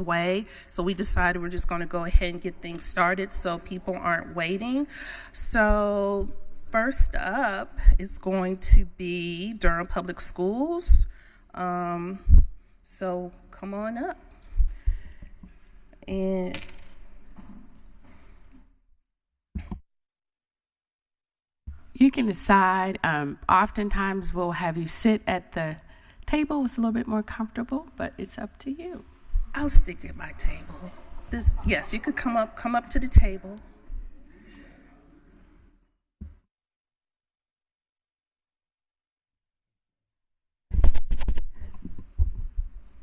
way. So we decided we're just going to go ahead and get things started so people aren't waiting. So first up is going to be Durham Public Schools. So come on up. And you can decide. Oftentimes we'll have you sit at the table. It's a little bit more comfortable, but it's up to you. I'll stick at my table. Yes, you could come up to the table.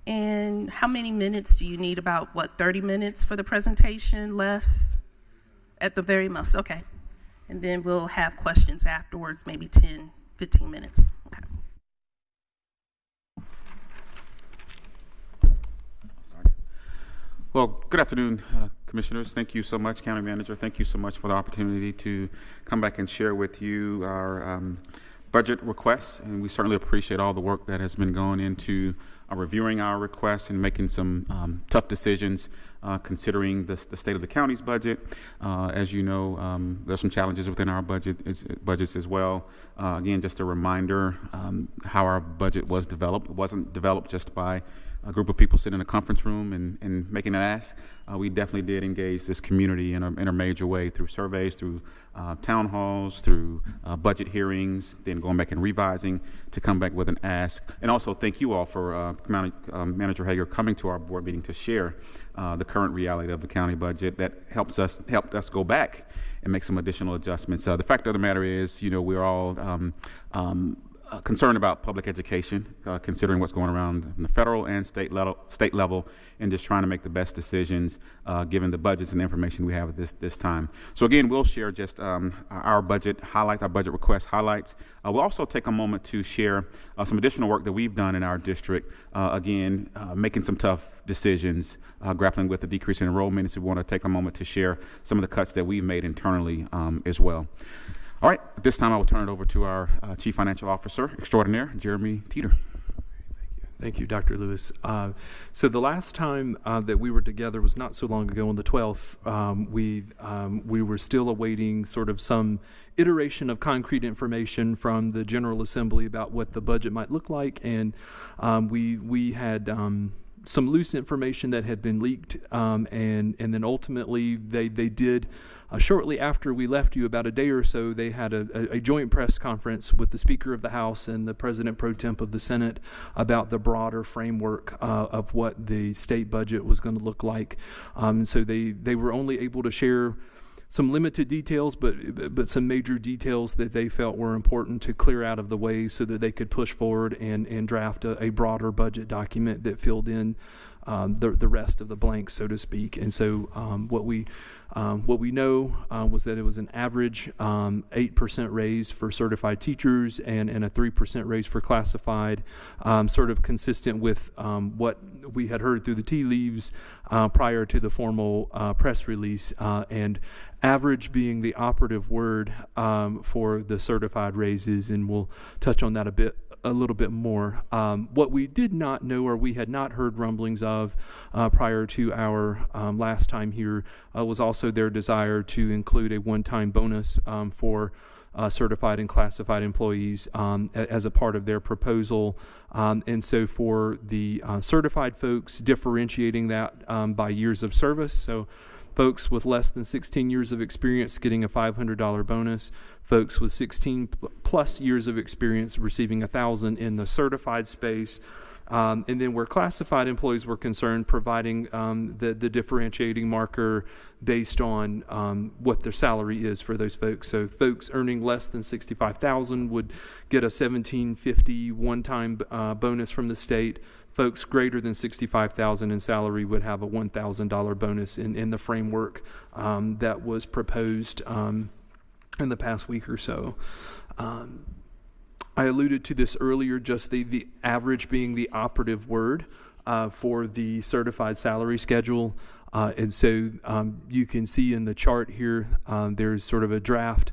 And how many minutes do you need? About 30 minutes for the presentation? Less? At the very most, okay. And then we'll have questions afterwards, maybe 10, 15 minutes. Okay. Well, good afternoon, Commissioners. Thank you so much, County Manager. Thank you so much for the opportunity to come back and share with you our budget requests. And we certainly appreciate all the work that has been going into reviewing our requests and making some tough decisions considering the state of the county's budget. As you know, there's some challenges within our budgets as well. Again, just a reminder how our budget was developed. It wasn't developed just by a group of people sitting in a conference room and making an ask. We definitely did engage this community in a major way through surveys, through town halls, through budget hearings, then going back and revising to come back with an ask. And also thank you all for Manager Hager coming to our board meeting to share the current reality of the county budget that helped us go back and make some additional adjustments. The fact of the matter is, we're all concerned about public education, considering what's going around in the federal and state level, and just trying to make the best decisions given the budgets and the information we have at this time. So again, we'll share just our budget highlights, our budget request highlights. We'll also take a moment to share some additional work that we've done in our district, again, making some tough decisions, grappling with the decrease in enrollment. So we want to take a moment to share some of the cuts that we've made internally as well. All right, at this time I will turn it over to our Chief Financial Officer Extraordinaire, Jeremy Teeter. Thank you, Dr. Lewis. So the last time that we were together was not so long ago on the 12th. We were still awaiting sort of some iteration of concrete information from the General Assembly about what the budget might look like, and we had some loose information that had been leaked, and then ultimately they did. Shortly after we left you, about a day or so, they had a joint press conference with the Speaker of the House and the President Pro Temp of the Senate about the broader framework of what the state budget was going to look like. So they were only able to share some limited details, but some major details that they felt were important to clear out of the way so that they could push forward and draft a broader budget document that filled in the rest of the blanks, so to speak. And so what we know was that it was an average 8% raise for certified teachers and a 3% raise for classified, sort of consistent with what we had heard through the tea leaves prior to the formal press release, and average being the operative word for the certified raises, and we'll touch on that a little bit more. What we did not know, or we had not heard rumblings of prior to our last time here, was also their desire to include a one-time bonus for certified and classified employees as a part of their proposal. And so for the certified folks, differentiating that by years of service. So folks with less than 16 years of experience getting a $500 bonus, folks with 16 plus years of experience receiving $1,000 in the certified space, and then where classified employees were concerned, providing the differentiating marker based on what their salary is for those folks. So folks earning less than $65,000 would get a $1,750 one-time bonus from the state. Folks greater than $65,000 in salary would have a $1,000 bonus in the framework that was proposed in the past week or so. I alluded to this earlier, just the average being the operative word for the certified salary schedule. And so you can see in the chart here, there's sort of a draft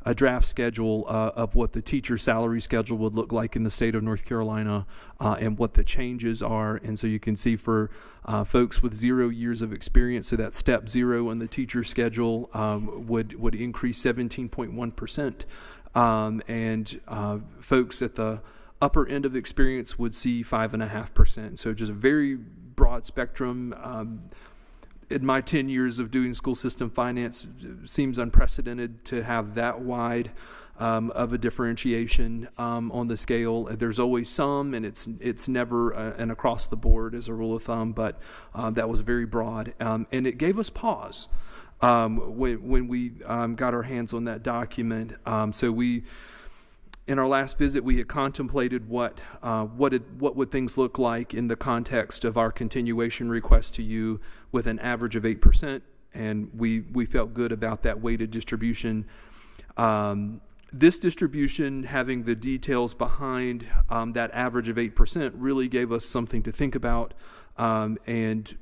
a draft schedule of what the teacher salary schedule would look like in the state of North Carolina and what the changes are. And so you can see for folks with 0 years of experience, so that step 0 in the teacher schedule would increase 17.1%. And folks at the upper end of experience would see 5.5%. So just a very broad spectrum. In my 10 years of doing school system finance, it seems unprecedented to have that wide of a differentiation on the scale. There's always some, and it's never an across the board as a rule of thumb, but that was very broad. And it gave us pause when we got our hands on that document. So in our last visit, we had contemplated what would things look like in the context of our continuation request to you with an average of 8%, and we felt good about that weighted distribution. This distribution, having the details behind that average of 8%, really gave us something to think about. And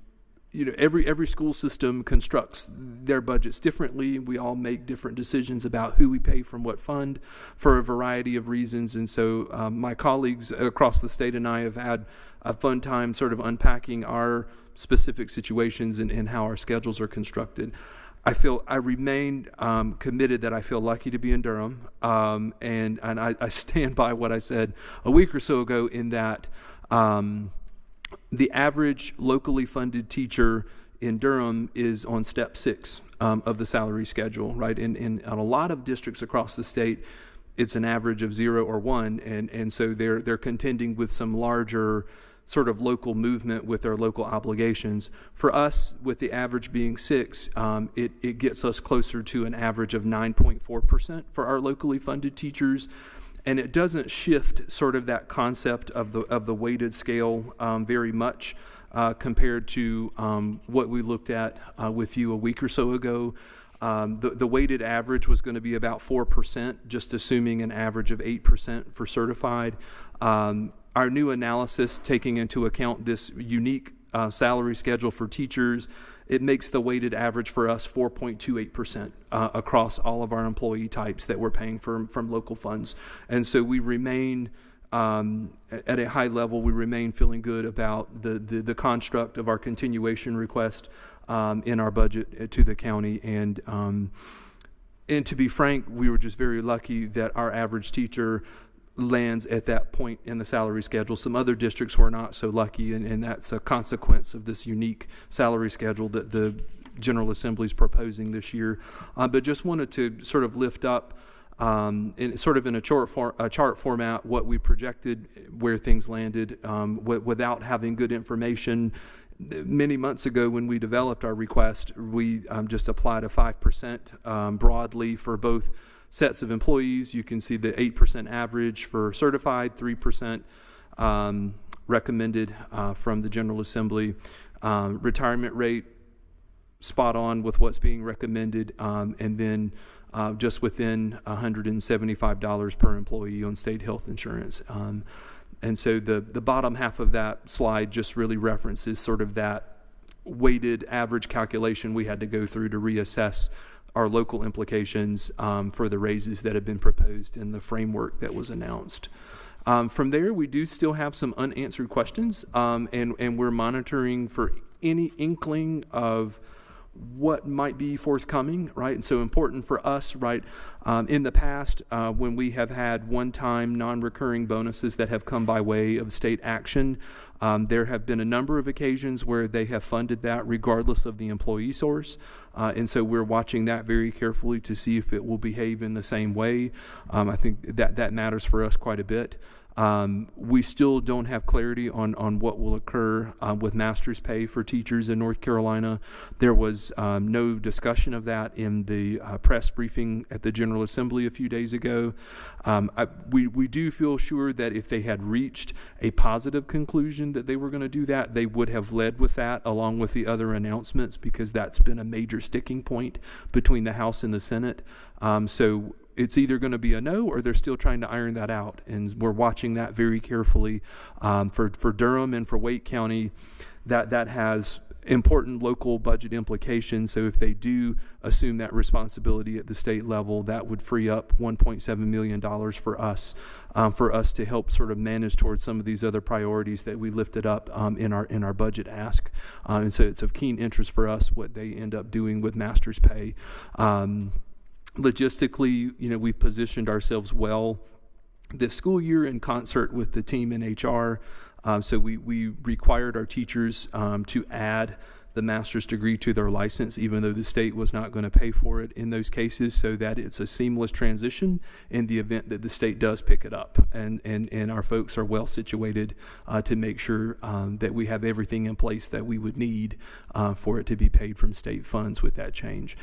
every school system constructs their budgets differently. We all make different decisions about who we pay from what fund for a variety of reasons. And so my colleagues across the state and I have had a fun time sort of unpacking our specific situations and how our schedules are constructed. I remain committed that I feel lucky to be in Durham, and I stand by what I said a week or so ago in that the average locally funded teacher in Durham is on step 6 of the salary schedule, right? In a lot of districts across the state, it's an average of 0 or 1, and so they're contending with some larger sort of local movement with their local obligations. For us, with the average being 6, it gets us closer to an average of 9.4% for our locally funded teachers. And it doesn't shift sort of that concept of the weighted scale very much compared to what we looked at with you a week or so ago. The weighted average was going to be about 4%, just assuming an average of 8% for certified. Our new analysis, taking into account this unique salary schedule for teachers, it makes the weighted average for us 4.28% across all of our employee types that we're paying from local funds. And so we remain at a high level, we remain feeling good about the construct of our continuation request in our budget to the county. And to be frank, we were just very lucky that our average teacher lands at that point in the salary schedule. Some other districts were not so lucky, and that's a consequence of this unique salary schedule that the General Assembly is proposing this year. But just wanted to sort of lift up in a chart format what we projected, where things landed, without having good information. Many months ago, when we developed our request, we just applied a 5% broadly for both sets of employees. You can see the 8% average for certified, 3% recommended from the General Assembly. Retirement rate spot on with what's being recommended, and then just within $175 per employee on state health insurance. And so the bottom half of that slide just really references sort of that weighted average calculation we had to go through to reassess our local implications for the raises that have been proposed in the framework that was announced. From there, we do still have some unanswered questions, and we're monitoring for any inkling of what might be forthcoming, right? And so important for us, right, in the past, when we have had one-time non-recurring bonuses that have come by way of state action, there have been a number of occasions where they have funded that regardless of the employee source. And so we're watching that very carefully to see if it will behave in the same way. I think that matters for us quite a bit. We still don't have clarity on what will occur with master's pay for teachers in North Carolina. There was no discussion of that in the press briefing at the General Assembly a few days ago. We do feel sure that if they had reached a positive conclusion that they were going to do that, they would have led with that along with the other announcements, because that's been a major sticking point between the House and the Senate. So it's either going to be a no, or they're still trying to iron that out, and we're watching that very carefully. For Durham and for Wake County, that has important local budget implications. So if they do assume that responsibility at the state level, that would free up $1.7 million for us to help sort of manage towards some of these other priorities that we lifted up in our budget ask. And so it's of keen interest for us what they end up doing with master's pay. Logistically, we've positioned ourselves well this school year in concert with the team in HR. So we required our teachers to add the master's degree to their license, even though the state was not going to pay for it in those cases, so that it's a seamless transition in the event that the state does pick it up. And our folks are well situated to make sure that we have everything in place that we would need for it to be paid from state funds with that change.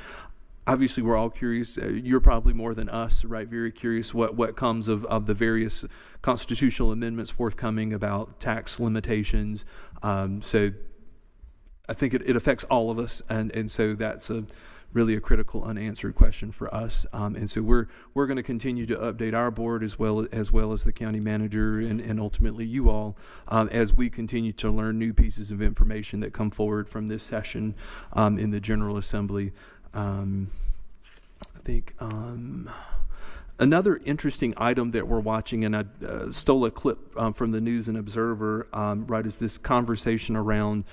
Obviously, we're all curious. You're probably more than us, right? Very curious what comes of the various constitutional amendments forthcoming about tax limitations. So I think it affects all of us, and so that's really a critical unanswered question for us. And so we're going to continue to update our board as well as the county manager and ultimately you all as we continue to learn new pieces of information that come forward from this session in the General Assembly. I think another interesting item that we're watching, and I stole a clip from the News and Observer, right, is this conversation around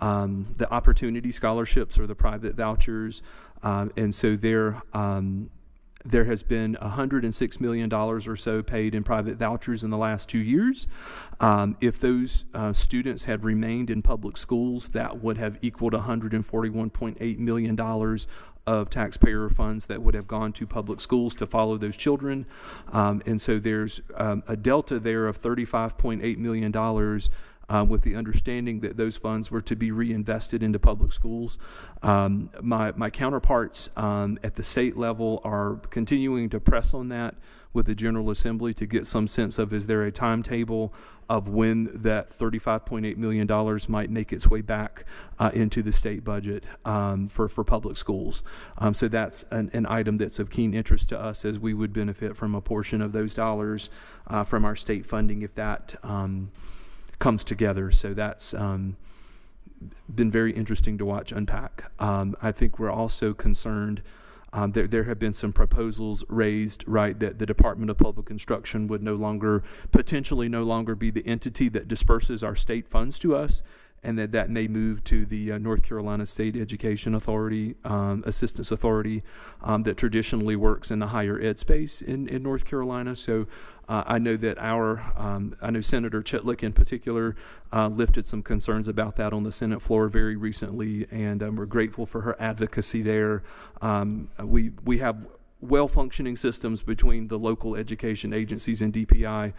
the opportunity scholarships or the private vouchers. And so there has been $106 million or so paid in private vouchers in the last 2 years. If those students had remained in public schools, that would have equaled $141.8 million of taxpayer funds that would have gone to public schools to follow those children. And so there's a delta there of $35.8 million with the understanding that those funds were to be reinvested into public schools. My counterparts at the state level are continuing to press on that with the General Assembly to get some sense of, is there a timetable of when that $35.8 million might make its way back into the state budget for public schools. So that's an item that's of keen interest to us, as we would benefit from a portion of those dollars from our state funding if that comes together. So that's been very interesting to watch unpack. I think we're also concerned there have been some proposals raised, right, that the Department of Public Instruction would potentially no longer be the entity that disperses our state funds to us, and that may move to the North Carolina State Education Authority, Assistance Authority, that traditionally works in the higher ed space in North Carolina. So I know that I know Senator Chitlick in particular lifted some concerns about that on the Senate floor very recently, and we're grateful for her advocacy there. We have well-functioning systems between the local education agencies and DPI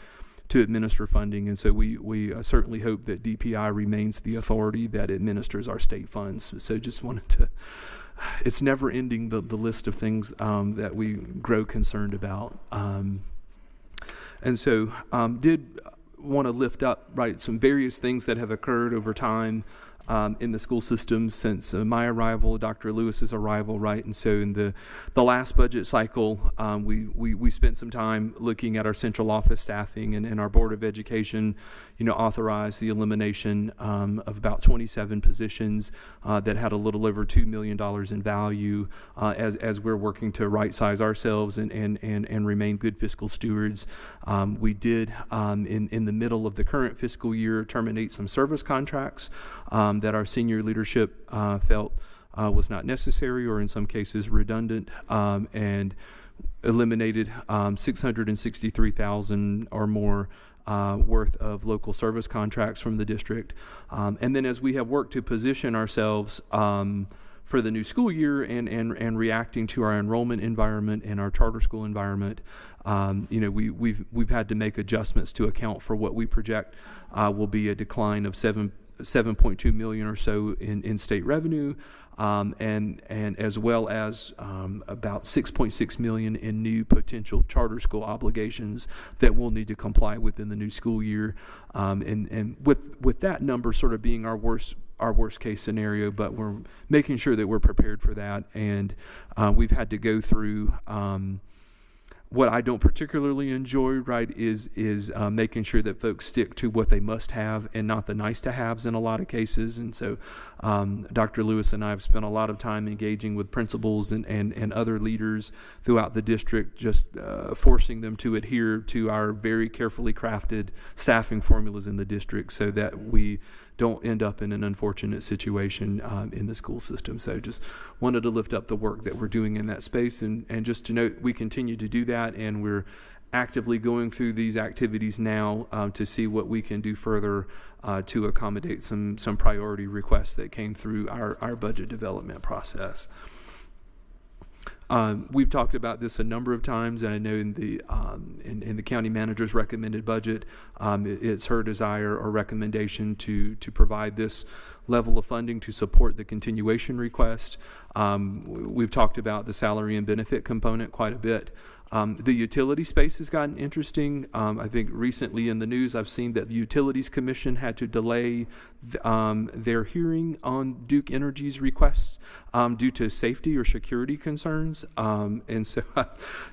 to administer funding, and so we certainly hope that DPI remains the authority that administers our state funds. So just wanted to, it's never ending, the list of things that we grow concerned about. And so did want to lift up, right, some various things that have occurred over time in the school system since my arrival, Dr. Lewis's arrival, right? And so in the last budget cycle, we spent some time looking at our central office staffing, and our Board of Education, authorized the elimination of about 27 positions that had a little over $2 million in value as we're working to right-size ourselves and remain good fiscal stewards. We did, in the middle of the current fiscal year, terminate some service contracts that our senior leadership felt was not necessary or in some cases redundant, and eliminated $663,000 or more worth of local service contracts from the district. And then as we have worked to position ourselves for the new school year and reacting to our enrollment environment and our charter school environment, we've had to make adjustments to account for what we project will be a decline of $7.2 million or so in state revenue, and as well as about $6.6 million in new potential charter school obligations that we'll need to comply with in the new school year, and with that number sort of being our worst case scenario, but we're making sure that we're prepared for that. And we've had to go through what I don't particularly enjoy, right, is making sure that folks stick to what they must have and not the nice to haves in a lot of cases. And so Dr. Lewis and I have spent a lot of time engaging with principals and other leaders throughout the district, just forcing them to adhere to our very carefully crafted staffing formulas in the district so that we don't end up in an unfortunate situation in the school system. So just wanted to lift up the work that we're doing in that space, and just to note we continue to do that, and we're actively going through these activities now to see what we can do further to accommodate some priority requests that came through our budget development process. We've talked about this a number of times, and I know in the county manager's recommended budget, it's her desire or recommendation to provide this level of funding to support the continuation request. We've talked about the salary and benefit component quite a bit. The utility space has gotten interesting. I think recently in the news I've seen that the Utilities Commission had to delay their hearing on Duke Energy's requests due to safety or security concerns. And so I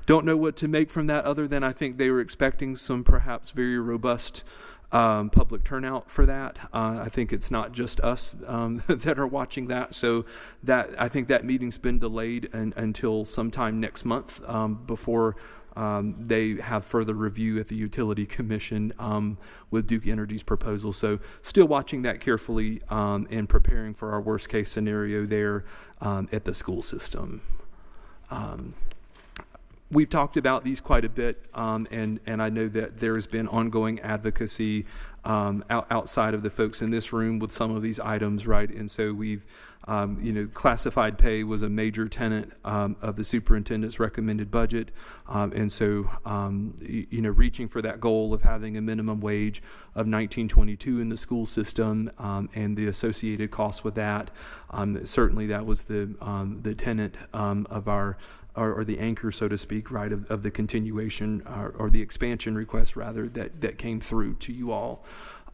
don't know what to make from that, other than I think they were expecting some perhaps very robust public turnout for that. I think it's not just us that are watching that. So that I think that meeting's been delayed until sometime next month before they have further review at the Utility Commission with Duke Energy's proposal. So still watching that carefully and preparing for our worst case scenario there at the school system. We've talked about these quite a bit, and I know that there has been ongoing advocacy outside of the folks in this room with some of these items, right? And so we've, classified pay was a major tenet of the superintendent's recommended budget, and so reaching for that goal of having a minimum wage of $19.22 in the school system and the associated costs with that. Certainly, that was the tenet of our. Or the anchor, so to speak, right, of the continuation or the expansion request, rather, that came through to you all.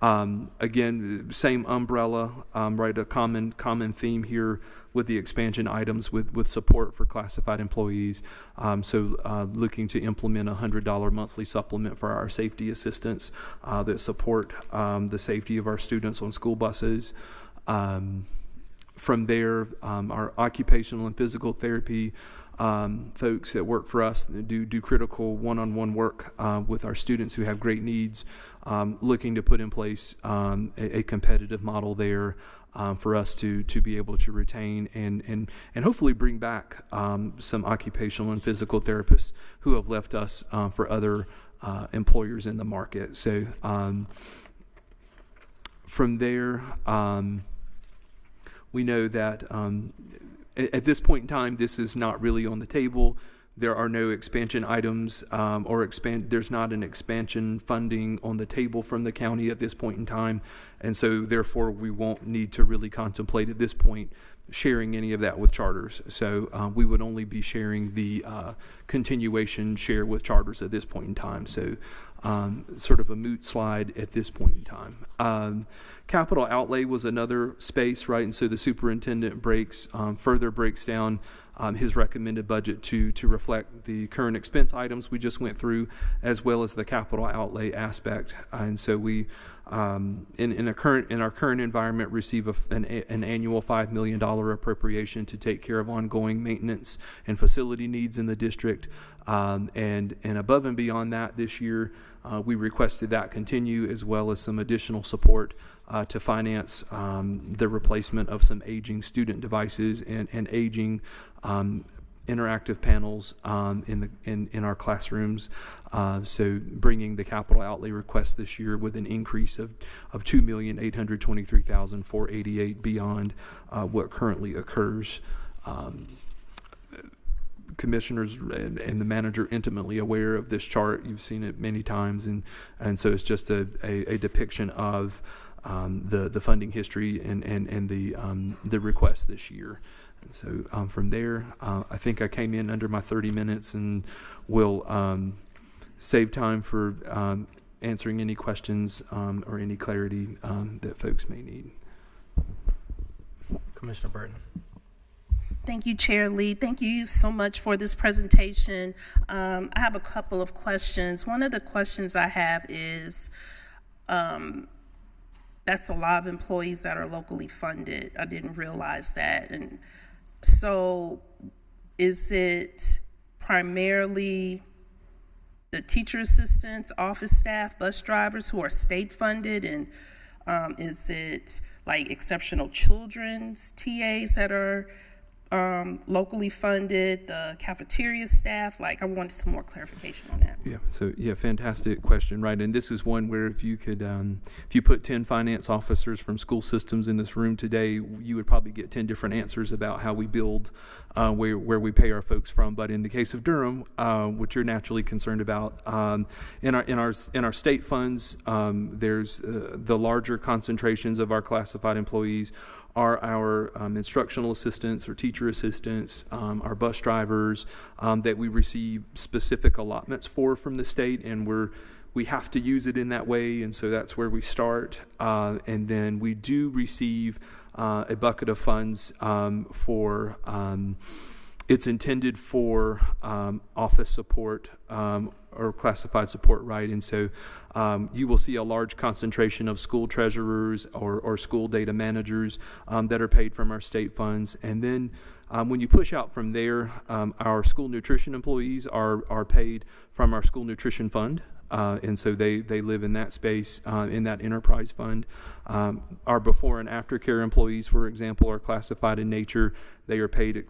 Again, same umbrella, right, a common theme here with the expansion items with support for classified employees. So looking to implement a $100 monthly supplement for our safety assistants that support the safety of our students on school buses. From there, our occupational and physical therapy folks that work for us do critical one-on-one work with our students who have great needs, looking to put in place a competitive model there for us to be able to retain and hopefully bring back some occupational and physical therapists who have left us for other employers in the market. So from there, we know that at this point in time, this is not really on the table. There are no expansion items there's not an expansion funding on the table from the county at this point in time. And so therefore we won't need to really contemplate at this point sharing any of that with charters. So we would only be sharing the continuation share with charters at this point in time. So sort of a moot slide at this point in time. Capital outlay was another space, right? And so the superintendent further breaks down his recommended budget to reflect the current expense items we just went through, as well as the capital outlay aspect. And so we, in our current environment, receive an annual $5 million appropriation to take care of ongoing maintenance and facility needs in the district. And above and beyond that, this year we requested that continue, as well as some additional support to finance the replacement of some aging student devices and aging interactive panels in our classrooms. So bringing the capital outlay request this year with an increase of $2,823,488 beyond what currently occurs. Commissioners and the manager intimately aware of this chart. You've seen it many times, and so it's just a depiction of the funding history and the request this year. And so from there, I think I came in under my 30 minutes, and will save time for answering any questions or any clarity that folks may need. Commissioner Burton. Thank you, Chair Lee. Thank you so much for this presentation. I have a couple of questions. One of the questions I have is, that's a lot of employees that are locally funded. I didn't realize that. And so is it primarily the teacher assistants, office staff, bus drivers who are state funded? And is it like exceptional children's TAs that are locally funded, the cafeteria staff? Like, I wanted some more clarification on that. Yeah, fantastic question, right? And this is one where if you could, if you put 10 finance officers from school systems in this room today, you would probably get 10 different answers about how we build, where we pay our folks from. But in the case of Durham, which you're naturally concerned about, in our state funds, there's the larger concentrations of our classified employees are our instructional assistants or teacher assistants, our bus drivers that we receive specific allotments for from the state, and we have to use it in that way, and so that's where we start. And then we do receive a bucket of funds for it's intended for office support or classified support, right? And so you will see a large concentration of school treasurers or school data managers that are paid from our state funds. And then when you push out from there, our school nutrition employees are paid from our school nutrition fund. And so they live in that space, in that enterprise fund. Our before and after care employees, for example, are classified in nature. They are paid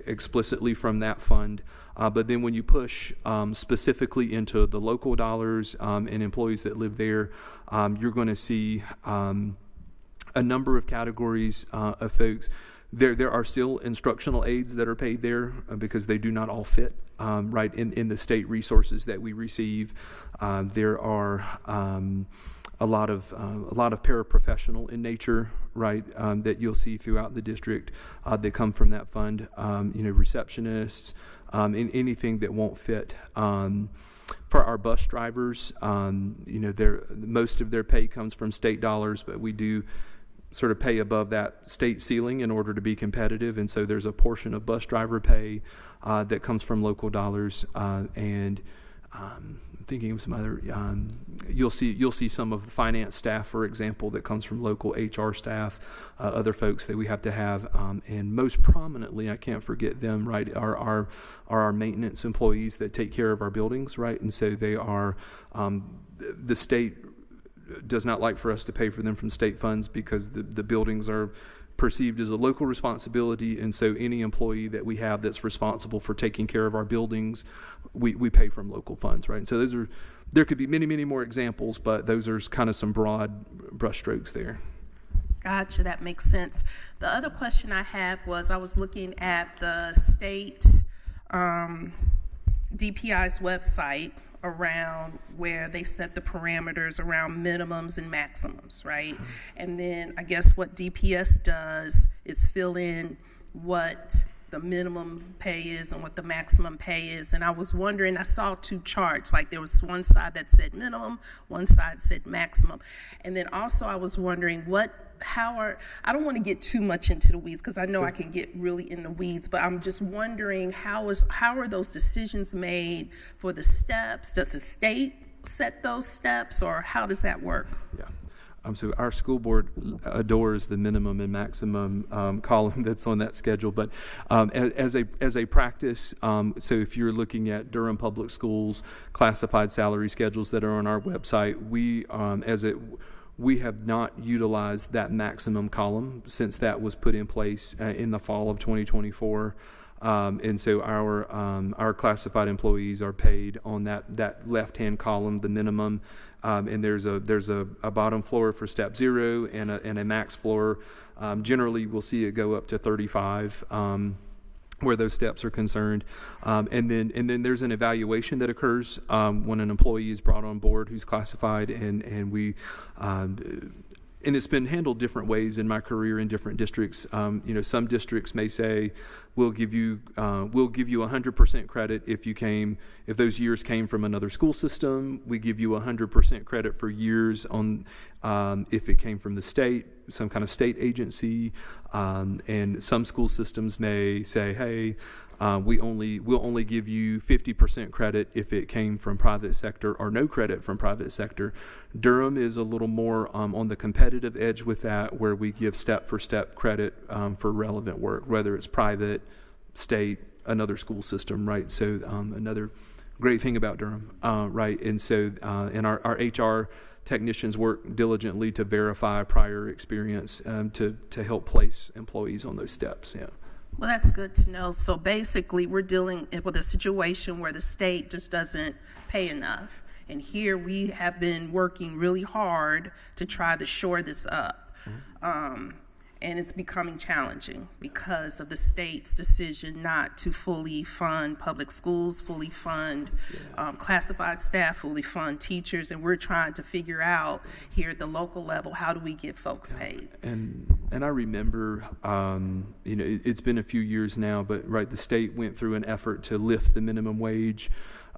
explicitly from that fund. But then when you push specifically into the local dollars and employees that live there, you're going to see a number of categories of folks. There are still instructional aides that are paid there because they do not all fit right in the state resources that we receive. There are a lot of paraprofessional in nature, right, that you'll see throughout the district that come from that fund. Receptionists, and anything that won't fit. For our bus drivers, most of their pay comes from state dollars, but we do sort of pay above that state ceiling in order to be competitive, and so there's a portion of bus driver pay that comes from local dollars, and thinking of some other, you'll see some of the finance staff, for example, that comes from local HR staff, other folks that we have to have, and most prominently, I can't forget them, right, are our maintenance employees that take care of our buildings, right, and so they are, the state does not like for us to pay for them from state funds because the buildings are perceived as a local responsibility, and so any employee that we have that's responsible for taking care of our buildings, we pay from local funds, right? And so there could be many, many more examples, but those are kind of some broad brushstrokes there. Gotcha, that makes sense. The other question I have was, I was looking at the state DPI's website around where they set the parameters around minimums and maximums, right? Mm-hmm. And then I guess what DPS does is fill in what the minimum pay is and what the maximum pay is. And I was wondering, I saw two charts, like there was one side that said minimum, one side said maximum. And then also I was wondering I don't want to get too much into the weeds because I know I can get really in the weeds, but I'm just wondering how are those decisions made for the steps? Does the state set those steps, or how does that work? Yeah. So our school board adores the minimum and maximum column that's on that schedule. But as a practice, so if you're looking at Durham Public Schools classified salary schedules that are on our website, we have not utilized that maximum column since that was put in place in the fall of 2024. And so our classified employees are paid on that left-hand column, the minimum, and there's a bottom floor for step 0 and a max floor. Generally, we'll see it go up to 35. Where those steps are concerned, and then there's an evaluation that occurs when an employee is brought on board who's classified, and we and it's been handled different ways in my career in different districts. Some districts may say, we'll give you 100% credit if those years came from another school system. We give you 100% credit for years on if it came from the state, some kind of state agency. And some school systems may say, hey, we'll only give you 50% credit if it came from private sector, or no credit from private sector. Durham is a little more on the competitive edge with that, where we give step-for-step credit for relevant work, whether it's private, state, another school system, right? So another great thing about Durham, right? And so and our HR technicians work diligently to verify prior experience to help place employees on those steps. Yeah. Well, that's good to know. So basically, we're dealing with a situation where the state just doesn't pay enough. And here we have been working really hard to try to shore this up. And it's becoming challenging because of the state's decision not to fully fund public schools, fully fund classified staff, fully fund teachers. And we're trying to figure out here at the local level, how do we get folks paid? And I remember, it's been a few years now, but right, the state went through an effort to lift the minimum wage.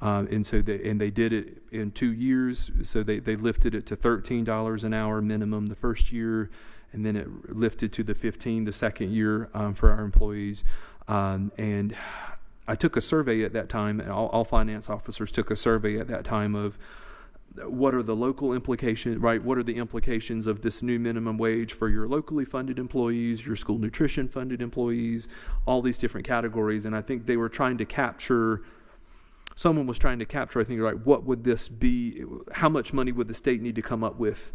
And they did it in 2 years. So they lifted it to $13 an hour minimum the first year, and then it lifted to the $15 the second year for our employees. And I took a survey at that time. All finance officers took a survey at that time of what are the local implications, right? What are the implications of this new minimum wage for your locally funded employees, your school nutrition funded employees, all these different categories. And I think they were trying to capture. Someone was trying to capture, I think, right, what would this be? How much money would the state need to come up with,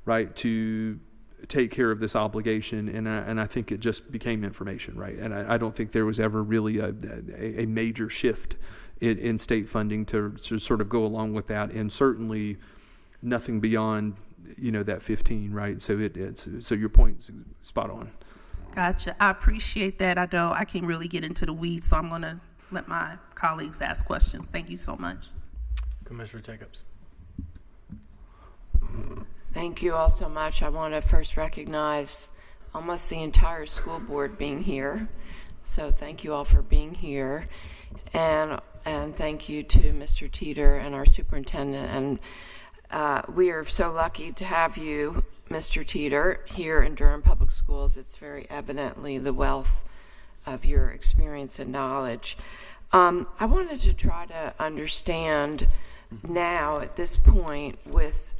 right, to take care of this obligation? And I think it just became information, right? And I don't think there was ever really a major shift in state funding to sort of go along with that, and certainly nothing beyond, that 15, right? So so your point's spot on. Gotcha. I appreciate that. I know I can really get into the weeds, so I'm going to let my colleagues ask questions. Thank you so much. Commissioner Jacobs. Thank you all so much. I want to first recognize almost the entire school board being here. So thank you all for being here. And thank you to Mr. Teeter and our superintendent. And we are so lucky to have you, Mr. Teeter, here in Durham Public Schools. It's very evidently the wealth of your experience and knowledge. I wanted to try to understand now at this point, with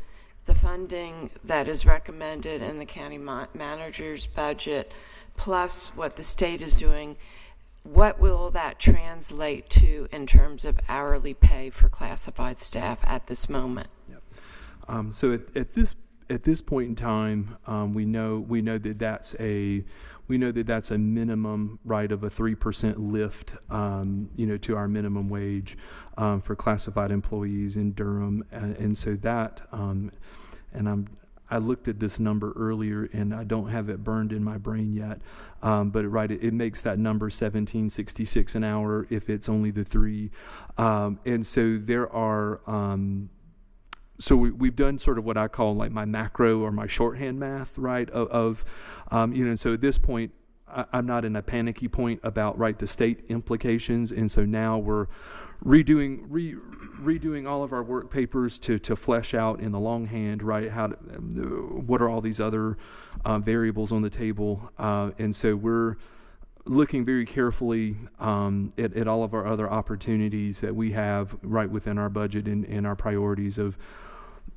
the funding that is recommended in the county manager's budget, plus what the state is doing, what will that translate to in terms of hourly pay for classified staff at this moment? Yep. So at this point in time, we know that that's a minimum, right, of a 3% lift, to our minimum wage for classified employees in Durham, and so that, I looked at this number earlier, and I don't have it burned in my brain yet, but right, it makes that number $17.66 an hour if it's only the 3, and so there are. So we've done sort of what I call like my macro or my shorthand math, right? And so at this point, I'm not in a panicky point about, right, the state implications, and so now we're redoing all of our work papers to flesh out in the longhand, right? What are all these other variables on the table, and so we're looking very carefully at all of our other opportunities that we have right within our budget and our priorities of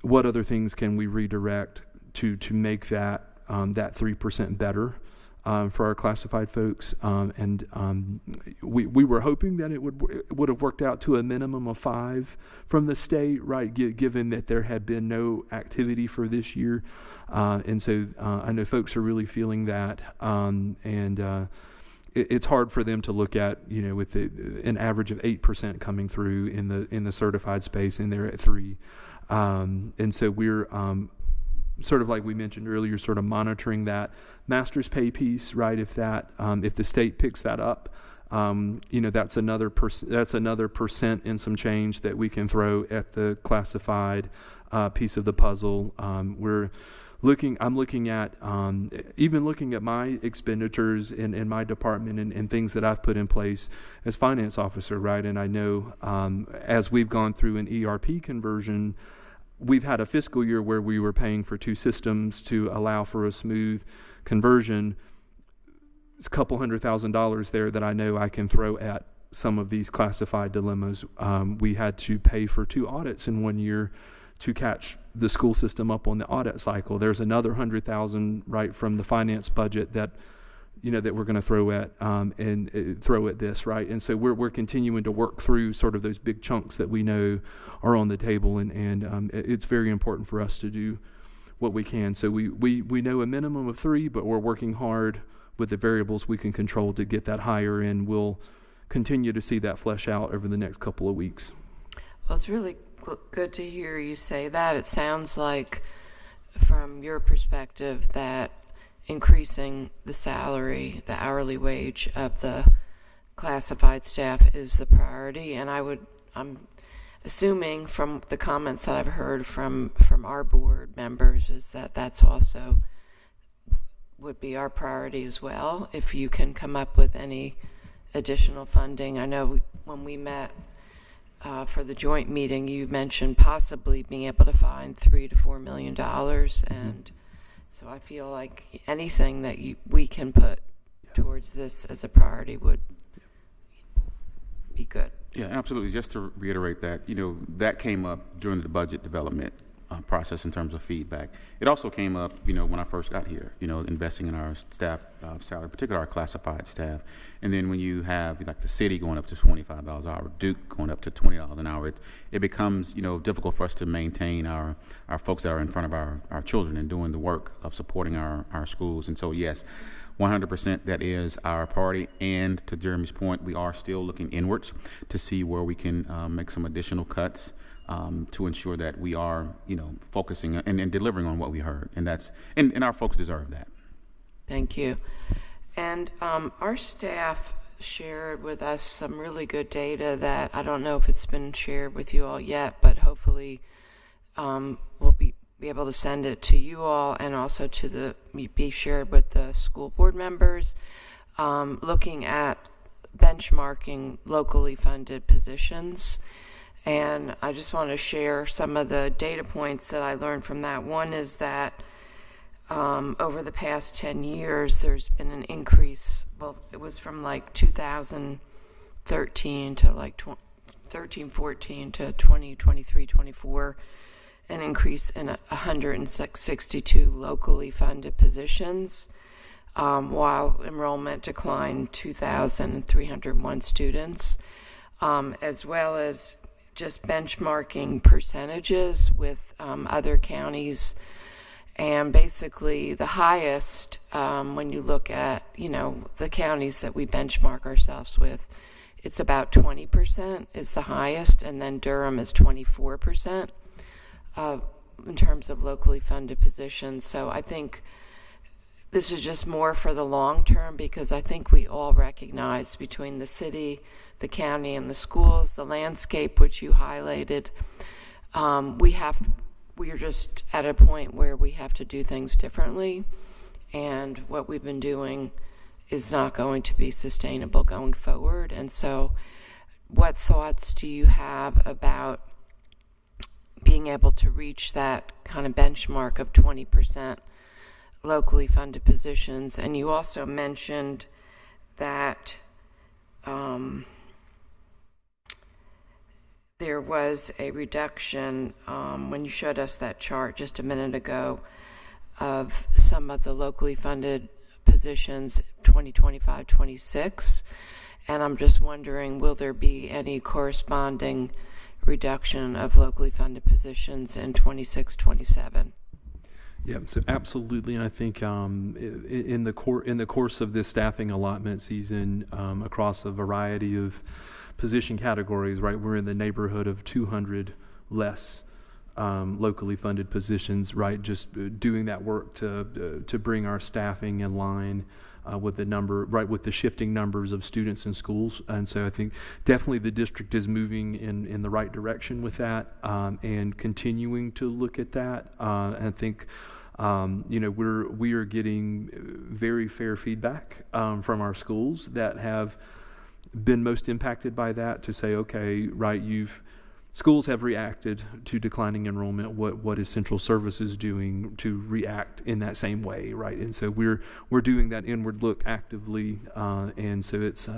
what other things can we redirect to make that 3% better for our classified folks, and we were hoping that it would have worked out to a minimum of 5 from the state, right? Given that there had been no activity for this year, and so I know folks are really feeling that, and it's hard for them to look at, with an average of 8% coming through in the certified space, and they're at 3, and so we're sort of like we mentioned earlier, sort of monitoring that master's pay piece, right? If the state picks that up, that's another percent and some change that we can throw at the classified piece of the puzzle. We're I'm looking at even looking at my expenditures in my department and things that I've put in place as finance officer, right? And I know as we've gone through an ERP conversion, we've had a fiscal year where we were paying for 2 systems to allow for a smooth conversion. It's a couple $100,000 there that I know I can throw at some of these classified dilemmas. We had to pay for 2 audits in 1 year to catch the school system up on the audit cycle. There's another $100,000 right from the finance budget that that we're going to throw at throw at this, right? And so we're continuing to work through sort of those big chunks that we know are on the table, and it's very important for us to do what we can. So we know a minimum of 3, but we're working hard with the variables we can control to get that higher, and we'll continue to see that flesh out over the next couple of weeks. Well, it's really good to hear you say that. It sounds like, from your perspective, that increasing the salary, the hourly wage of the classified staff is the priority. And I'm assuming from the comments that I've heard from our board members is that that's also would be our priority as well. If you can come up with any additional funding. I know when we met for the joint meeting, you mentioned possibly being able to find $3 to $4 million, and so I feel like anything that we can put towards this as a priority would be good. Yeah, absolutely. Just to reiterate that, that came up during the budget development process in terms of feedback. It also came up, when I first got here, investing in our staff salary, particularly our classified staff. And then when you have like the city going up to $25 an hour, Duke going up to $20 an hour, it becomes, difficult for us to maintain our folks that are in front of our children and doing the work of supporting our schools. And so, yes, 100% that is our priority. And to Jeremy's point, we are still looking inwards to see where we can make some additional cuts to ensure that we are, focusing and delivering on what we heard. And that's and our folks deserve that. Thank you. And our staff shared with us some really good data that I don't know if it's been shared with you all yet, but hopefully we'll be able to send it to you all and also be shared with the school board members, looking at benchmarking locally funded positions. And I just want to share some of the data points that I learned from that. One is that over the past 10 years, there's been an increase. Well, it was from like 2013 to like 14 to 2023, 24, an increase in 162 locally funded positions, while enrollment declined 2,301 students, as well as just benchmarking percentages with other counties. And basically the highest, when you look at, the counties that we benchmark ourselves with, it's about 20% is the highest, and then Durham is 24% in terms of locally funded positions. So I think this is just more for the long term, because I think we all recognize between the city, the county, and the schools, the landscape which you highlighted, we are just at a point where we have to do things differently, and what we've been doing is not going to be sustainable going forward. And so what thoughts do you have about being able to reach that kind of benchmark of 20% locally funded positions? And you also mentioned that there was a reduction when you showed us that chart just a minute ago of some of the locally funded positions 2025-26, and I'm just wondering, will there be any corresponding reduction of locally funded positions in 26-27? Yeah, so absolutely, and I think in the course of this staffing allotment season, across a variety of position categories, right, we're in the neighborhood of 200 less locally funded positions, right, just doing that work to bring our staffing in line with the number, right, with the shifting numbers of students in schools. And so I think definitely the district is moving in the right direction with that, and continuing to look at that. And I think We are getting very fair feedback from our schools that have been most impacted by that, to say, okay, right, schools have reacted to declining enrollment. What is Central Services doing to react in that same way, right? And so we're doing that inward look actively, and so it's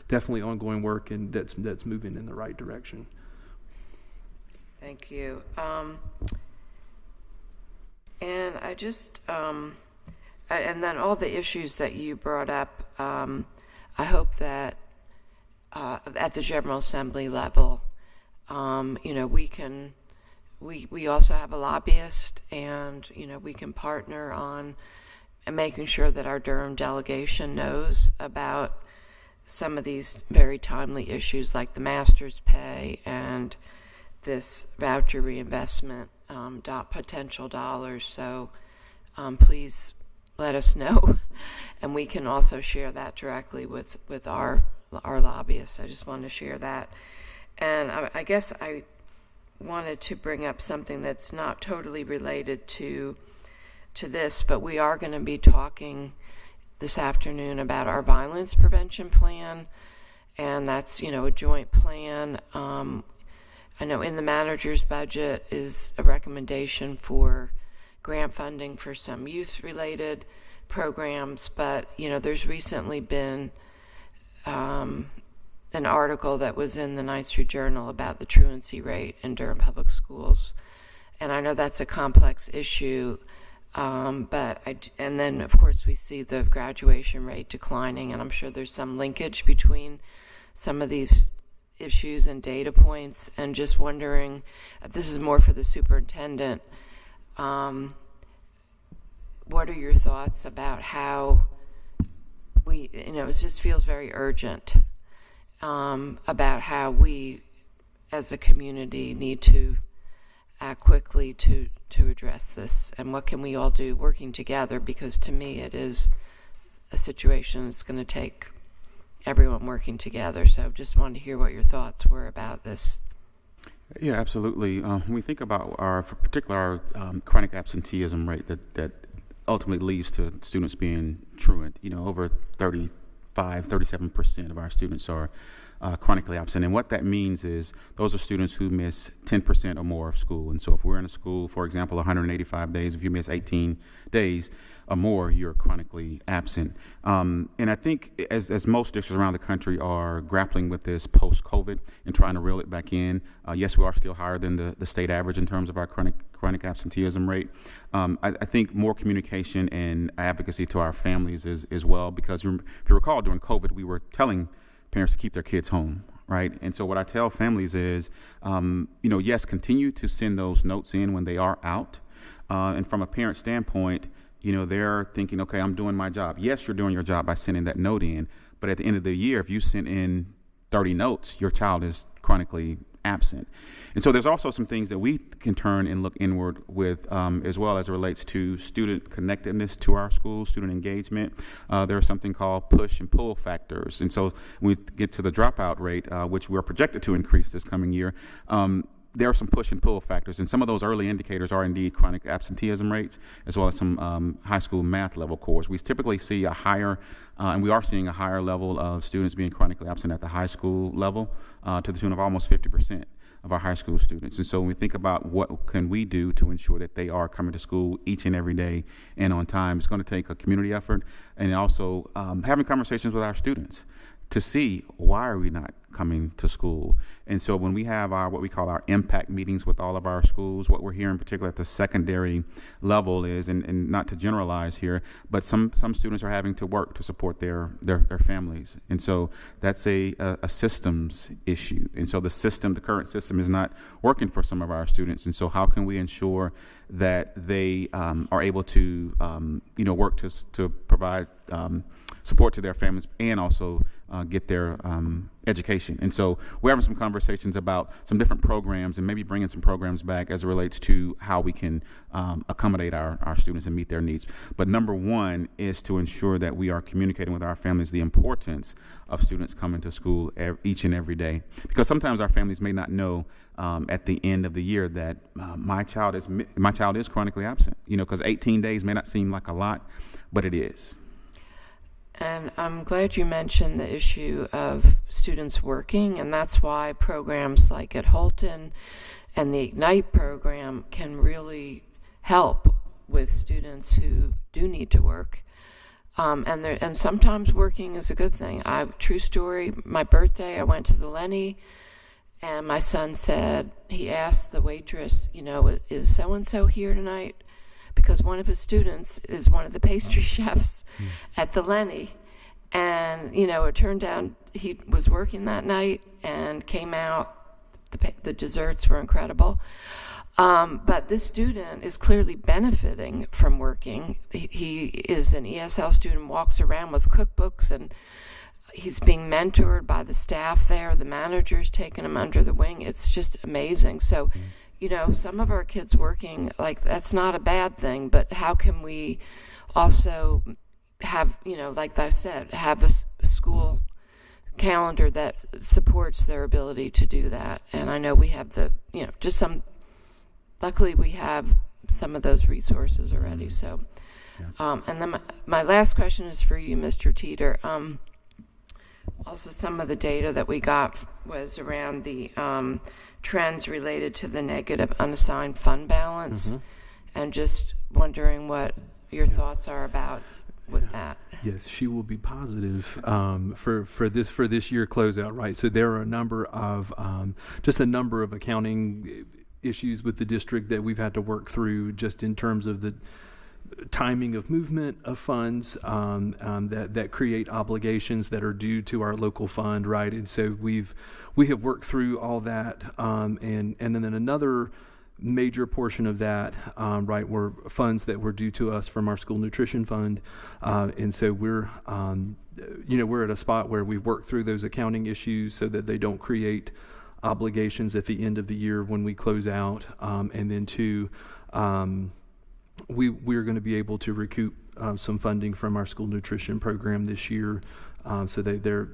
definitely ongoing work, and that's moving in the right direction. Thank you. And I just, and then all the issues that you brought up, I hope that at the General Assembly level, we also have a lobbyist, and, we can partner on making sure that our Durham delegation knows about some of these very timely issues like the master's pay and this voucher reinvestment, potential dollars. So please let us know, and we can also share that directly with our lobbyists. I just wanted to share that. And I guess I wanted to bring up something that's not totally related to this, but we are going to be talking this afternoon about our violence prevention plan, and that's, a joint plan. I know in the manager's budget is a recommendation for grant funding for some youth-related programs, but, there's recently been an article that was in the 9th Street Journal about the truancy rate in Durham Public Schools. And I know that's a complex issue, and then, of course, we see the graduation rate declining, and I'm sure there's some linkage between some of these issues and data points, and just wondering, this is more for the superintendent, what are your thoughts about how it just feels very urgent, about how we as a community need to act quickly to address this, and what can we all do working together, because to me it is a situation that's going to take everyone working together. So just wanted to hear what your thoughts were about this. Yeah, absolutely. When we think about our chronic absenteeism rate that ultimately leads to students being truant, over 37% of our students are chronically absent. And what that means is those are students who miss 10% or more of school. And so if we're in a school, for example, 185 days, if you miss 18 days or more, you're chronically absent. And I think as most districts around the country are grappling with this post-COVID and trying to reel it back in, yes, we are still higher than the state average in terms of our chronic absenteeism rate. I think more communication and advocacy to our families is well, because if you recall, during COVID, we were telling parents to keep their kids home, right? And so what I tell families is, yes, continue to send those notes in when they are out. And from a parent standpoint, they're thinking, okay, I'm doing my job. Yes, you're doing your job by sending that note in, but at the end of the year, if you sent in 30 notes, your child is chronically absent. And so there's also some things that we can turn and look inward with, as well, as it relates to student connectedness to our schools, student engagement. There's something called push and pull factors. And so when we get to the dropout rate, which we're projected to increase this coming year, there are some push and pull factors, and some of those early indicators are indeed chronic absenteeism rates, as well as some high school math level cores. We typically see a higher, and we are seeing a higher level of students being chronically absent at the high school level, to the tune of almost 50% of our high school students. And so when we think about what can we do to ensure that they are coming to school each and every day and on time, it's going to take a community effort, and also having conversations with our students to see, why are we not coming to school? And so when we have our what we call our impact meetings with all of our schools, what we're hearing, particularly at the secondary level, is, and not to generalize here, but some students are having to work to support their families. And so that's a systems issue. And so the current system is not working for some of our students. And so how can we ensure that they are able to work to provide support to their families, and also get their education. And so we're having some conversations about some different programs and maybe bringing some programs back as it relates to how we can accommodate our students and meet their needs. But number one is to ensure that we are communicating with our families the importance of students coming to school each and every day. Because sometimes our families may not know at the end of the year that my child is chronically absent. Because 18 days may not seem like a lot, but it is. And I'm glad you mentioned the issue of students working, and that's why programs like at Holton and the Ignite program can really help with students who do need to work. And sometimes working is a good thing. True story, my birthday, I went to the Lenny, and my son said, he asked the waitress, is so-and-so here tonight? Because one of his students is one of the pastry chefs at the Lenny. And, it turned out he was working that night and came out. The desserts were incredible. But this student is clearly benefiting from working. He is an ESL student, walks around with cookbooks, and he's being mentored by the staff there. The manager's taking him under the wing. It's just amazing. So, some of our kids working, that's not a bad thing, but how can we also have, like I said, have a school calendar that supports their ability to do that? And I know we have luckily we have some of those resources already. So, and then my last question is for you, Mr. Teeter. Also, some of the data that we got was around the trends related to the negative unassigned fund balance, and just wondering what your thoughts are about with that. Yes, she will be positive for this year closeout, right? So there are a number of accounting issues with the district that we've had to work through, just in terms of the timing of movement of funds that create obligations that are due to our local fund, right? And so we have worked through all that, and then another major portion of that, right, were funds that were due to us from our school nutrition fund, and so we're at a spot where we've worked through those accounting issues so that they don't create obligations at the end of the year when we close out, and then we're going to be able to recoup some funding from our school nutrition program this year, so they're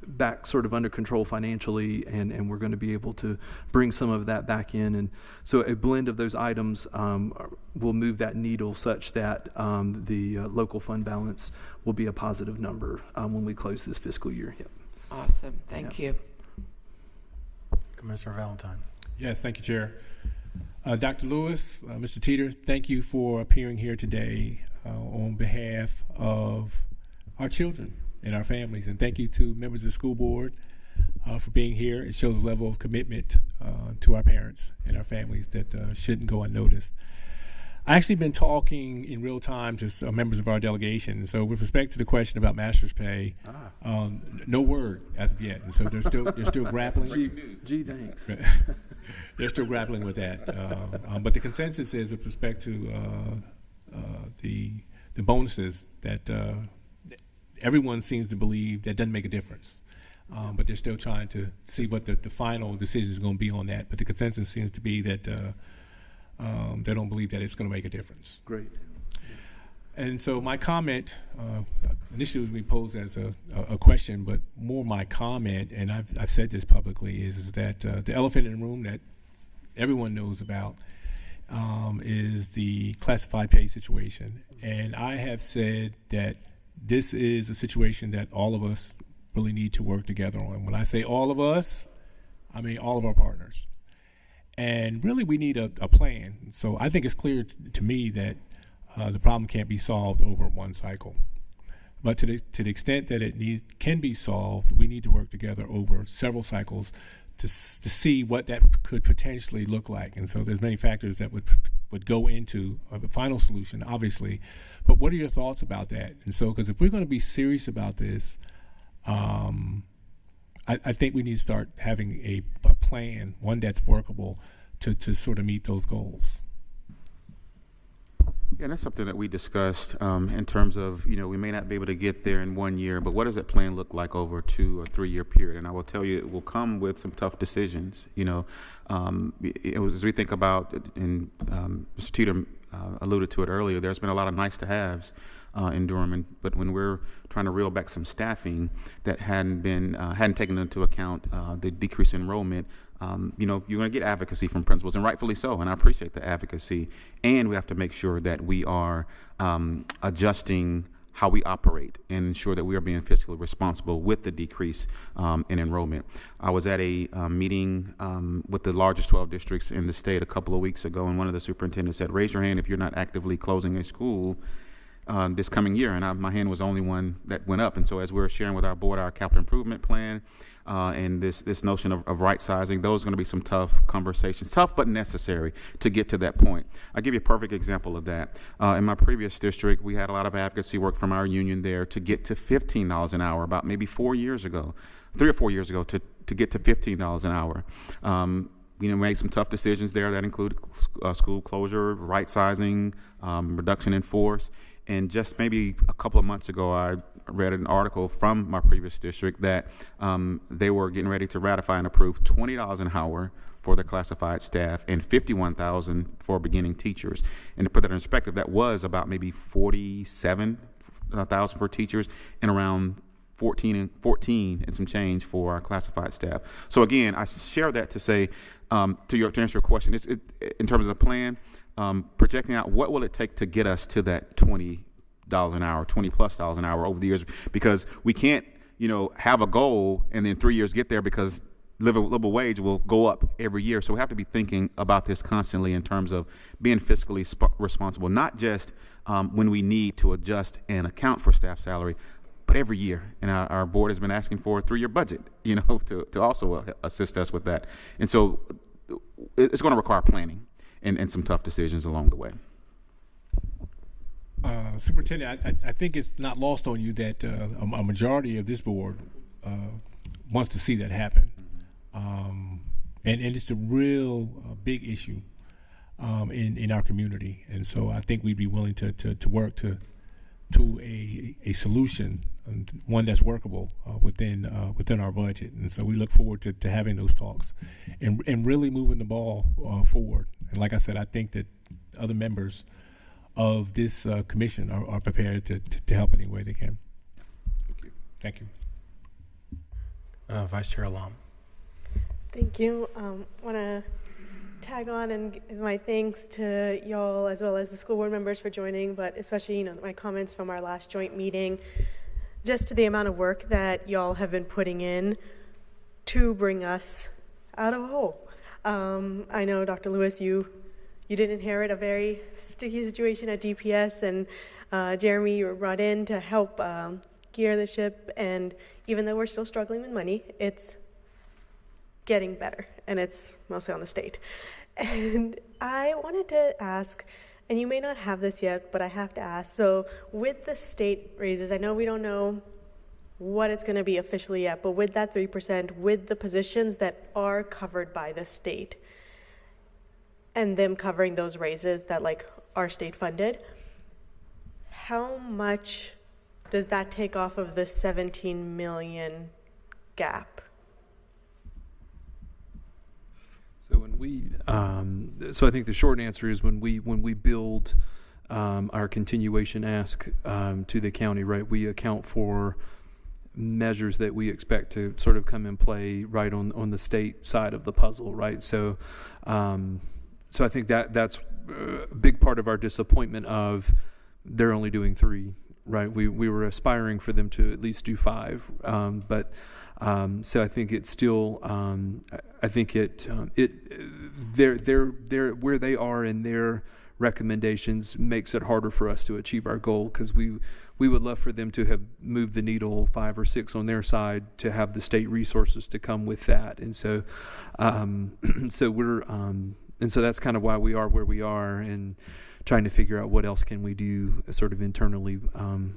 back sort of under control financially, and we're going to be able to bring some of that back in. And so a blend of those items will move that needle such that the local fund balance will be a positive number when we close this fiscal year. Yep. Awesome. Thank you. Commissioner Valentine. Yes, thank you, Chair. Dr. Lewis, Mr. Teeter, thank you for appearing here today on behalf of our children and our families. And thank you to members of the school board for being here. It shows a level of commitment to our parents and our families that shouldn't go unnoticed. I actually been talking in real time to members of our delegation. So with respect to the question about master's pay, no word as of yet. And so they're still grappling. Gee, thanks. They're still grappling with that. But the consensus is with respect to the bonuses that everyone seems to believe that doesn't make a difference. But they're still trying to see what the final decision is going to be on that. But the consensus seems to be that they don't believe that it's going to make a difference. Great. And so my comment initially was going to be posed as a question, but more my comment, and I've said this publicly, is that the elephant in the room that everyone knows about is the classified pay situation. And I have said that this is a situation that all of us really need to work together on. When I say all of us, I mean all of our partners. And really we need a plan. So I think it's clear to me that the problem can't be solved over one cycle. But to the extent that it can be solved, we need to work together over several cycles to see what that could potentially look like. And so there's many factors that would go into the final solution, obviously. But what are your thoughts about that? And so, because if we're going to be serious about this, I think we need to start having a plan, one that's workable to sort of meet those goals. Yeah, and that's something that we discussed in terms of, we may not be able to get there in 1 year, but what does that plan look like over a 2 or 3 year period? And I will tell you, it will come with some tough decisions. As we think about, and Mr. Teeter alluded to it earlier, there's been a lot of nice to haves in Durham, but when we're trying to reel back some staffing that hadn't taken into account the decrease in enrollment, you're going to get advocacy from principals, and rightfully so, and I appreciate the advocacy. And we have to make sure that we are adjusting how we operate and ensure that we are being fiscally responsible with the decrease in enrollment. I was at a meeting with the largest 12 districts in the state a couple of weeks ago, and one of the superintendents said, raise your hand if you're not actively closing a school this coming year, and my hand was the only one that went up. And so as we're sharing with our board our capital improvement plan and this notion of right sizing, those are going to be some tough conversations, tough but necessary to get to that point. I'll give you a perfect example of that. In my previous district, we had a lot of advocacy work from our union there to get to $15 an hour about maybe 4 years ago, 3 or 4 years ago, to get to $15 an hour. Made some tough decisions there that include school closure, right sizing, reduction in force. And just maybe a couple of months ago, I read an article from my previous district that they were getting ready to ratify and approve $20 an hour for the classified staff and $51,000 for beginning teachers. And to put that in perspective, that was about maybe $47,000 for teachers and around 14 and some change for our classified staff. So again, I share that to say, to answer your question, in terms of the plan, projecting out what will it take to get us to that $20 an hour, $20+ an hour over the years, because we can't, have a goal and then 3 years get there, because livable wage will go up every year. So we have to be thinking about this constantly in terms of being fiscally responsible, not just when we need to adjust and account for staff salary, but every year. And our board has been asking for a 3-year budget, to also assist us with that. And so it's going to require planning and some tough decisions along the way. Superintendent, I think it's not lost on you that a majority of this board wants to see that happen. And it's a real big issue in our community. And so I think we'd be willing to work to a solution, one that's workable within our budget. And so we look forward to having those talks and really moving the ball forward. And like I said, I think that other members of this commission are prepared to help any way they can. Thank you. Vice Chair Alam. Thank you. Want to tag on and give my thanks to y'all as well as the school board members for joining, but especially my comments from our last joint meeting, just to the amount of work that y'all have been putting in to bring us out of a hole. I know, Dr. Lewis, you did inherit a very sticky situation at DPS, and Jeremy, you were brought in to help gear the ship, and even though we're still struggling with money, it's getting better, and it's mostly on the state. And I wanted to ask, and you may not have this yet, but I have to ask, so with the state raises, I know we don't know what it's going to be officially yet, but with that 3%, with the positions that are covered by the state, and them covering those raises that are state funded, how much does that take off of the 17 million gap? So when we, so I think the short answer is when we build our continuation ask to the county, right, we account for measures that we expect to sort of come in play right on the state side of the puzzle, right? So so I think that's a big part of our disappointment of they're only doing 3, right? We were aspiring for them to at least do 5, but so I think it's still I think they're where they are in their recommendations makes it harder for us to achieve our goal, because we would love for them to have moved the needle 5 or 6 on their side to have the state resources to come with that. And so so we're and so that's kind of why we are where we are, and trying to figure out what else can we do sort of internally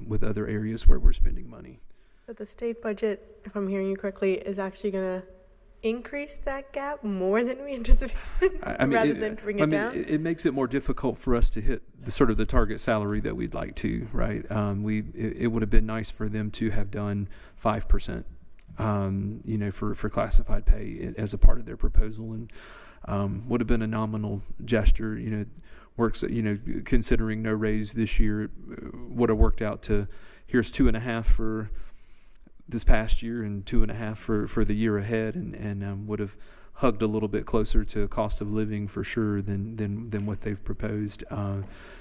with other areas where we're spending money. But the state budget, if I'm hearing you correctly, is actually going to increase that gap more than we anticipated rather than bring it down? It makes it more difficult for us to hit the sort of the target salary that we'd like to, right? It would have been nice for them to have done 5%, for classified pay as a part of their proposal, and would have been a nominal gesture. Works, considering no raise this year, it would have worked out to here's 2.5 for this past year and 2.5 for the year ahead, and would have hugged a little bit closer to cost of living for sure than what they've proposed.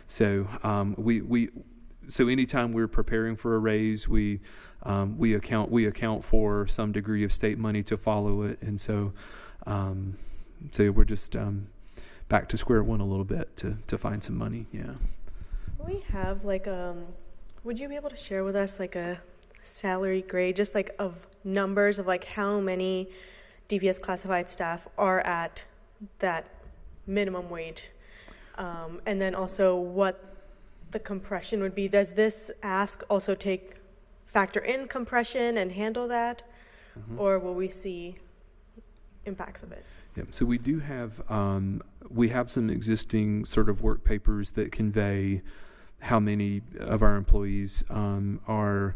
So anytime we're preparing for a raise, we account for some degree of state money to follow it, and so we're just back to square one a little bit to find some money. Yeah. We have would you be able to share with us a salary grade, just of numbers of how many DPS classified staff are at that minimum wage, and then also what the compression would be? Does this ask also factor in compression and handle that, or will we see impacts of it? Yeah, so we do have some existing sort of work papers that convey how many of our employees are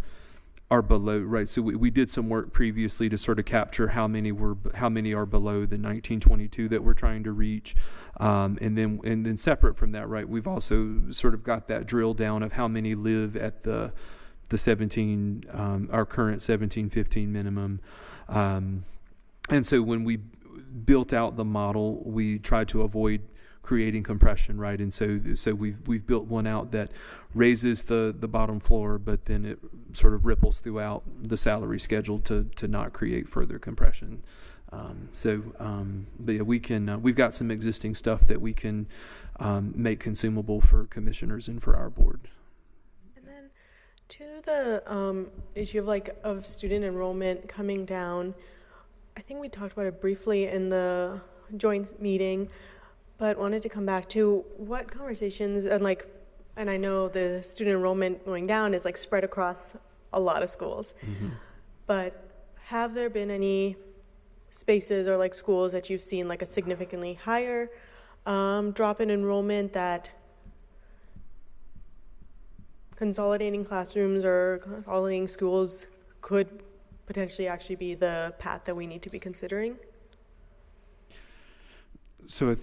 below, right? So we did some work previously to sort of capture how many are below the 1922 that we're trying to reach, and then separate from that, right? We've also sort of got that drill down of how many live at the 17 our current 1715 minimum, and so when we built out the model, we tried to avoid creating compression, right? And so we've built one out that raises the bottom floor, but then it sort of ripples throughout the salary schedule to not create further compression. But yeah, we've got some existing stuff that we can make consumable for commissioners and for our board. And then to the issue of student enrollment coming down, I think we talked about it briefly in the joint meeting, but wanted to come back to what conversations and I know the student enrollment going down is spread across a lot of schools, but have there been any spaces or schools that you've seen a significantly higher drop in enrollment, that consolidating classrooms or consolidating schools could potentially actually be the path that we need to be considering? So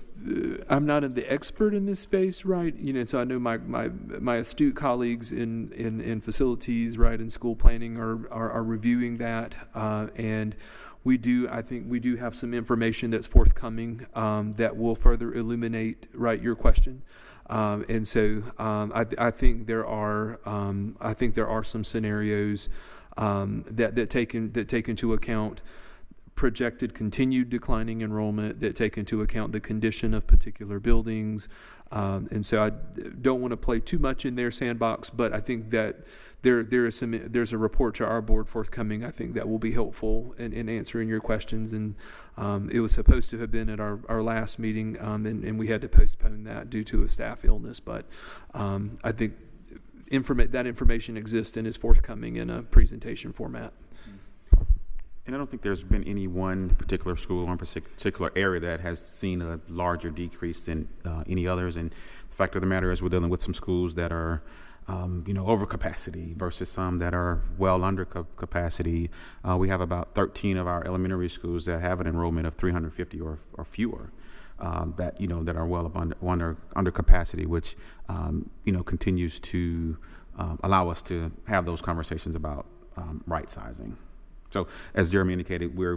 I'm not the expert in this space, right? So I know my astute colleagues in facilities, right, in school planning are reviewing that, and I think we do have some information that's forthcoming that will further illuminate, right, your question. And so I think there are some scenarios that take into account projected continued declining enrollment, that take into account the condition of particular buildings, and so I don't want to play too much in their sandbox, but I think that there's a report to our board forthcoming, I think, that will be helpful in answering your questions, and it was supposed to have been at our last meeting, and we had to postpone that due to a staff illness, but I think that information exists and is forthcoming in a presentation format. And I don't think there's been any one particular school or particular area that has seen a larger decrease than any others. And the fact of the matter is we're dealing with some schools that are, over capacity versus some that are well under capacity. We have about 13 of our elementary schools that have an enrollment of 350 or fewer. That are well under capacity, which continues to allow us to have those conversations about right sizing. So, as Jeremy indicated, we're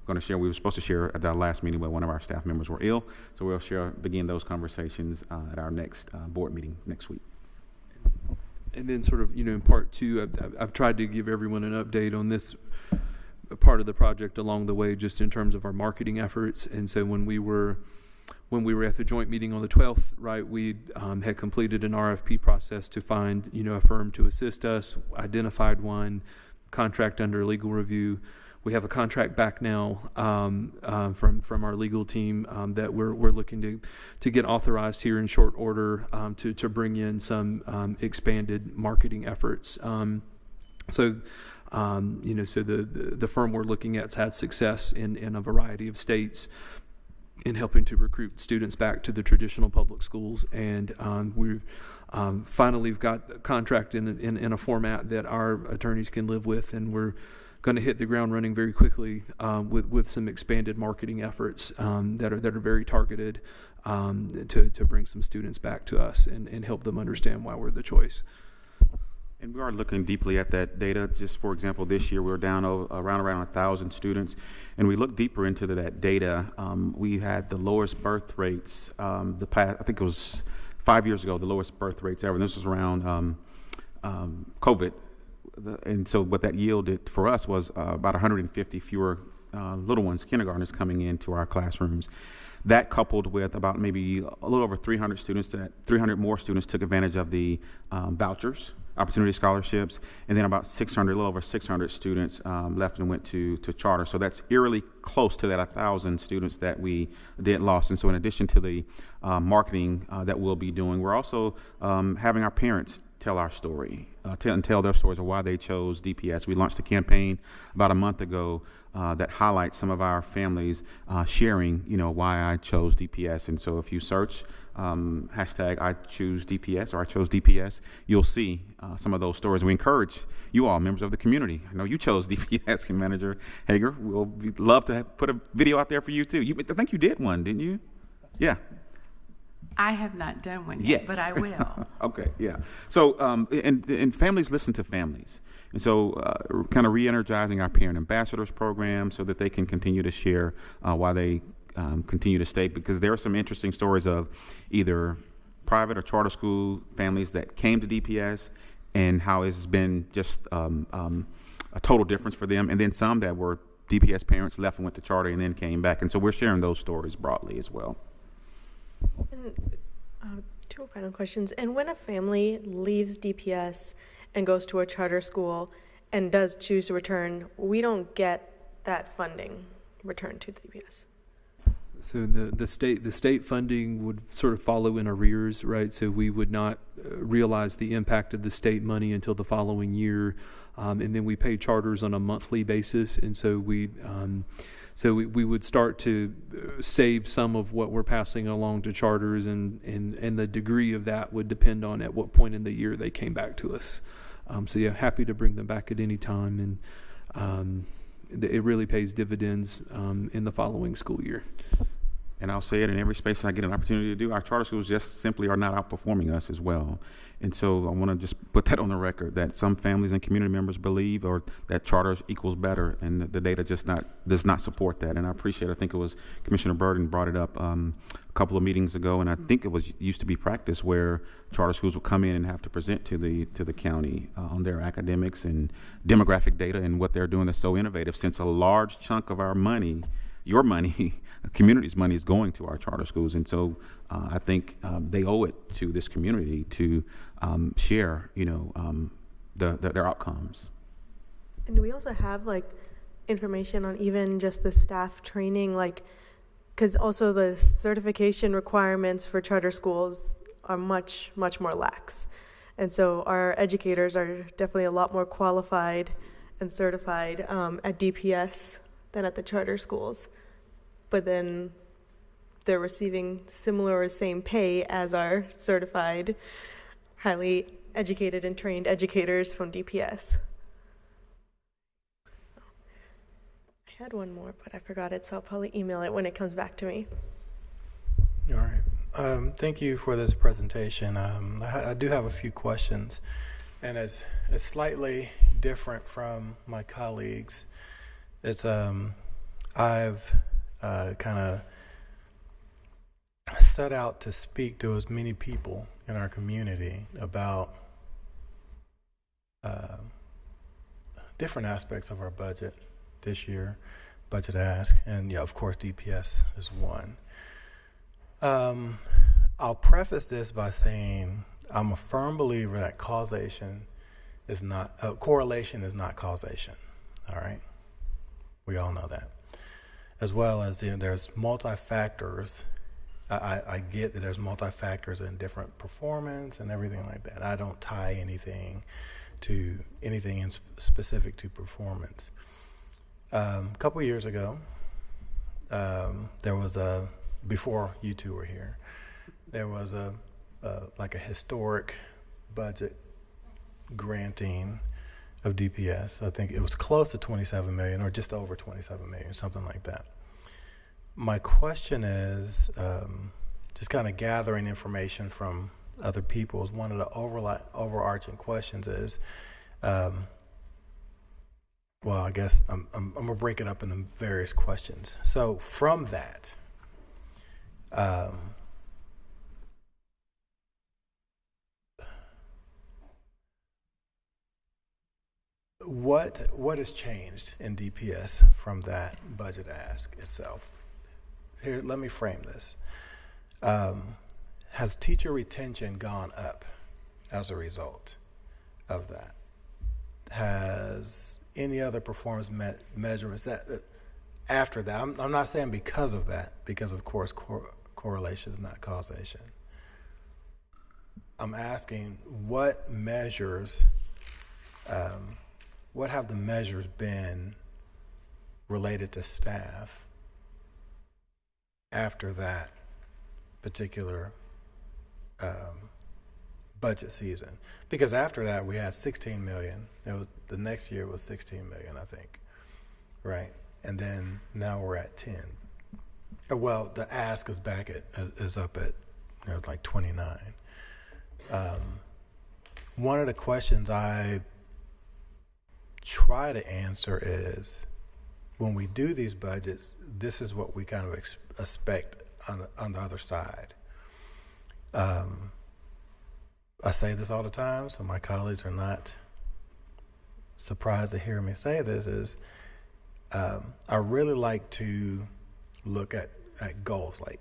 going to share. We were supposed to share at our last meeting, but one of our staff members were ill, so we'll begin those conversations at our next board meeting next week. And then, sort of, in part two, I've tried to give everyone an update on this part of the project along the way, just in terms of our marketing efforts. And so when we were at the joint meeting on the 12th, right, we had completed an RFP process to find, a firm to assist us, identified one, contract under legal review. We have a contract back now from our legal team that we're looking to get authorized here in short order to bring in some expanded marketing efforts. So So the firm we're looking at's had success in a variety of states in helping to recruit students back to the traditional public schools, and we've finally got the contract in a format that our attorneys can live with, and we're going to hit the ground running very quickly with some expanded marketing efforts that are very targeted to bring some students back to us and help them understand why we're the choice. And we are looking deeply at that data. Just for example, this year we were down around 1,000 students, and we looked deeper into that data. We had the lowest birth rates. I think it was 5 years ago, the lowest birth rates ever. And this was around COVID, and so what that yielded for us was about 150 fewer little ones, kindergartners, coming into our classrooms. That coupled with about maybe a little over 300 more students took advantage of the vouchers, opportunity scholarships, and then about a little over 600 students left and went to charter. So that's eerily close to that 1,000 students that we did lost. And so in addition to the marketing that we'll be doing, we're also having our parents tell our story, tell their stories of why they chose DPS. We launched a campaign about a month ago that highlights some of our families sharing, why I chose DPS. And so if you search hashtag I choose DPS or I chose DPS, you'll see some of those stories. We encourage you all, members of the community. I know you chose DPS, Manager Hager. We'd love to put a video out there for you too. I think you did one, didn't you? Yeah. I have not done one yet, but I will. Okay, yeah. So, and families listen to families. And so kind of re-energizing our parent ambassadors program so that they can continue to share why they continue to stay, because there are some interesting stories of either private or charter school families that came to DPS and how it's been just a total difference for them, and then some that were DPS parents left and went to charter and then came back. And so we're sharing those stories broadly as well. And two final questions. And when a family leaves DPS and goes to a charter school and does choose to return, we don't get that funding returned to DPS. So the state funding would sort of follow in arrears, right? So we would not realize the impact of the state money until the following year, and then we pay charters on a monthly basis, and so we would start to save some of what we're passing along to charters, and the degree of that would depend on at what point in the year they came back to us. So yeah, happy to bring them back at any time, and it really pays dividends in the following school year. And I'll say it in every space I get an opportunity to do. Our charter schools just simply are not outperforming us as well. And so I want to just put that on the record, that some families and community members believe or that charters equals better, and the data just does not support that. And I think it was Commissioner Burden brought it up a couple of meetings ago, and I think it used to be practice where charter schools would come in and have to present to the county on their academics and demographic data and what they're doing that's so innovative, since a large chunk of our money, your money, community's money, is going to our charter schools. And so I think they owe it to this community to share, their outcomes. And do we also have information on even just the staff training, because also the certification requirements for charter schools are much, much more lax. And so our educators are definitely a lot more qualified and certified at DPS than at the charter schools. But then they're receiving similar or same pay as our certified, highly educated and trained educators from DPS. I had one more, but I forgot it, so I'll probably email it when it comes back to me. All right. Thank you for this presentation. I do have a few questions, and it's slightly different from my colleagues. It's I've kind of set out to speak to as many people in our community about different aspects of our budget this year, budget ask, and yeah, of course DPS is one. I'll preface this by saying I'm a firm believer that correlation is not causation. All right, we all know that. As well as there's multi-factors. I get that there's multi-factors in different performance and everything like that. I don't tie anything to anything in specific to performance. A couple years ago, there was before you two were here, there was a historic budget granting of DPS. I think it was close to 27 million or just over 27 million, something like that. My question is, just kind of gathering information from other people, is one of the overarching questions is, well, I guess I'm going to break it up into various questions. So from that, what has changed in DPS from that budget ask itself? Here, let me frame this. Has teacher retention gone up as a result of that? Has any other performance measurements that after that? I'm not saying because of that, because of course correlation is not causation. I'm asking what measures, what have the measures been related to staff after that particular budget season? Because after that we had 16 million. It was the next year was 16 million, I think, right? And then now we're at 10. Well, the ask is back is up at like 29. One of the questions I try to answer is, when we do these budgets, this is what we kind of expect on the other side. I say this all the time, so my colleagues are not surprised to hear me say this, is I really like to look at goals, like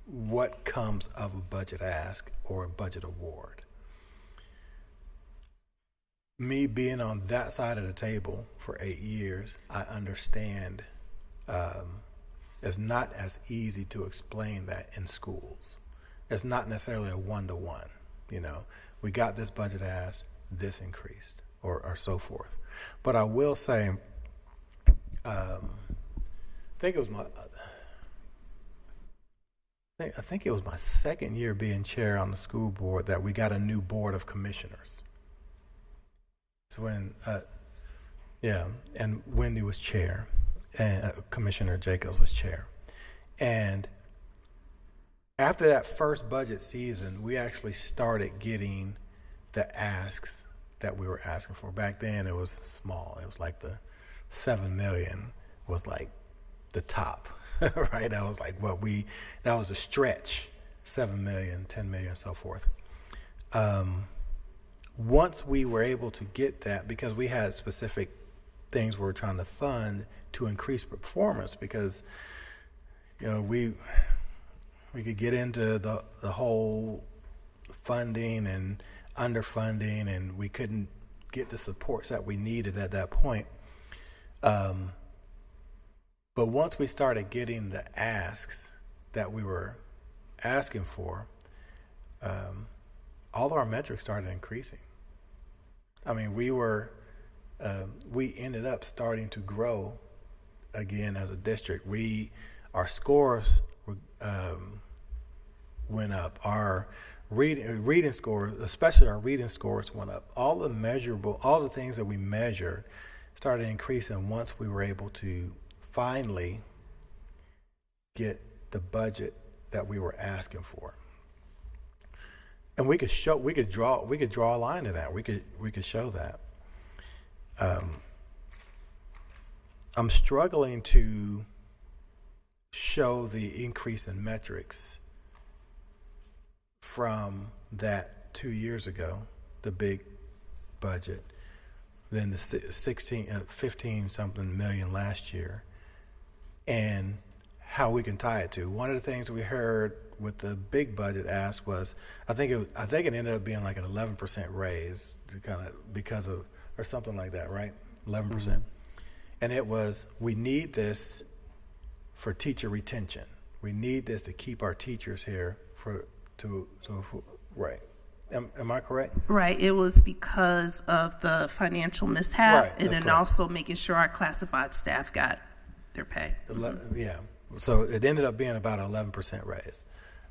what comes of a budget ask or a budget award. Me being on that side of the table for 8 years, I understand it's not as easy to explain that in schools. It's not necessarily a one-to-one. We got this budget ask, this increased, or so forth. But I will say, I think it was my second year being chair on the school board that we got a new board of commissioners. So when, and Wendy was chair, and Commissioner Jacobs was chair. And after that first budget season, we actually started getting the asks that we were asking for. Back then it was small. It was like the 7 million was like the top, right? That was like that was a stretch, 7 million, 10 million, so forth. Once we were able to get that, because we had specific things we were trying to fund to increase performance, because we could get into the whole funding and underfunding, and we couldn't get the supports that we needed at that point. But once we started getting the asks that we were asking for, all our metrics started increasing. I mean, we ended up starting to grow again as a district. Our scores went up. Our reading scores, especially our reading scores, went up. All the things that we measured started increasing once we were able to finally get the budget that we were asking for. And we could draw a line to that. We could show that. I'm struggling to show the increase in metrics from that 2 years ago, the big budget, then the 15 something million last year, and how we can tie it to. One of the things we heard with the big budget ask was, I think it ended up being like an 11% raise, because of, or something like that, right? 11%. Mm-hmm. And it was, we need this for teacher retention. We need this to keep our teachers here right. Am I correct? Right. It was because of the financial mishap, Right, and that's then correct. also making sure our classified staff got their pay. Yeah. So it ended up being about 11% raise,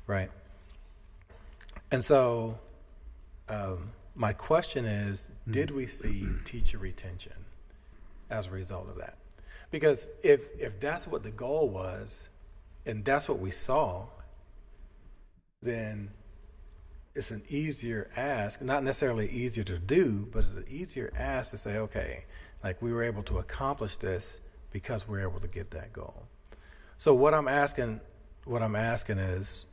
right? And so my question is, did we see teacher retention as a result of that? Because if that's what the goal was, and that's what we saw, then it's an easier ask, not necessarily easier to do, but it's an easier ask to say, okay, like we were able to accomplish this because we were able to get that goal. So what I'm asking is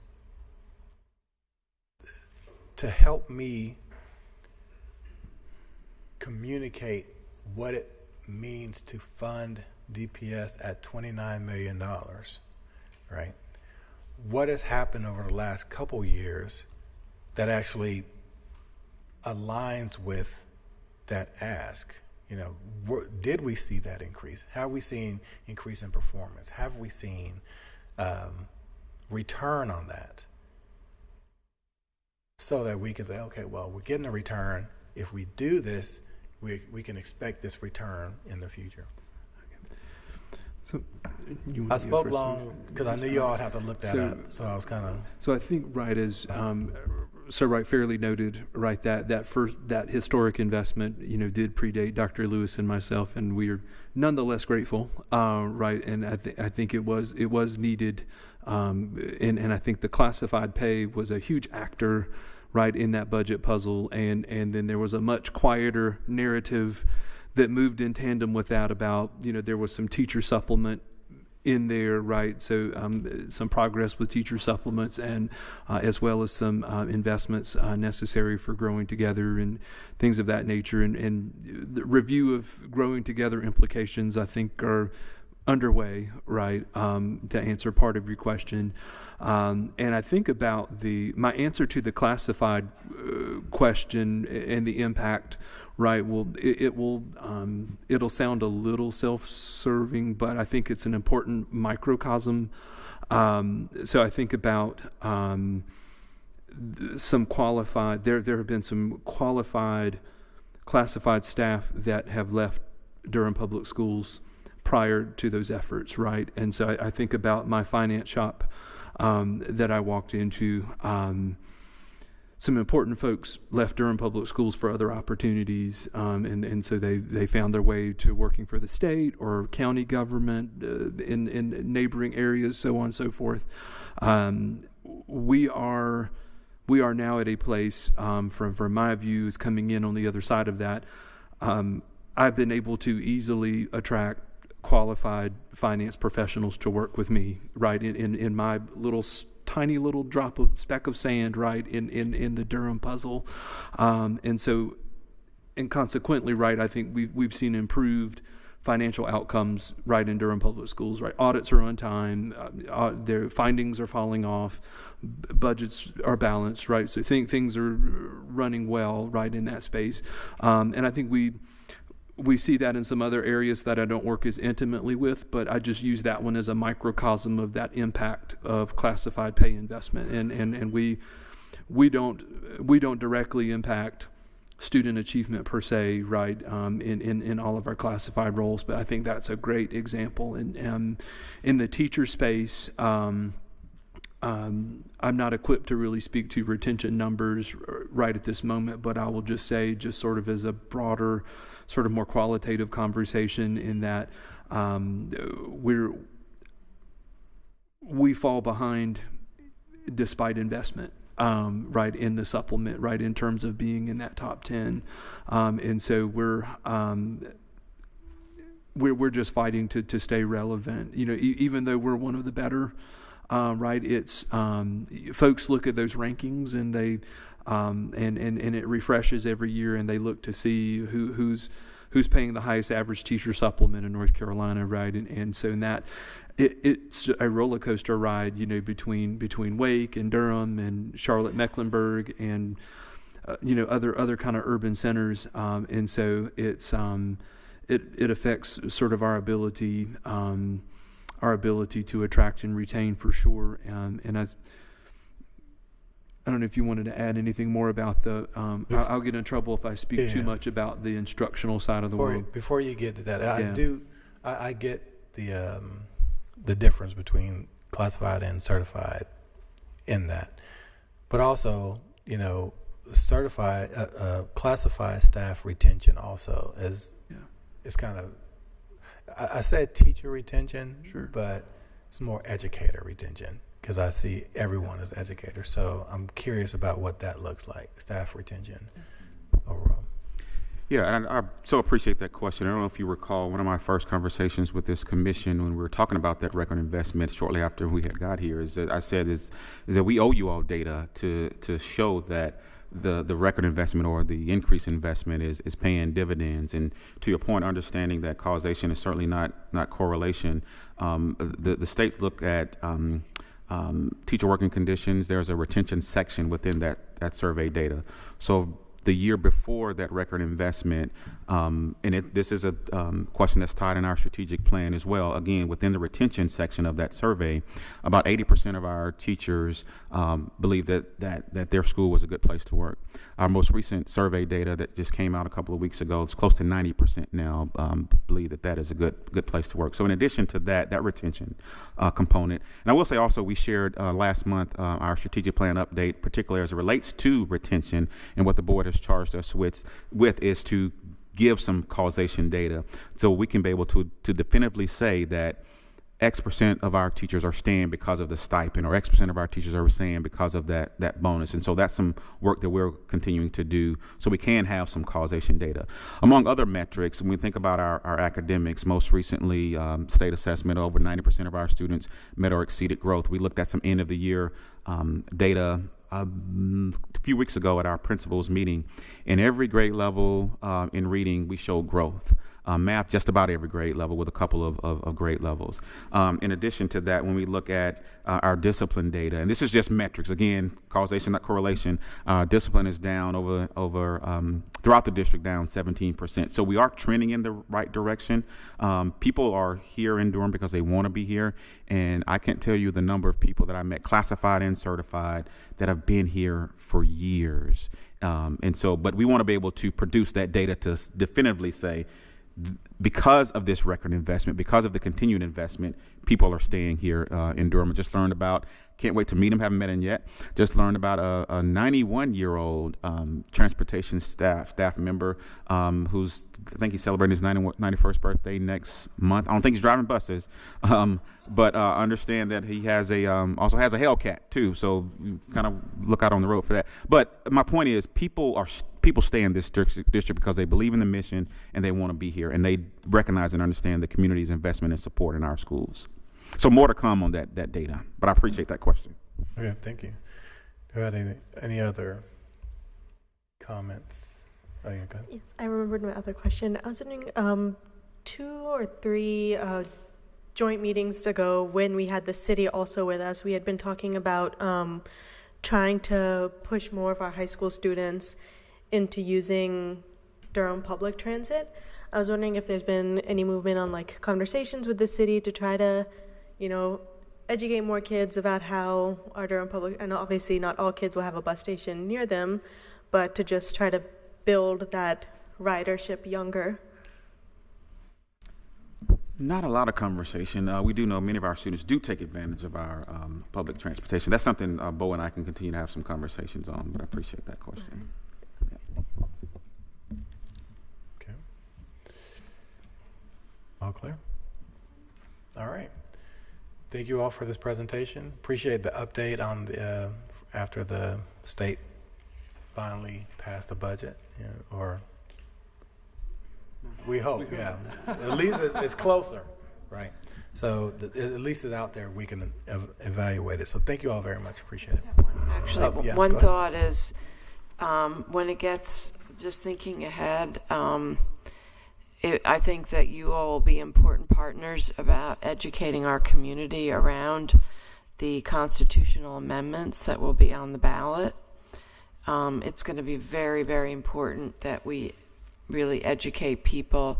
to help me communicate what it means to fund DPS at $29 million, right? What has happened over the last couple years that actually aligns with that ask? You know, did we see that increase? Have we seen increase in performance? Have we seen return on that? So that we can say, okay, well, we're getting a return. If we do this, we can expect this return in the future. So you want I to go spoke first? long because I knew y'all would have to look that up. So I was kind of. So I think as so fairly noted, right, that historic investment, did predate Dr. Lewis and myself, and we are nonetheless grateful, right? And I think it was needed, and I think the classified pay was a huge actor, right, in that budget puzzle, and then there was a much quieter narrative that moved in tandem with that about, there was some teacher supplement in there, right? So some progress with teacher supplements, and as well as some investments necessary for growing together and things of that nature. And the review of growing together implications, I think, are underway, right, to answer part of your question. And I think about my answer to the classified question and the impact, right? Well, it'll sound a little self-serving, but I think it's an important microcosm. So I think about some qualified. There have been some qualified classified staff that have left Durham Public Schools prior to those efforts, right? And so I think about my finance shop that I walked into. Some important folks left Durham Public Schools for other opportunities, and so they found their way to working for the state or county government in neighboring areas, so on and so forth. We are now at a place, from my view, is coming in on the other side of that. I've been able to easily attract qualified finance professionals to work with me, right, in my tiny little speck of sand, right, in the Durham puzzle, and consequently, right, I think we've seen improved financial outcomes, right, in Durham Public Schools, right. Audits are on time, their findings are falling off, budgets are balanced, right. So things are running well, right, in that space, and I think we see that in some other areas that I don't work as intimately with, but I just use that one as a microcosm of that impact of classified pay investment. And we don't directly impact student achievement per se, right, in all of our classified roles, but I think that's a great example. And in the teacher space, I'm not equipped to really speak to retention numbers right at this moment, but I will just say, just sort of as a broader, sort of more qualitative conversation, in that we fall behind despite investment, right, in the supplement, right, in terms of being in that top 10, and so we're just fighting to stay relevant. Even though we're one of the better. Right, it's folks look at those rankings and they and it refreshes every year, and they look to see who's paying the highest average teacher supplement in North Carolina, right, and so in that it's a roller coaster ride, between Wake and Durham and Charlotte Mecklenburg and other kind of urban centers, and so it's it affects sort of our ability to attract and retain, for sure. And I don't know if you wanted to add anything more about the. I'll get in trouble if I speak too much about the instructional side of the world. Before you get to that, Yeah. I get the difference between classified and certified in that, but also certified classified staff retention also is kind of. I said teacher retention, Sure. but it's more educator retention because I see everyone as educators. So I'm curious about what that looks like, staff retention overall. Yeah, and I so appreciate that question. I don't know if you recall one of my first conversations with this commission when we were talking about that record investment shortly after we had got here is that I said is that we owe you all data to show that the record investment or the increased investment is paying dividends. And to your point, understanding that causation is certainly not correlation. The states look at teacher working conditions. There's a retention section within that survey data. So the year before that record investment, this is a question that's tied in our strategic plan as well. Again, within the retention section of that survey, about 80% of our teachers believe that their school was a good place to work. Our most recent survey data that just came out a couple of weeks ago, it's close to 90% now believe that is a good place to work. So in addition to that retention component, and I will say also we shared last month our strategic plan update, particularly as it relates to retention, and what the board has charged us with is to give some causation data so we can be able to definitively say that X% of our teachers are staying because of the stipend, or X% of our teachers are staying because of that bonus. And so that's some work that we're continuing to do so we can have some causation data. Among other metrics, when we think about our academics, most recently state assessment, over 90% of our students met or exceeded growth. We looked at some end of the year data a few weeks ago at our principals meeting. In every grade level in reading, we showed growth. Math, just about every grade level with a couple of grade levels. In addition to that, when we look at our discipline data, and this is just metrics, again, causation, not correlation, discipline is down over throughout the district, down 17%. So we are trending in the right direction. People are here in Durham because they want to be here, and I can't tell you the number of people that I met, classified and certified, that have been here for years. But we want to be able to produce that data to definitively say, because of this record investment, because of the continued investment, people are staying here in Durham. I just learned about, can't wait to meet him, haven't met him yet, just learned about a 91-year-old transportation staff member who's, I think he's celebrating his 91st birthday next month. I don't think he's driving buses, but understand that he has also has a Hellcat too, so you kind of look out on the road for that. But my point is, people stay in this district because they believe in the mission and they want to be here, and they recognize and understand the community's investment and support in our schools. So more to come on that data, but I appreciate that question. Okay, thank you. Do you have any other comments? Oh, yeah, go ahead. Yes, I remembered my other question. I was wondering, 2 or 3 joint meetings ago, when we had the city also with us, we had been talking about trying to push more of our high school students into using Durham public transit. I was wondering if there's been any movement on conversations with the city to try to, educate more kids about how our Durham public, and obviously not all kids will have a bus station near them, but to just try to build that ridership younger. Not a lot of conversation. We do know many of our students do take advantage of our public transportation. That's something Bo and I can continue to have some conversations on, but I appreciate that question. Okay. All clear? All right. Thank you all for this presentation. Appreciate the update on the after the state finally passed the budget, or we hope, yeah. At least it's closer, right? So at least it's out there. We can evaluate it. So thank you all very much. Appreciate it. Actually, one thought is when it gets, just thinking ahead, I think that you all will be important partners about educating our community around the constitutional amendments that will be on the ballot. It's going to be very, very important that we really educate people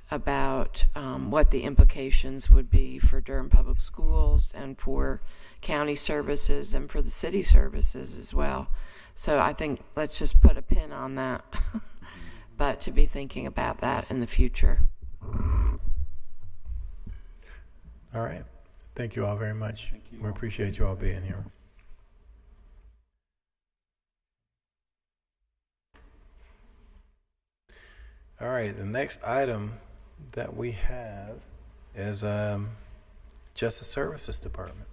about what the implications would be for Durham Public Schools and for county services and for the city services as well. So I think let's just put a pin on that, but to be thinking about that in the future. All right. Thank you all very much. We appreciate you all being here. All right, the next item that we have is Justice Services Department.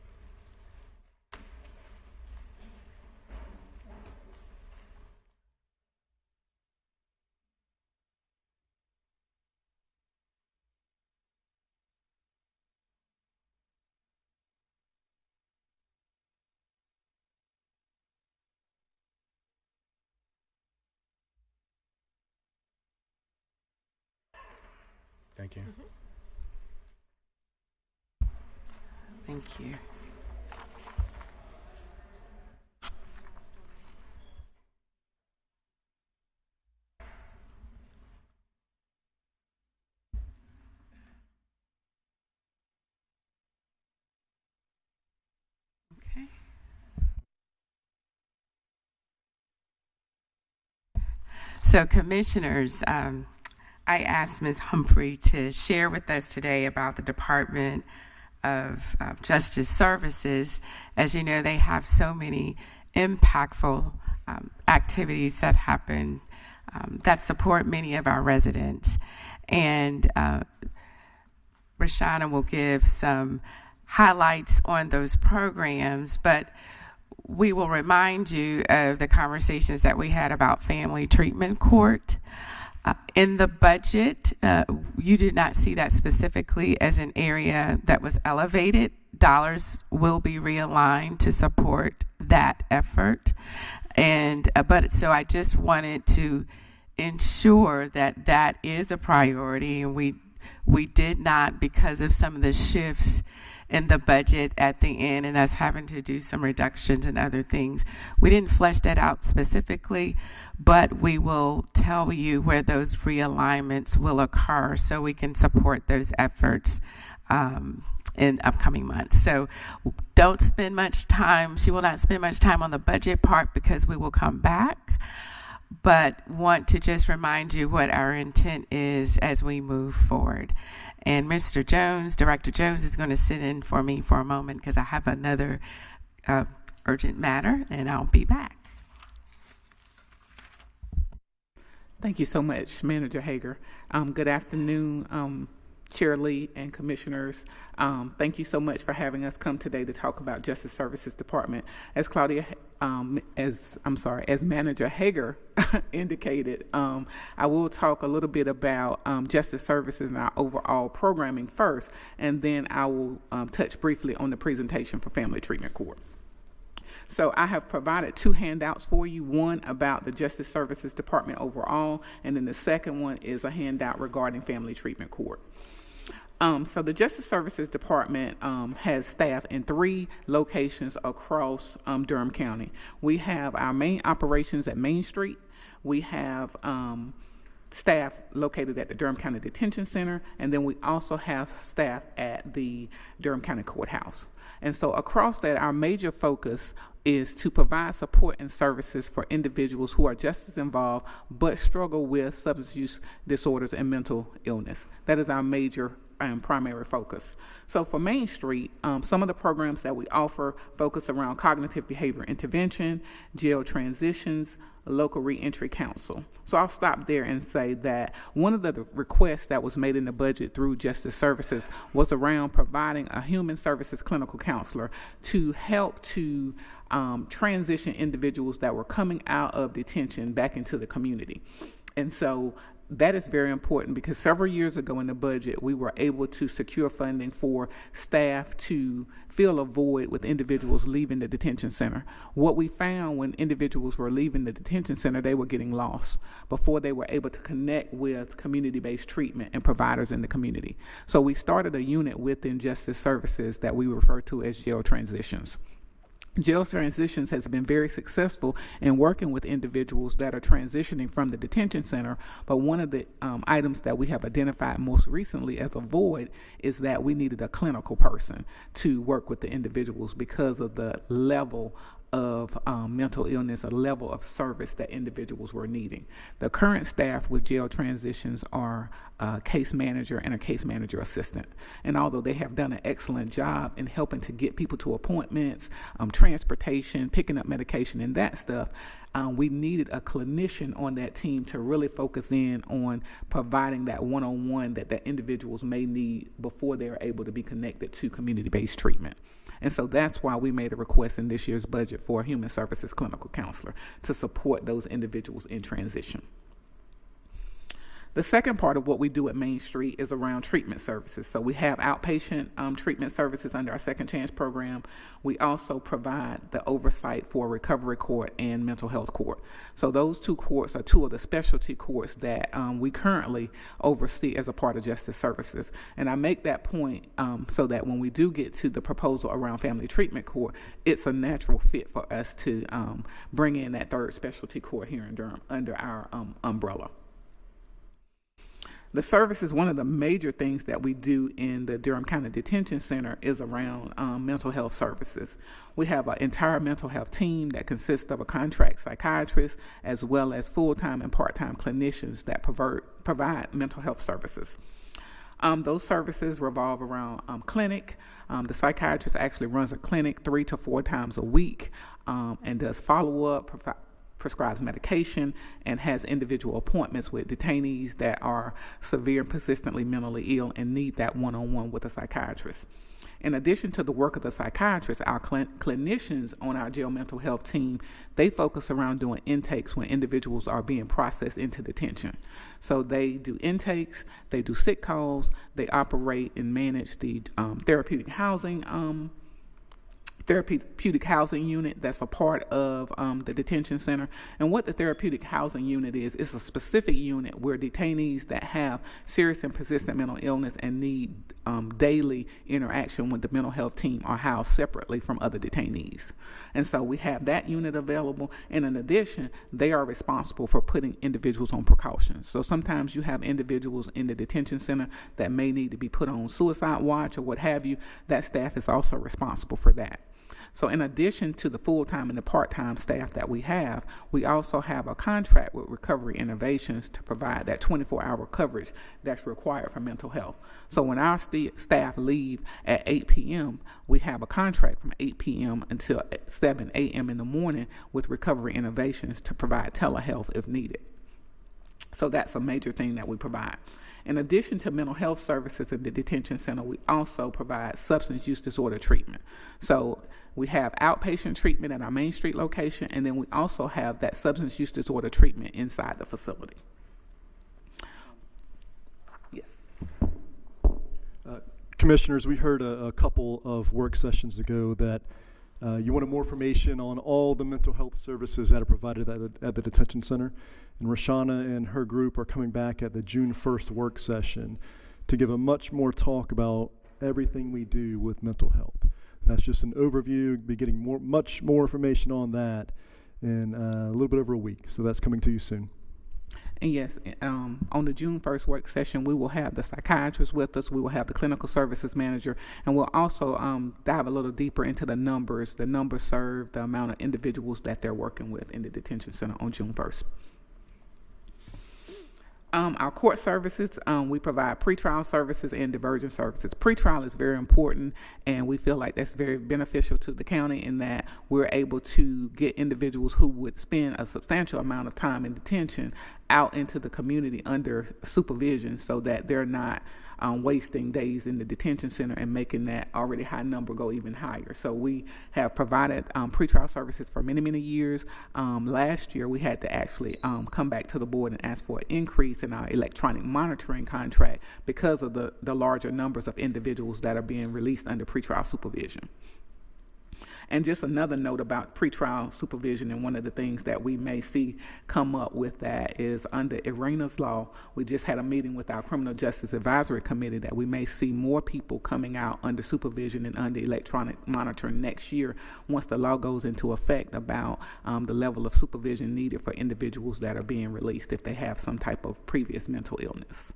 Thank you. Thank you. Okay. So, commissioners, I asked Ms. Humphrey to share with us today about the Department of Justice Services. As you know, they have so many impactful activities that happen that support many of our residents. And Rashana will give some highlights on those programs, but we will remind you of the conversations that we had about family treatment court. In the budget, you did not see that specifically as an area that was elevated. Dollars will be realigned to support that effort. And but so I just wanted to ensure that that is a priority, and we did not, because of some of the shifts in the budget at the end and us having to do some reductions and other things, we didn't flesh that out specifically, but we will tell you where those realignments will occur so we can support those efforts in upcoming months. So don't spend much time, she will not spend much time on the budget part because we will come back, but want to just remind you what our intent is as we move forward. And Mr. Jones, Director Jones, is going to sit in for me for a moment because I have another urgent matter, and I'll be back. Thank you so much, Manager Hager. Good afternoon, Chair Lee and Commissioners. Thank you so much for having us come today to talk about Justice Services Department. As as Manager Hager indicated, I will talk a little bit about Justice Services and our overall programming first, and then I will touch briefly on the presentation for Family Treatment Court. So I have provided two handouts for you, one about the Justice Services Department overall, and then the second one is a handout regarding Family Treatment Court. So the Justice Services Department has staff in 3 locations across Durham County. We have our main operations at Main Street. We have staff located at the Durham County Detention Center, and then we also have staff at the Durham County Courthouse. And so across that, our major focus is to provide support and services for individuals who are justice involved but struggle with substance use disorders and mental illness. That is our major and primary focus. So for Main Street, some of the programs that we offer focus around cognitive behavior intervention, jail transitions, local reentry counsel. So I'll stop there and say that one of the requests that was made in the budget through Justice Services was around providing a human services clinical counselor to help to transition individuals that were coming out of detention back into the community. And so that is very important because several years ago in the budget, we were able to secure funding for staff to fill a void with individuals leaving the detention center. What we found when individuals were leaving the detention center, they were getting lost before they were able to connect with community-based treatment and providers in the community. So we started a unit within Justice Services that we refer to as jail transitions. Jail Transitions has been very successful in working with individuals that are transitioning from the detention center, but one of the items that we have identified most recently as a void is that we needed a clinical person to work with the individuals because of the level of mental illness, a level of service that individuals were needing. The current staff with Jail Transitions are a case manager and a case manager assistant. And although they have done an excellent job in helping to get people to appointments, transportation, picking up medication and that stuff, we needed a clinician on that team to really focus in on providing that one-on-one that individuals may need before they are able to be connected to community-based treatment. And so that's why we made a request in this year's budget for a human services clinical counselor to support those individuals in transition. The second part of what we do at Main Street is around treatment services. So we have outpatient treatment services under our Second Chance program. We also provide the oversight for recovery court and mental health court. So those two courts are two of the specialty courts that we currently oversee as a part of justice services. And I make that point so that when we do get to the proposal around family treatment court, it's a natural fit for us to bring in that third specialty court here in Durham under our umbrella. The services, one of the major things that we do in the Durham County Detention Center is around mental health services. We have an entire mental health team that consists of a contract psychiatrist as well as full-time and part-time clinicians that provide mental health services. Those services revolve around clinic. The psychiatrist actually runs a clinic 3 to 4 times a week and does follow-up, prescribes medication, and has individual appointments with detainees that are severe and persistently mentally ill and need that one-on-one with a psychiatrist. In addition to the work of the psychiatrist, our clinicians on our jail mental health team, they focus around doing intakes when individuals are being processed into detention. So they do intakes, they do sick calls, they operate and manage the therapeutic housing unit that's a part of the detention center. And what the therapeutic housing unit is a specific unit where detainees that have serious and persistent mental illness and need daily interaction with the mental health team are housed separately from other detainees. And so we have that unit available, and in addition, they are responsible for putting individuals on precautions. So sometimes you have individuals in the detention center that may need to be put on suicide watch or what have you. That staff is also responsible for that. So in addition to the full-time and the part-time staff that we also have a contract with Recovery Innovations to provide that 24-hour coverage that's required for mental health. So when our staff leave at 8 p.m., we have a contract from 8 p.m. until 7 a.m. in the morning with Recovery Innovations to provide telehealth if needed. So that's a major thing that we provide. In addition to mental health services in the detention center, we also provide substance use disorder treatment. So we have outpatient treatment at our Main Street location, and then we also have that substance use disorder treatment inside the facility. Yes. Commissioners, we heard a couple of work sessions ago that you wanted more information on all the mental health services that are provided at the detention center. And Rashana and her group are coming back at the June 1st work session to give a much more talk about everything we do with mental health. That's just an overview. Be getting much more information on that in a little bit over a week. So that's coming to you soon. And yes, on the June 1st work session, we will have the psychiatrist with us. We will have the clinical services manager, and we'll also dive a little deeper into the numbers served, the amount of individuals that they're working with in the detention center on June 1st. Our court services, we provide pretrial services and diversion services. Pretrial is very important, and we feel like that's very beneficial to the county in that we're able to get individuals who would spend a substantial amount of time in detention out into the community under supervision so that they're not wasting days in the detention center and making that already high number go even higher. So we have provided pretrial services for many, many years. Last year, we had to actually come back to the board and ask for an increase in our electronic monitoring contract because of the larger numbers of individuals that are being released under pretrial supervision. And just another note about pretrial supervision, and one of the things that we may see come up with that is under Irina's law, we just had a meeting with our Criminal Justice Advisory Committee that we may see more people coming out under supervision and under electronic monitoring next year once the law goes into effect about the level of supervision needed for individuals that are being released if they have some type of previous mental illness.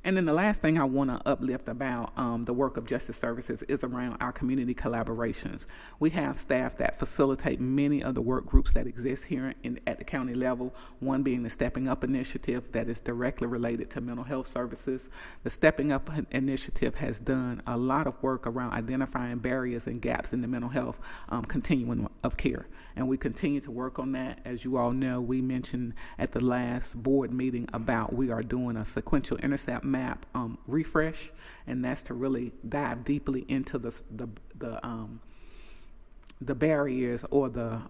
And then the last thing I want to uplift about the work of Justice Services is around our community collaborations. We have staff that facilitate many of the work groups that exist here at the county level, one being the Stepping Up Initiative that is directly related to mental health services. The Stepping Up Initiative has done a lot of work around identifying barriers and gaps in the mental health continuum of care. And we continue to work on that. As you all know, we mentioned at the last board meeting about we are doing a sequential intercept map refresh, and that's to really dive deeply into the barriers, or the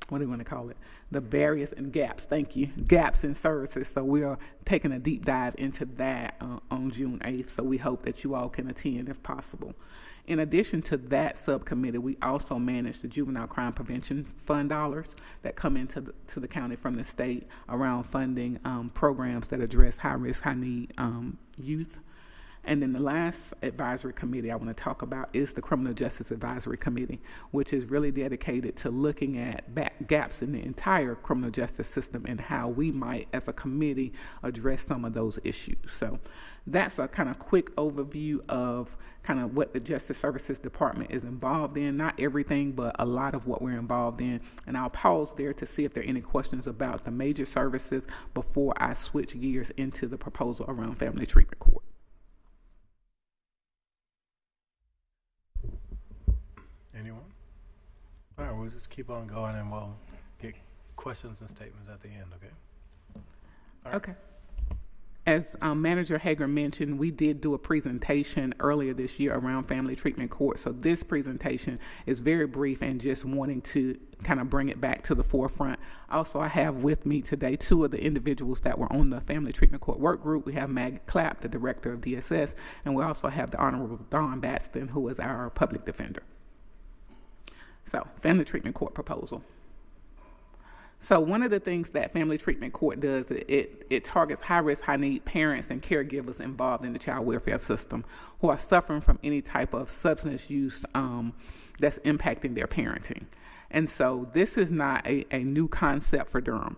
what do you want to call it? The barriers and gaps. Thank you. Gaps in services. So we are taking a deep dive into that on June 8th. So we hope that you all can attend if possible. In addition to that subcommittee, we also manage the Juvenile Crime Prevention Fund dollars that come into the county from the state around funding programs that address high-risk, high-need youth. And then the last advisory committee I want to talk about is the Criminal Justice Advisory Committee, which is really dedicated to looking at gaps in the entire criminal justice system and how we might, as a committee, address some of those issues. So that's a kind of quick overview of kind of what the Justice Services Department is involved in. Not everything, but a lot of what we're involved in. And I'll pause there to see if there are any questions about the major services before I switch gears into the proposal around Family Treatment Court. Anyone? All right, we'll just keep on going and we'll get questions and statements at the end, okay? All right. Okay. As Manager Hager mentioned, we did do a presentation earlier this year around Family Treatment Court. So this presentation is very brief and just wanting to kind of bring it back to the forefront. Also, I have with me today two of the individuals that were on the Family Treatment Court work group. We have Maggie Clapp, the Director of DSS, and we also have the Honorable Dawn Batson, who is our Public Defender. So, Family Treatment Court proposal. So one of the things that Family Treatment Court does, it targets high-risk, high-need parents and caregivers involved in the child welfare system who are suffering from any type of substance use that's impacting their parenting. And so this is not a new concept for Durham.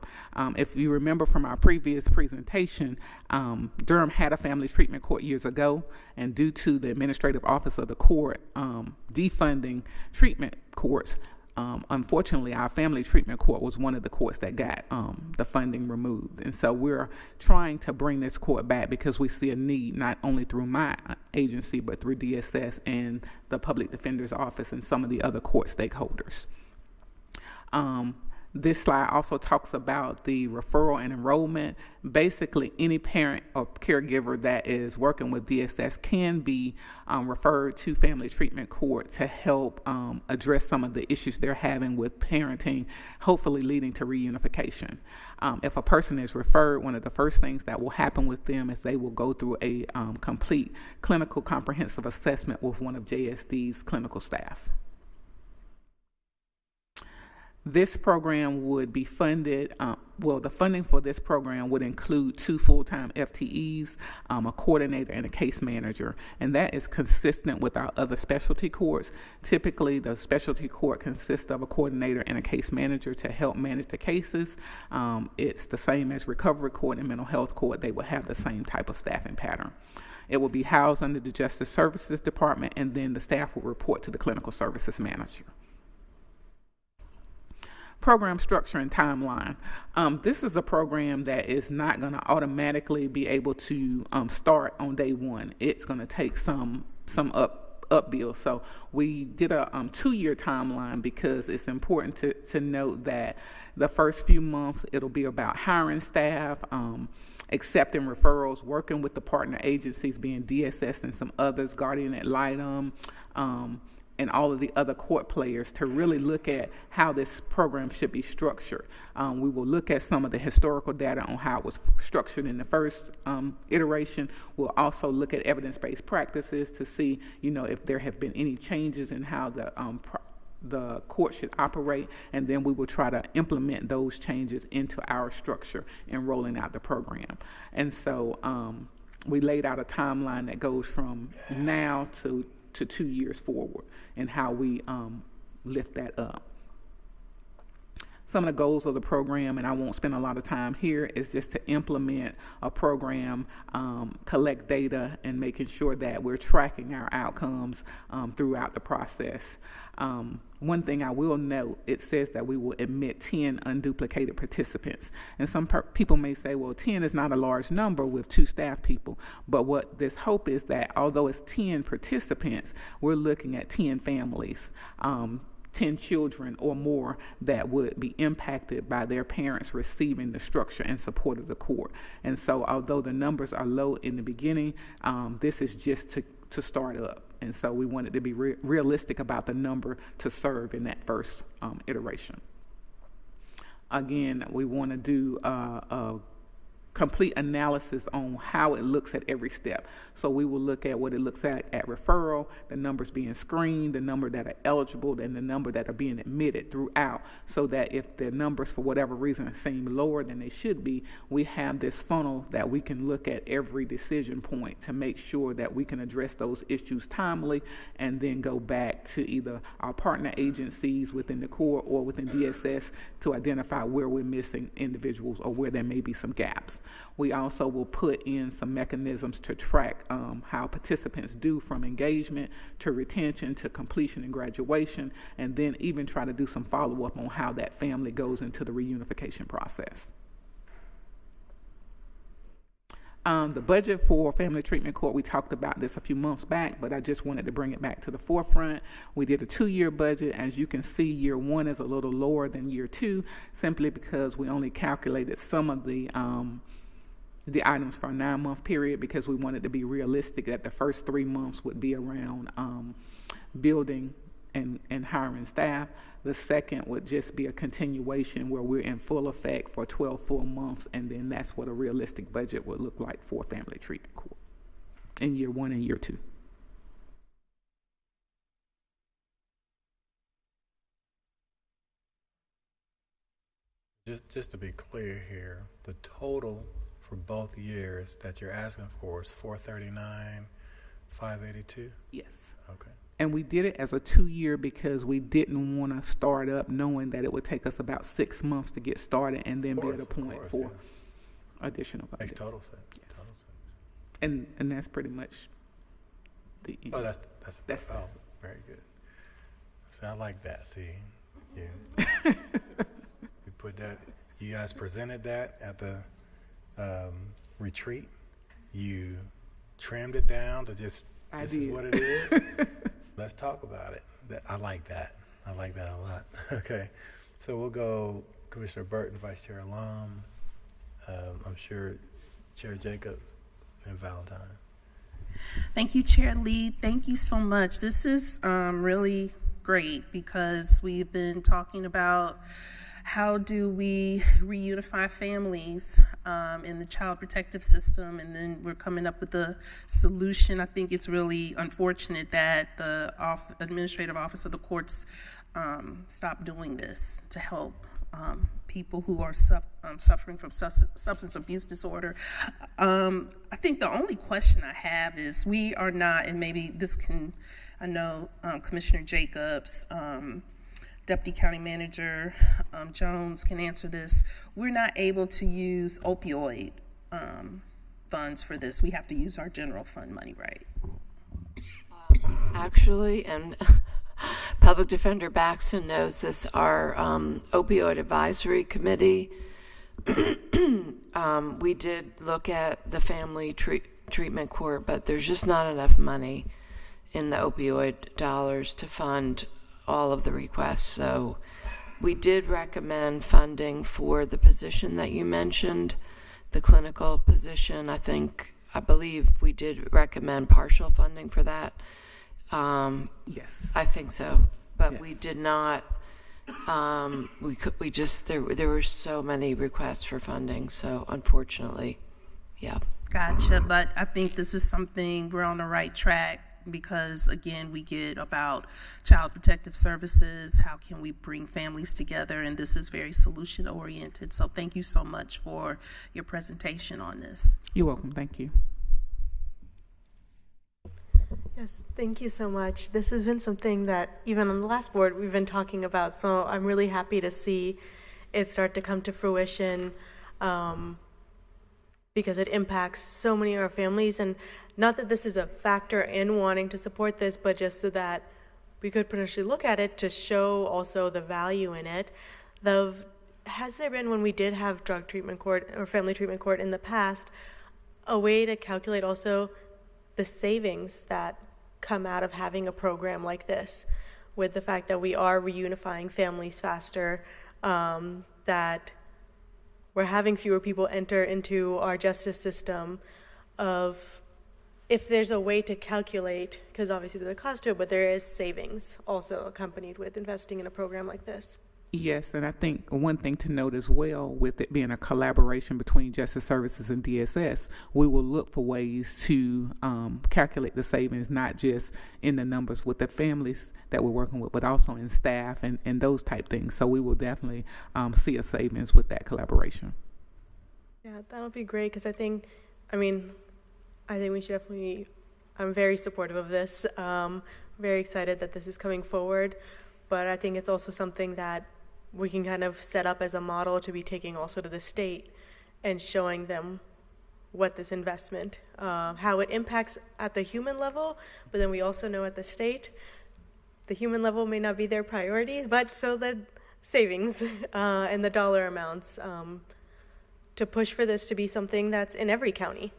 If you remember from our previous presentation, Durham had a Family Treatment Court years ago, and due to the Administrative Office of the Court defunding treatment courts, unfortunately, our Family Treatment Court was one of the courts that got the funding removed. And so we're trying to bring this court back because we see a need not only through my agency, but through DSS and the Public Defender's Office and some of the other court stakeholders. This slide also talks about the referral and enrollment. Basically, any parent or caregiver that is working with DSS can be referred to Family Treatment Court to help address some of the issues they're having with parenting, hopefully leading to reunification. If a person is referred, one of the first things that will happen with them is they will go through a complete clinical comprehensive assessment with one of JSD's clinical staff. This program would be funded, the funding for this program would include 2 full-time FTEs, a coordinator, and a case manager. And that is consistent with our other specialty courts. Typically, the specialty court consists of a coordinator and a case manager to help manage the cases. It's the same as recovery court and mental health court. They would have the same type of staffing pattern. It will be housed under the Justice Services Department, and then the staff will report to the clinical services manager. Program structure and timeline. This is a program that is not going to automatically be able to start on day one. It's going to take some upbuild. So we did a 2-year timeline because it's important to note that the first few months it'll be about hiring staff, accepting referrals, working with the partner agencies being DSS and some others, Guardian ad litem, and all of the other court players to really look at how this program should be structured. We will look at some of the historical data on how it was structured in the first iteration. We'll also look at evidence-based practices to see, if there have been any changes in how the court should operate, and then we will try to implement those changes into our structure in rolling out the program. And so we laid out a timeline that goes from now to 2 years forward, and how we lift that up. Some of the goals of the program, and I won't spend a lot of time here, is just to implement a program, collect data, and making sure that we're tracking our outcomes throughout the process. One thing I will note, it says that we will admit 10 unduplicated participants. And some people may say, well, 10 is not a large number with 2 staff people. But what this hope is that although it's 10 participants, we're looking at 10 families, 10 children or more that would be impacted by their parents receiving the structure and support of the court. And so although the numbers are low in the beginning, this is just to start up. And so we wanted to be realistic about the number to serve in that first iteration. Again, we want to do a complete analysis on how it looks at every step. So we will look at what it looks at referral, the numbers being screened, the number that are eligible, and the number that are being admitted throughout, so that if the numbers for whatever reason seem lower than they should be, we have this funnel that we can look at every decision point to make sure that we can address those issues timely, and then go back to either our partner agencies within the court or within DSS to identify where we're missing individuals or where there may be some gaps. We also will put in some mechanisms to track how participants do from engagement to retention to completion and graduation, and then even try to do some follow-up on how that family goes into the reunification process. The budget for Family Treatment Court, we talked about this a few months back, but I just wanted to bring it back to the forefront. We did a 2-year budget. As you can see, year 1 is a little lower than year 2, simply because we only calculated some of the items for a 9-month period, because we wanted to be realistic that the first 3 months would be around building and hiring staff. The second would just be a continuation where we're in full effect for 12 full months, and then that's what a realistic budget would look like for Family Treatment Court in year 1 and year 2. Just to be clear here, the total for both years that you're asking for is $439,582? Yes. Okay. And we did it as a 2-year because we didn't want to start up knowing that it would take us about 6 months to get started, and then be at a point for additional budget. Makes total sense. Yes. Total sense. And that's pretty much the end. Oh, that's very good. See, I like that. See, yeah. We put that. You guys presented that at the retreat. You trimmed it down to just this is what it is. Let's talk about it. I like that. I like that a lot. Okay. So we'll go Commissioner Burton, Vice Chair Alam, I'm sure Chair Jacobs, and Valentine. Thank you, Chair Lee. Thank you so much. This is really great, because we've been talking about how do we reunify families in the child protective system, and then we're coming up with a solution. I think it's really unfortunate that the Administrative Office of the Courts stopped doing this to help people who are suffering from substance abuse disorder. I think the only question I have is, we are not, and maybe this can, I know Commissioner Jacobs, Deputy County Manager Jones can answer this. We're not able to use opioid funds for this. We have to use our general fund money, right? Actually, and Public Defender Baxton knows this, our opioid advisory committee, we did look at the Family Treatment Court, but there's just not enough money in the opioid dollars to fund all of the requests. So we did recommend funding for the position that you mentioned, the clinical position. I believe we did recommend partial funding for that. Yes. I think so, but Yes. we did not. We just there were so many requests for funding, so unfortunately, yeah. Gotcha, but I think this is something we're on the right track because, again, we get about child protective services, how can we bring families together, and this is very solution oriented. So thank you so much for your presentation on this. You're welcome. Thank you. Yes, thank you so much. This has been something that even on the last board we've been talking about, so I'm really happy to see it start to come to fruition because it impacts so many of our families. And not that this is a factor in wanting to support this, but just so that we could potentially look at it to show also the value in it. Has there been, when we did have drug treatment court or family treatment court in the past, a way to calculate also the savings that come out of having a program like this, with the fact that we are reunifying families faster, that we're having fewer people enter into our justice system, of if there's a way to calculate, because obviously there's a cost to it, but there is savings also accompanied with investing in a program like this. Yes, and I think one thing to note as well, with it being a collaboration between Justice Services and DSS, we will look for ways to calculate the savings, not just in the numbers with the families that we're working with, but also in staff and those type things. So we will definitely see a savings with that collaboration. Yeah, that'll be great, because I think we should definitely, I'm very supportive of this, very excited that this is coming forward, but I think it's also something that we can kind of set up as a model to be taking also to the state and showing them what this investment, how it impacts at the human level, but then we also know at the state, the human level may not be their priority, but so the savings and the dollar amounts to push for this to be something that's in every county.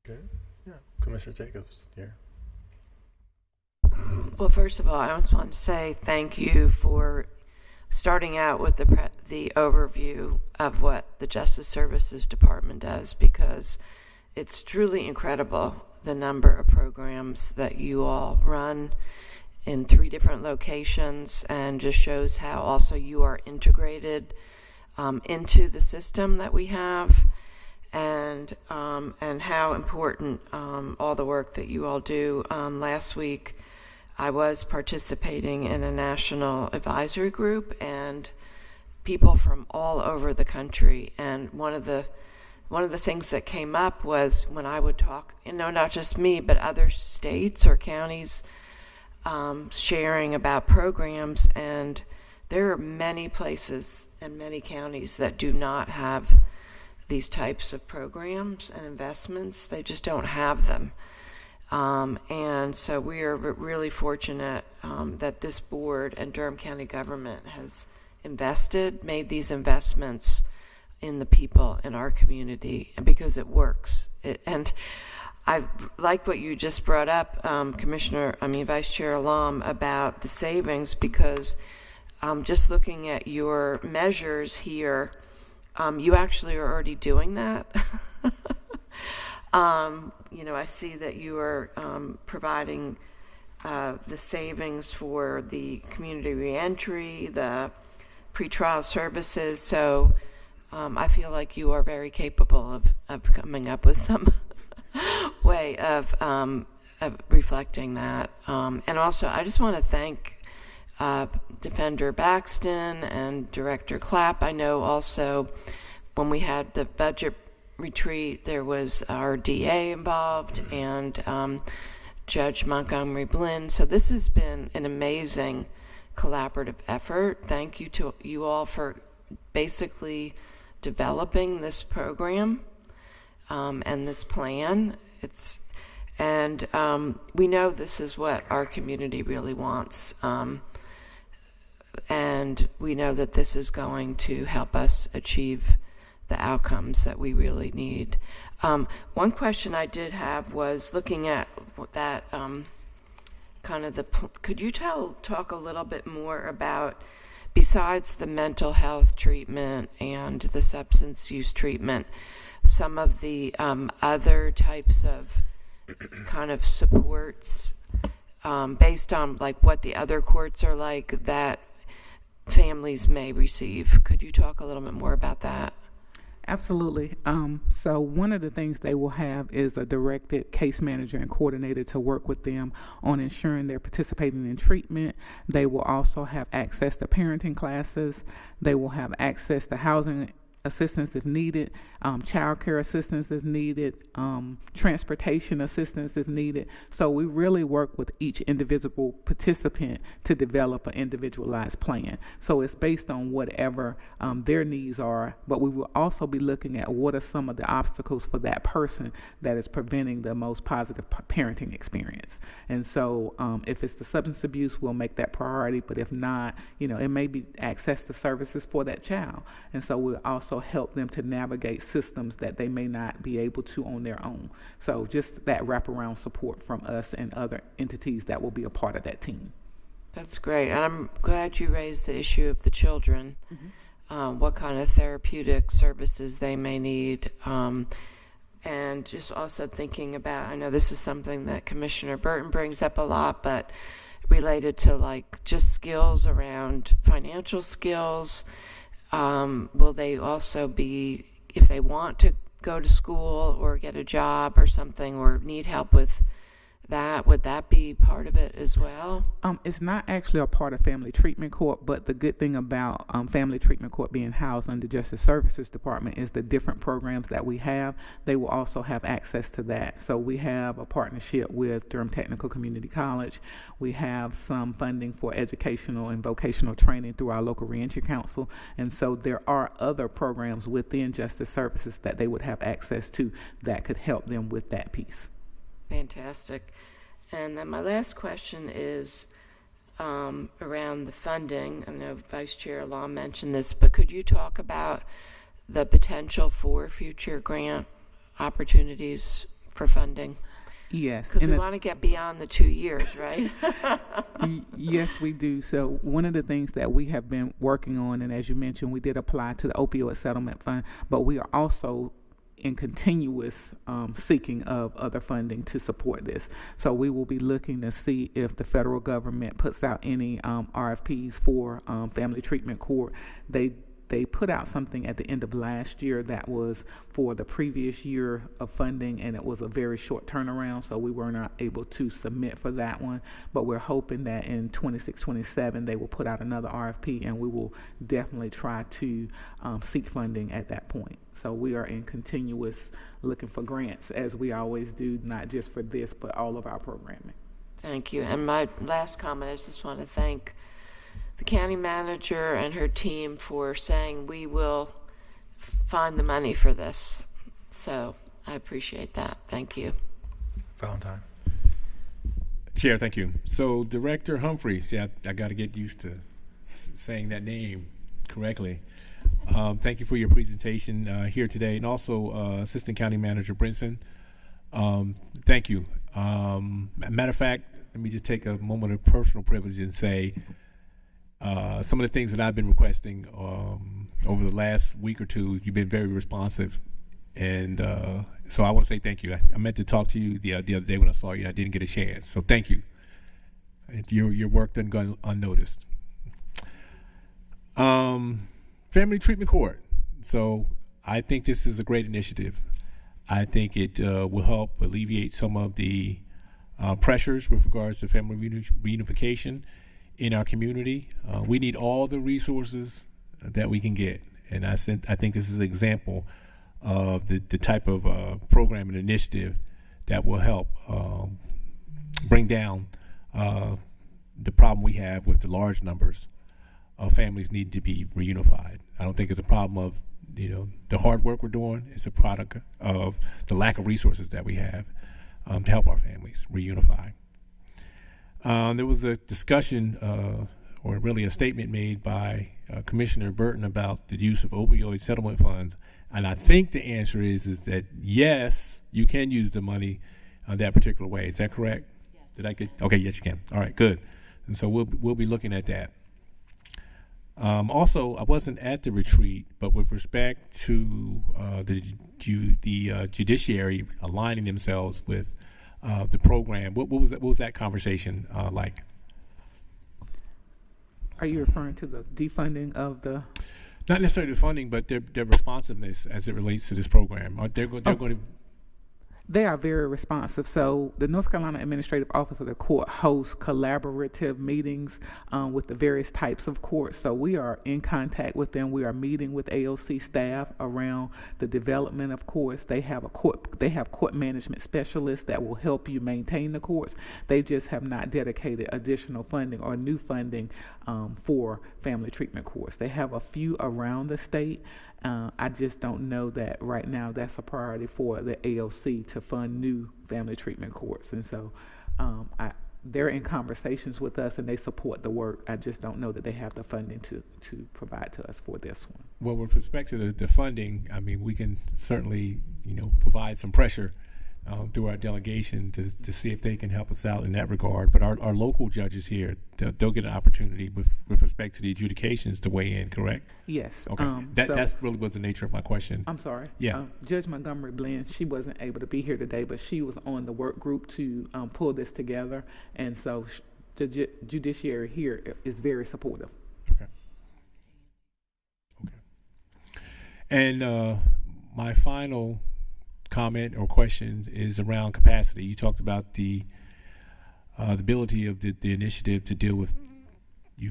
Okay. Yeah. Commissioner Jacobs here. Well, first of all, I just want to say thank you for starting out with the overview of what the Justice Services Department does, because it's truly incredible the number of programs that you all run in 3 different locations, and just shows how also you are integrated into the system that we have, and how important all the work that you all do. Last week, I was participating in a national advisory group, and people from all over the country. And one of the things that came up was when I would talk, not just me, but other states or counties sharing about programs. And there are many places and many counties that do not have these types of programs and investments. They just don't have them. And so we are really fortunate that this board and Durham County government has made these investments in the people in our community, and because it works. And I like what you just brought up, Vice Chair Alam, about the savings, because just looking at your measures here, you actually are already doing that. I see that you are providing the savings for the community reentry, the pretrial services. So I feel like you are very capable of coming up with some way of reflecting that. And also, I just want to thank Defender Baxton and Director Clapp. I know also when we had the budget retreat, there was our DA involved and Judge Montgomery Blinn. So this has been an amazing collaborative effort. Thank you to you all for basically developing this program and this plan. We know this is what our community really wants. And we know that this is going to help us achieve the outcomes that we really need. One question I did have was looking at that could you talk a little bit more about, besides the mental health treatment and the substance use treatment, some of the other types of kind of supports based on like what the other courts are like that families may receive. Could you talk a little bit more about that? Absolutely. So one of the things they will have is a directed case manager and coordinator to work with them on ensuring they're participating in treatment. They will also have access to parenting classes. They will have access to housing assistance if needed, child care assistance if needed, transportation assistance if needed. So we really work with each individual participant to develop an individualized plan. So it's based on whatever their needs are, but we will also be looking at what are some of the obstacles for that person that is preventing the most positive parenting experience. And so if it's the substance abuse, we'll make that priority, but if not, it may be access to services for that child. And so we'll also help them to navigate systems that they may not be able to on their own. So just that wraparound support from us and other entities that will be a part of that team. That's great. And I'm glad you raised the issue of the children, what kind of therapeutic services they may need. And just also thinking about, I know this is something that Commissioner Burton brings up a lot, but related to like just skills around financial skills. Will they also be, if they want to go to school or get a job or something or need help with that, would that be part of it as well? It's not actually a part of Family Treatment Court, but the good thing about Family Treatment Court being housed under Justice Services Department is the different programs that we have. They will also have access to that. So we have a partnership with Durham Technical Community College. We have some funding for educational and vocational training through our local reentry council. And so there are other programs within Justice Services that they would have access to that could help them with that piece. Fantastic. And then my last question is around the funding. I know Vice Chair Law mentioned this, but could you talk about the potential for future grant opportunities for funding? Yes. Because we want to get beyond the 2 years, right? Yes, we do. So one of the things that we have been working on, and as you mentioned, we did apply to the Opioid Settlement Fund, but we are also in continuous seeking of other funding to support this. So we will be looking to see if the federal government puts out any RFPs for Family Treatment Court. They put out something at the end of last year that was for the previous year of funding, and it was a very short turnaround, so we were not able to submit for that one. But we're hoping that in 26-27 they will put out another RFP, and we will definitely try to seek funding at that point. So we are in continuous looking for grants, as we always do, not just for this, but all of our programming. Thank you. And my last comment, I just want to thank the county manager and her team for saying we will find the money for this. So I appreciate that. Thank you. Valentine. Chair, thank you. So Director Humphreys, I got to get used to saying that name correctly. Thank you for your presentation here today, and also Assistant County Manager Brinson. Thank you. Matter of fact, let me just take a moment of personal privilege and say some of the things that I've been requesting over the last week or two, you've been very responsive, and so I want to say thank you. I meant to talk to you the other day when I saw you. I didn't get a chance, so thank you. Your work doesn't go unnoticed. Family Treatment Court. So I think this is a great initiative. I think it will help alleviate some of the pressures with regards to family reunification in our community. We need all the resources that we can get. And I think this is an example of the type of program and initiative that will help bring down the problem we have with the large numbers of families need to be reunified. I don't think it's a problem of the hard work we're doing. It's a product of the lack of resources that we have to help our families reunify. There was a discussion, or really a statement made by Commissioner Burton about the use of opioid settlement funds, and I think the answer is that yes, you can use the money that particular way. Is that correct? Yes. Did I get? Okay, yes, you can. All right, good. And so we'll be looking at that. Also, I wasn't at the retreat, but with respect to the judiciary aligning themselves with the program, what was that conversation like? Are you referring to the defunding of the? Not necessarily the funding, but their responsiveness as it relates to this program. They're going to. They are very responsive. So the North Carolina Administrative Office of the Court hosts collaborative meetings with the various types of courts. So we are in contact with them. We are meeting with AOC staff around the development of courts. They have court management specialists that will help you maintain the courts. They just have not dedicated additional funding or new funding for family treatment courts. They have a few around the state. I just don't know that right now that's a priority for the AOC to fund new family treatment courts. And so they're in conversations with us and they support the work. I just don't know that they have the funding to provide to us for this one. Well, with respect to the funding, I mean, we can certainly, provide some pressure through our delegation to see if they can help us out in that regard. But our local judges here, they'll get an opportunity with respect to the adjudications to weigh in, correct? Yes. Okay. That really was the nature of my question. I'm sorry. Yeah. Judge Montgomery Blinn, she wasn't able to be here today, but she was on the work group to pull this together. And so the judiciary here is very supportive. Okay. And my final comment or question is around capacity. You talked about the ability of the initiative to deal with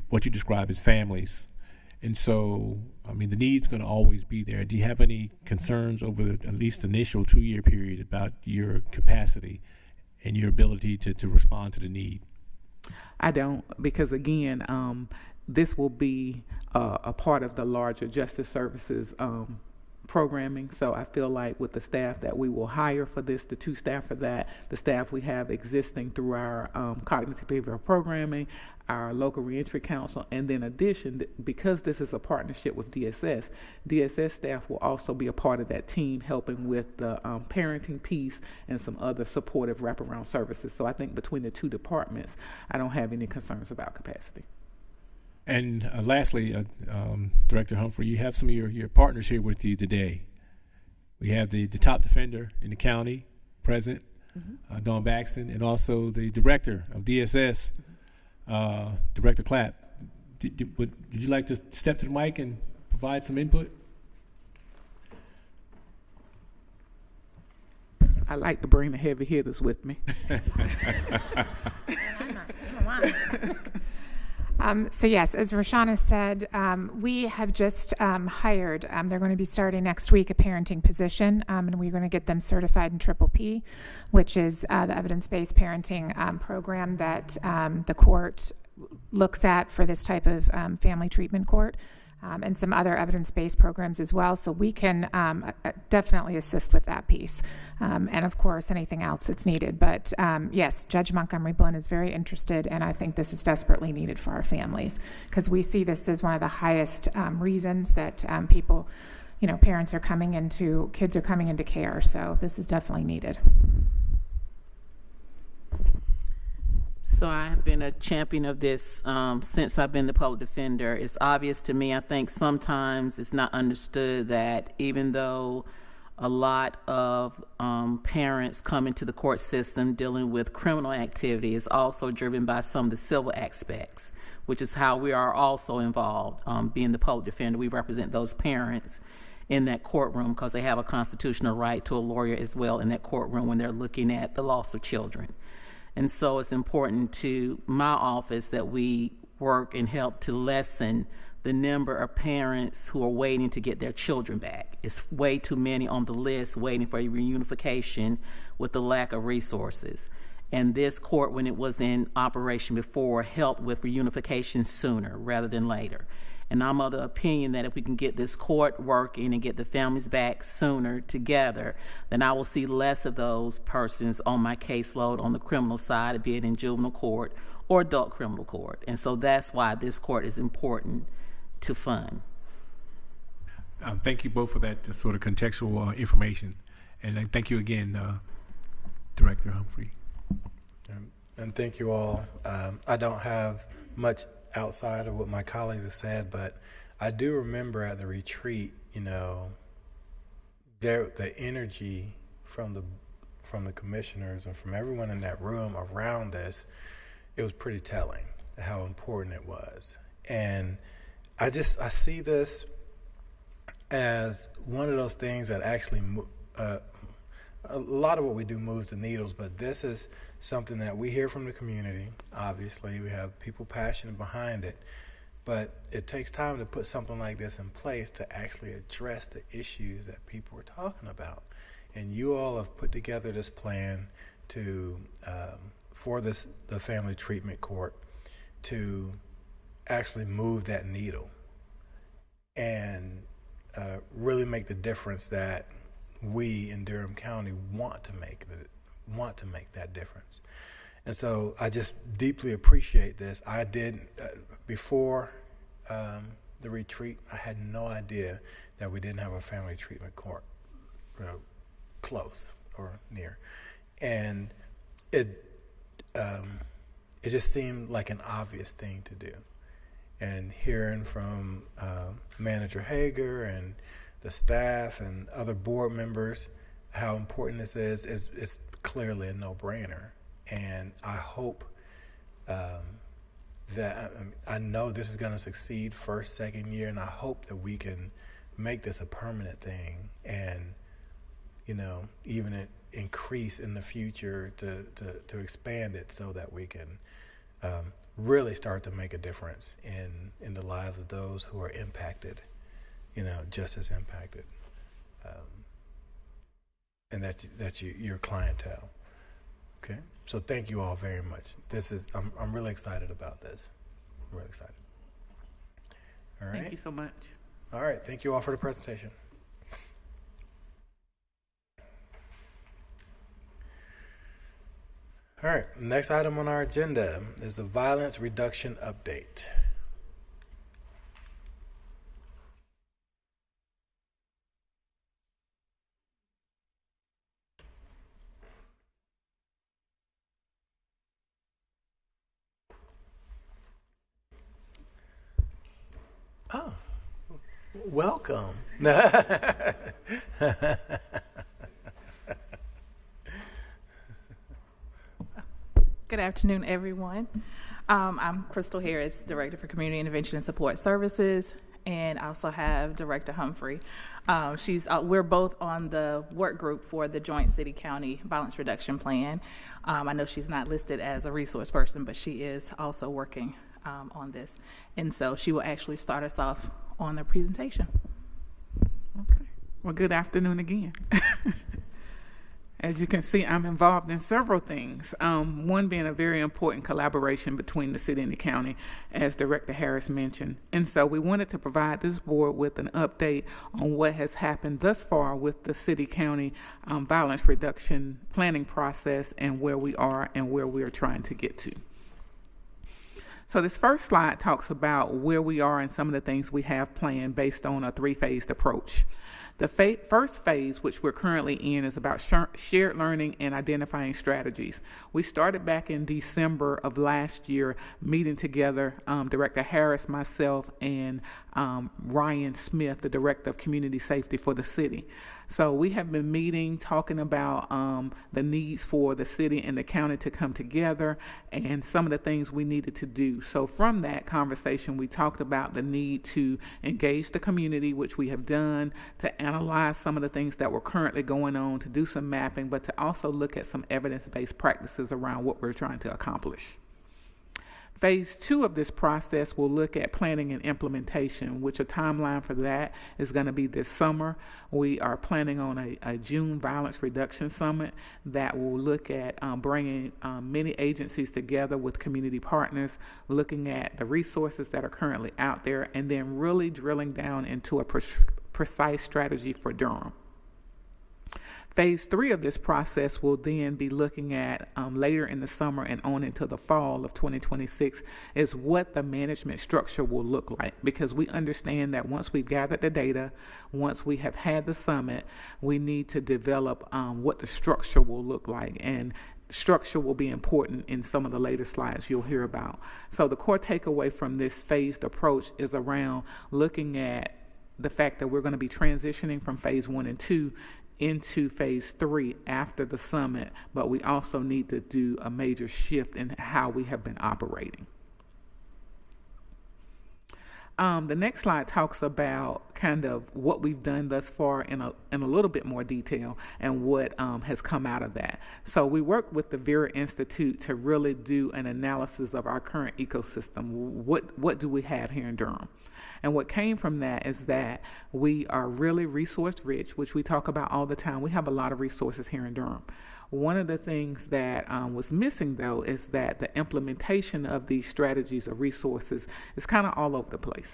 what you describe as families. And so, I mean, the need's going to always be there. Do you have any concerns over at least the initial 2-year period about your capacity and your ability to respond to the need? I don't, because again, this will be a part of the larger justice services programming. So I feel like with the staff that we will hire for this, the 2 staff for that, the staff we have existing through our cognitive behavioral programming, our local reentry council, and then addition, because this is a partnership with DSS staff will also be a part of that team helping with the parenting piece and some other supportive wraparound services. So I think between the 2 departments, I don't have any concerns about capacity. And lastly, Director Humphrey, you have some of your partners here with you today. We have the top defender in the county present, Dawn Baxton, and also the director of DSS, Director Clapp. Did you like to step to the mic and provide some input? I like to bring the heavy hitters with me. So yes, as Roshana said, we have just hired, they're going to be starting next week, a parenting position, and we're going to get them certified in PPP, which is the evidence-based parenting program that the court looks at for this type of family treatment court, and some other evidence-based programs as well. So we can definitely assist with that piece. And of course, anything else that's needed. But yes, Judge Montgomery Blinn is very interested, and I think this is desperately needed for our families because we see this as one of the highest reasons that people, parents are coming into, kids are coming into care. So this is definitely needed. So I have been a champion of this since I've been the public defender. It's obvious to me, I think sometimes it's not understood that even though a lot of parents come into the court system dealing with criminal activity, is also driven by some of the civil aspects, which is how we are also involved. Being the public defender, we represent those parents in that courtroom because they have a constitutional right to a lawyer as well in that courtroom when they're looking at the loss of children. And so it's important to my office that we work and help to lessen the number of parents who are waiting to get their children back. It's way too many on the list waiting for reunification with the lack of resources. And this court, when it was in operation before, helped with reunification sooner rather than later. And I'm of the opinion that if we can get this court working and get the families back sooner together, then I will see less of those persons on my caseload on the criminal side, be it in juvenile court or adult criminal court. And so that's why this court is important to fund. Thank you both for that sort of contextual information. And thank you again, Director Humphrey. And thank you all. I don't have much outside of what my colleagues have said, but I do remember at the retreat, the energy from the commissioners and from everyone in that room around this, it was pretty telling how important it was. And I see this as one of those things that actually, a lot of what we do moves the needles, but this is something that we hear from the community. Obviously, we have people passionate behind it, but it takes time to put something like this in place to actually address the issues that people are talking about. And you all have put together this plan for the family treatment court to actually move that needle and really make the difference that we in Durham County want to make that difference. And so I just deeply appreciate this. I did, before the retreat, I had no idea that we didn't have a family treatment court close or near. And it just seemed like an obvious thing to do. And hearing from Manager Hager and the staff and other board members how important this is clearly a no-brainer. And I hope that I know this is going to succeed first, second year, and I hope that we can make this a permanent thing and, even increase in the future to expand it so that we can really start to make a difference in the lives of those who are impacted, just as impacted, and that's your clientele. Okay, so thank you all very much. I'm really excited about this. I'm really excited. All right. Thank you so much. All right, thank you all for the presentation. All right, next item on our agenda is the violence reduction update. Oh, welcome. Good afternoon, everyone. I'm Crystal Harris, Director for Community Intervention and Support Services, and I also have Director Humphrey. We're both on the work group for the Joint City-County Violence Reduction Plan. I know she's not listed as a resource person, but she is also working on this. And so she will actually start us off on the presentation. Okay. Well, good afternoon again. As you can see, I'm involved in several things. One being a very important collaboration between the city and the county, as Director Harris mentioned. And so we wanted to provide this board with an update on what has happened thus far with the city-county violence reduction planning process and where we are and where we are trying to get to. So this first slide talks about where we are and some of the things we have planned based on a three-phased approach. The first phase, which we're currently in, is about shared learning and identifying strategies. We started back in December of last year, meeting together, Director Harris, myself, and Ryan Smith, the Director of Community Safety for the city. So we have been meeting, talking about the needs for the city and the county to come together and some of the things we needed to do. So from that conversation, we talked about the need to engage the community, which we have done, to analyze some of the things that were currently going on, to do some mapping, but to also look at some evidence-based practices around what we're trying to accomplish. Phase 2 of this process will look at planning and implementation, which a timeline for that is going to be this summer. We are planning on a June violence reduction summit that will look at bringing many agencies together with community partners, looking at the resources that are currently out there, and then really drilling down into a precise strategy for Durham. Phase 3 of this process will then be looking at later in the summer and on into the fall of 2026 is what the management structure will look like, because we understand that once we've gathered the data, once we have had the summit, we need to develop what the structure will look like. And structure will be important in some of the later slides you'll hear about. So the core takeaway from this phased approach is around looking at the fact that we're going to be transitioning from phase 1 and 2 into phase 3 after the summit, but we also need to do a major shift in how we have been operating. The next slide talks about kind of what we've done thus far in a little bit more detail and what has come out of that. So we worked with the Vera Institute to really do an analysis of our current ecosystem. What do we have here in Durham? And what came from that is that we are really resource rich, which we talk about all the time. We have a lot of resources here in Durham. One of the things that was missing, though, is that the implementation of these strategies or resources is kind of all over the place.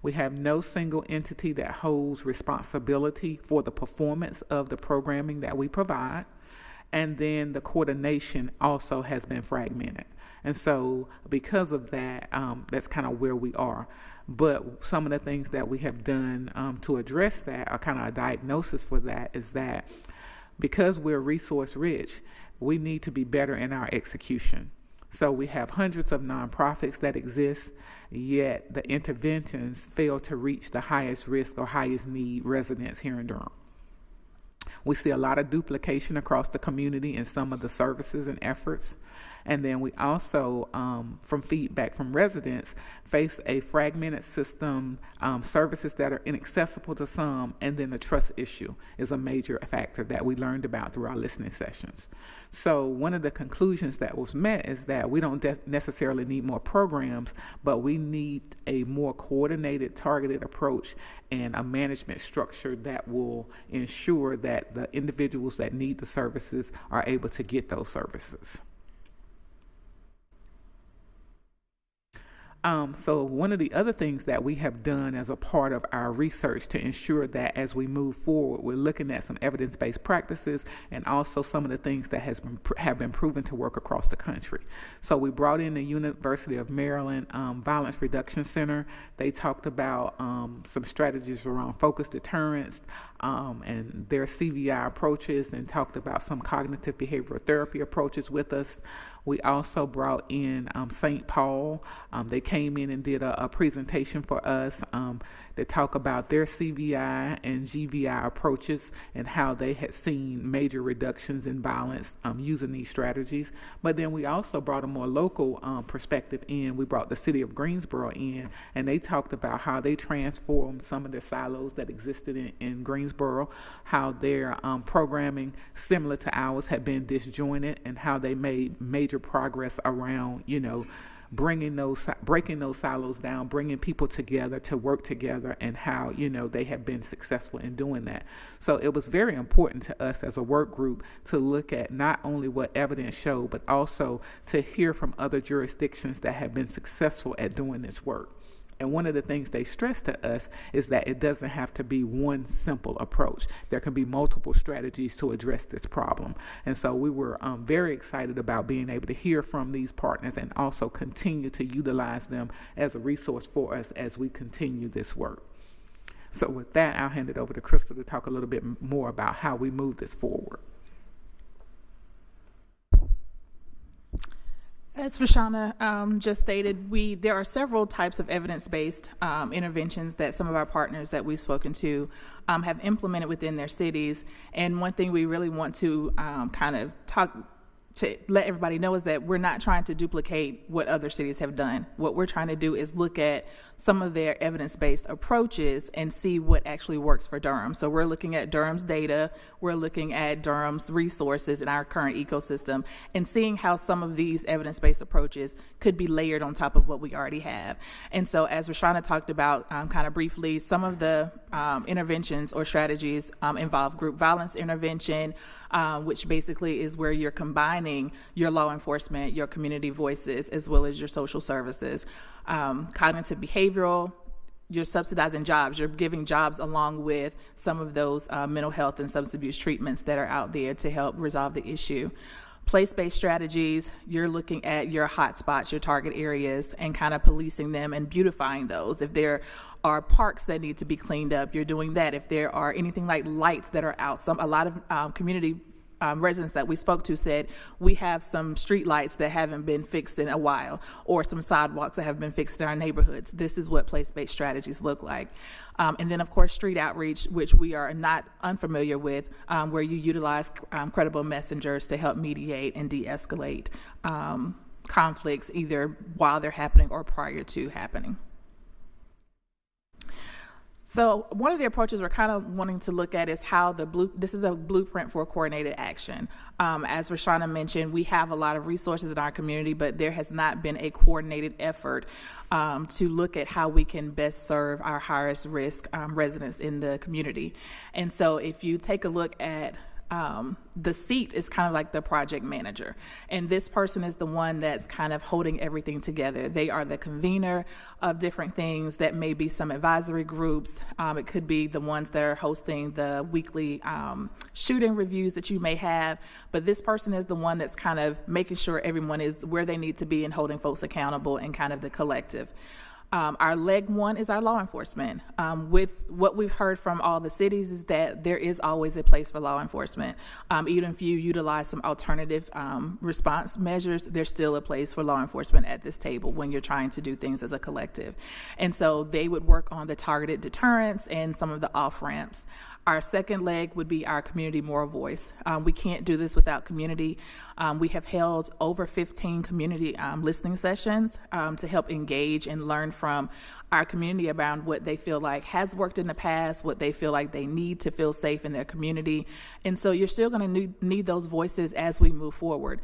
We have no single entity that holds responsibility for the performance of the programming that we provide. And then the coordination also has been fragmented. And so because of that, that's kind of where we are. But some of the things that we have done to address that, or kind of a diagnosis for that, is that because we're resource rich, we need to be better in our execution. So we have hundreds of nonprofits that exist, yet the interventions fail to reach the highest risk or highest need residents here in Durham. We see a lot of duplication across the community in some of the services and efforts. And then we also, from feedback from residents, face a fragmented system, services that are inaccessible to some, and then the trust issue is a major factor that we learned about through our listening sessions. So one of the conclusions that was met is that we don't necessarily need more programs, but we need a more coordinated, targeted approach and a management structure that will ensure that the individuals that need the services are able to get those services. So one of the other things that we have done as a part of our research to ensure that as we move forward, we're looking at some evidence-based practices and also some of the things that have been proven to work across the country. So we brought in the University of Maryland Violence Reduction Center. They talked about some strategies around focused deterrence and their CVI approaches, and talked about some cognitive behavioral therapy approaches with us. We also brought in St. Paul. They came in and did a presentation for us that talk about their CVI and GVI approaches and how they had seen major reductions in violence using these strategies. But then we also brought a more local perspective in. We brought the city of Greensboro in, and they talked about how they transformed some of the silos that existed in Greensboro, how their programming, similar to ours, had been disjointed, and how they made major progress around, breaking those silos down, bringing people together to work together, and how, they have been successful in doing that. So it was very important to us as a work group to look at not only what evidence showed, but also to hear from other jurisdictions that have been successful at doing this work. And one of the things they stress to us is that it doesn't have to be one simple approach. There can be multiple strategies to address this problem. And so we were very excited about being able to hear from these partners and also continue to utilize them as a resource for us as we continue this work. So with that, I'll hand it over to Crystal to talk a little bit more about how we move this forward. As Rashana just stated, there are several types of evidence-based interventions that some of our partners that we've spoken to have implemented within their cities. And one thing we really want to kind of to let everybody know is that we're not trying to duplicate what other cities have done. What we're trying to do is look at some of their evidence-based approaches and see what actually works for Durham. So we're looking at Durham's data, we're looking at Durham's resources in our current ecosystem, and seeing how some of these evidence-based approaches could be layered on top of what we already have. And so as Rashana talked about kind of briefly, some of the interventions or strategies involve group violence intervention, which basically is where you're combining your law enforcement, your community voices, as well as your social services. Cognitive behavioral, you're subsidizing jobs. You're giving jobs along with some of those mental health and substance abuse treatments that are out there to help resolve the issue. Place-based strategies, you're looking at your hotspots, your target areas, and kind of policing them and beautifying those. If there are parks that need to be cleaned up, you're doing that. If there are anything like lights that are out, a lot of community residents that we spoke to said, we have some street lights that haven't been fixed in a while, or some sidewalks that have been fixed in our neighborhoods. This is what place-based strategies look like. And then, of course, street outreach, which we are not unfamiliar with, where you utilize credible messengers to help mediate and de-escalate conflicts either while they're happening or prior to happening. So one of the approaches we're kind of wanting to look at is how this is a blueprint for coordinated action. As Rashana mentioned, we have a lot of resources in our community, but there has not been a coordinated effort to look at how we can best serve our highest risk residents in the community. And so if you take a look at the seat is kind of like the project manager, and this person is the one that's kind of holding everything together. They are the convener of different things. That may be some advisory groups. It could be the ones that are hosting the weekly shooting reviews that you may have, but this person is the one that's kind of making sure everyone is where they need to be and holding folks accountable and kind of the collective. Our leg one is our law enforcement. With what we've heard from all the cities is that there is always a place for law enforcement. Even if you utilize some alternative response measures, there's still a place for law enforcement at this table when you're trying to do things as a collective. And so they would work on the targeted deterrence and some of the off-ramps. Our second leg would be our community moral voice. We can't do this without community. We have held over 15 community listening sessions to help engage and learn from our community around what they feel like has worked in the past, what they feel like they need to feel safe in their community. And so you're still going to need those voices as we move forward.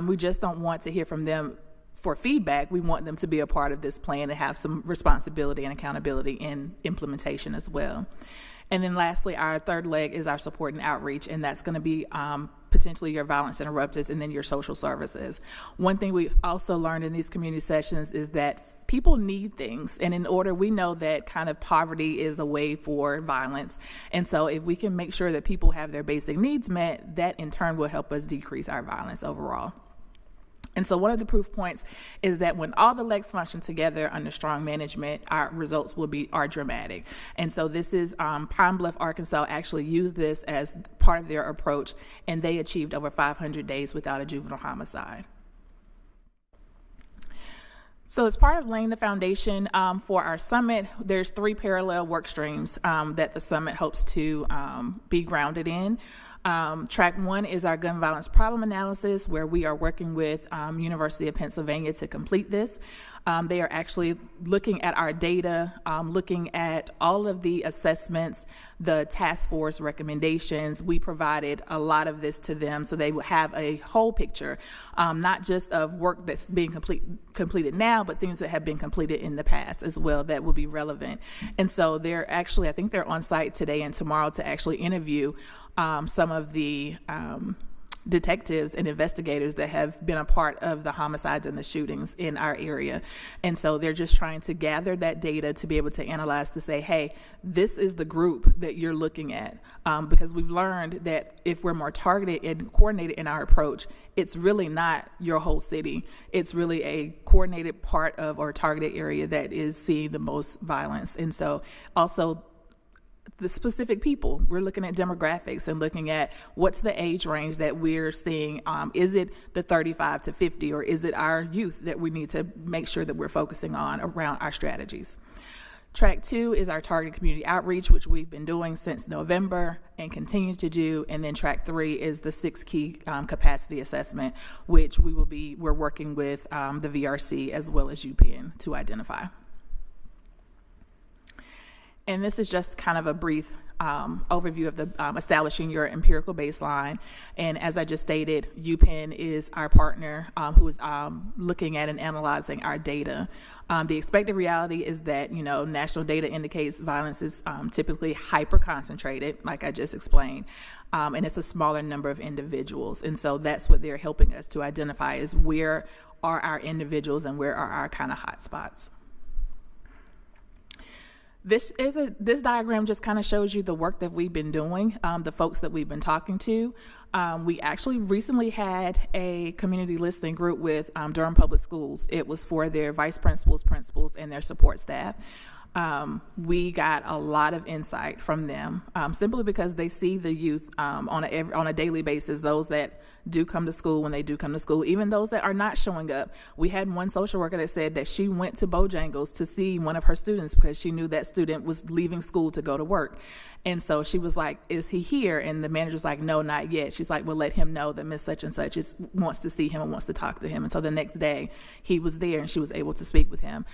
We just don't want to hear from them for feedback. We want them to be a part of this plan and have some responsibility and accountability in implementation as well. And then lastly, our third leg is our support and outreach, and that's going to be potentially your violence interrupters and then your social services. One thing we've also learned in these community sessions is that people need things, and in order, we know that kind of poverty is a way for violence. And so if we can make sure that people have their basic needs met, that in turn will help us decrease our violence overall. And so one of the proof points is that when all the legs function together under strong management, our results are dramatic. And so this is Pine Bluff, Arkansas actually used this as part of their approach, and they achieved over 500 days without a juvenile homicide. So as part of laying the foundation for our summit, there's 3 parallel work streams that the summit hopes to be grounded in. Track 1 is our gun violence problem analysis, where we are working with University of Pennsylvania to complete this. They are actually looking at our data, looking at all of the assessments, the task force recommendations. We provided a lot of this to them so they would have a whole picture, not just of work that's being completed now, but things that have been completed in the past as well that will be relevant. And so they're actually, I think they're on site today and tomorrow to actually interview some of the detectives and investigators that have been a part of the homicides and the shootings in our area. And so they're just trying to gather that data to be able to analyze, to say, hey, this is the group that you're looking at. Because we've learned that if we're more targeted and coordinated in our approach, it's really not your whole city. It's really a coordinated part of or targeted area that is seeing the most violence. And so also the specific people, we're looking at demographics and looking at what's the age range that we're seeing. Is it the 35 to 50, or is it our youth that we need to make sure that we're focusing on around our strategies? Track 2 is our targeted community outreach, which we've been doing since November and continue to do. And then track 3 is the 6 key capacity assessment, which we're working with the VRC as well as UPenn to identify. And this is just kind of a brief overview of the establishing your empirical baseline. And as I just stated, UPenn is our partner who is looking at and analyzing our data. The expected reality is that, national data indicates violence is typically hyper-concentrated, like I just explained, and it's a smaller number of individuals. And so that's what they're helping us to identify, is where are our individuals and where are our kind of hot spots. This diagram just kind of shows you the work that we've been doing, the folks that we've been talking to. We actually recently had a community listening group with Durham Public Schools. It was for their vice principals, and their support staff. We got a lot of insight from them, simply because they see the youth on a daily basis, those that do come to school when they do come to school, even those that are not showing up. We had one social worker that said that she went to Bojangles to see one of her students because she knew that student was leaving school to go to work. And so she was like, is he here? And the manager's like, no, not yet. She's like, well, let him know that Miss Such and Such wants to see him and wants to talk to him. And so the next day he was there and she was able to speak with him.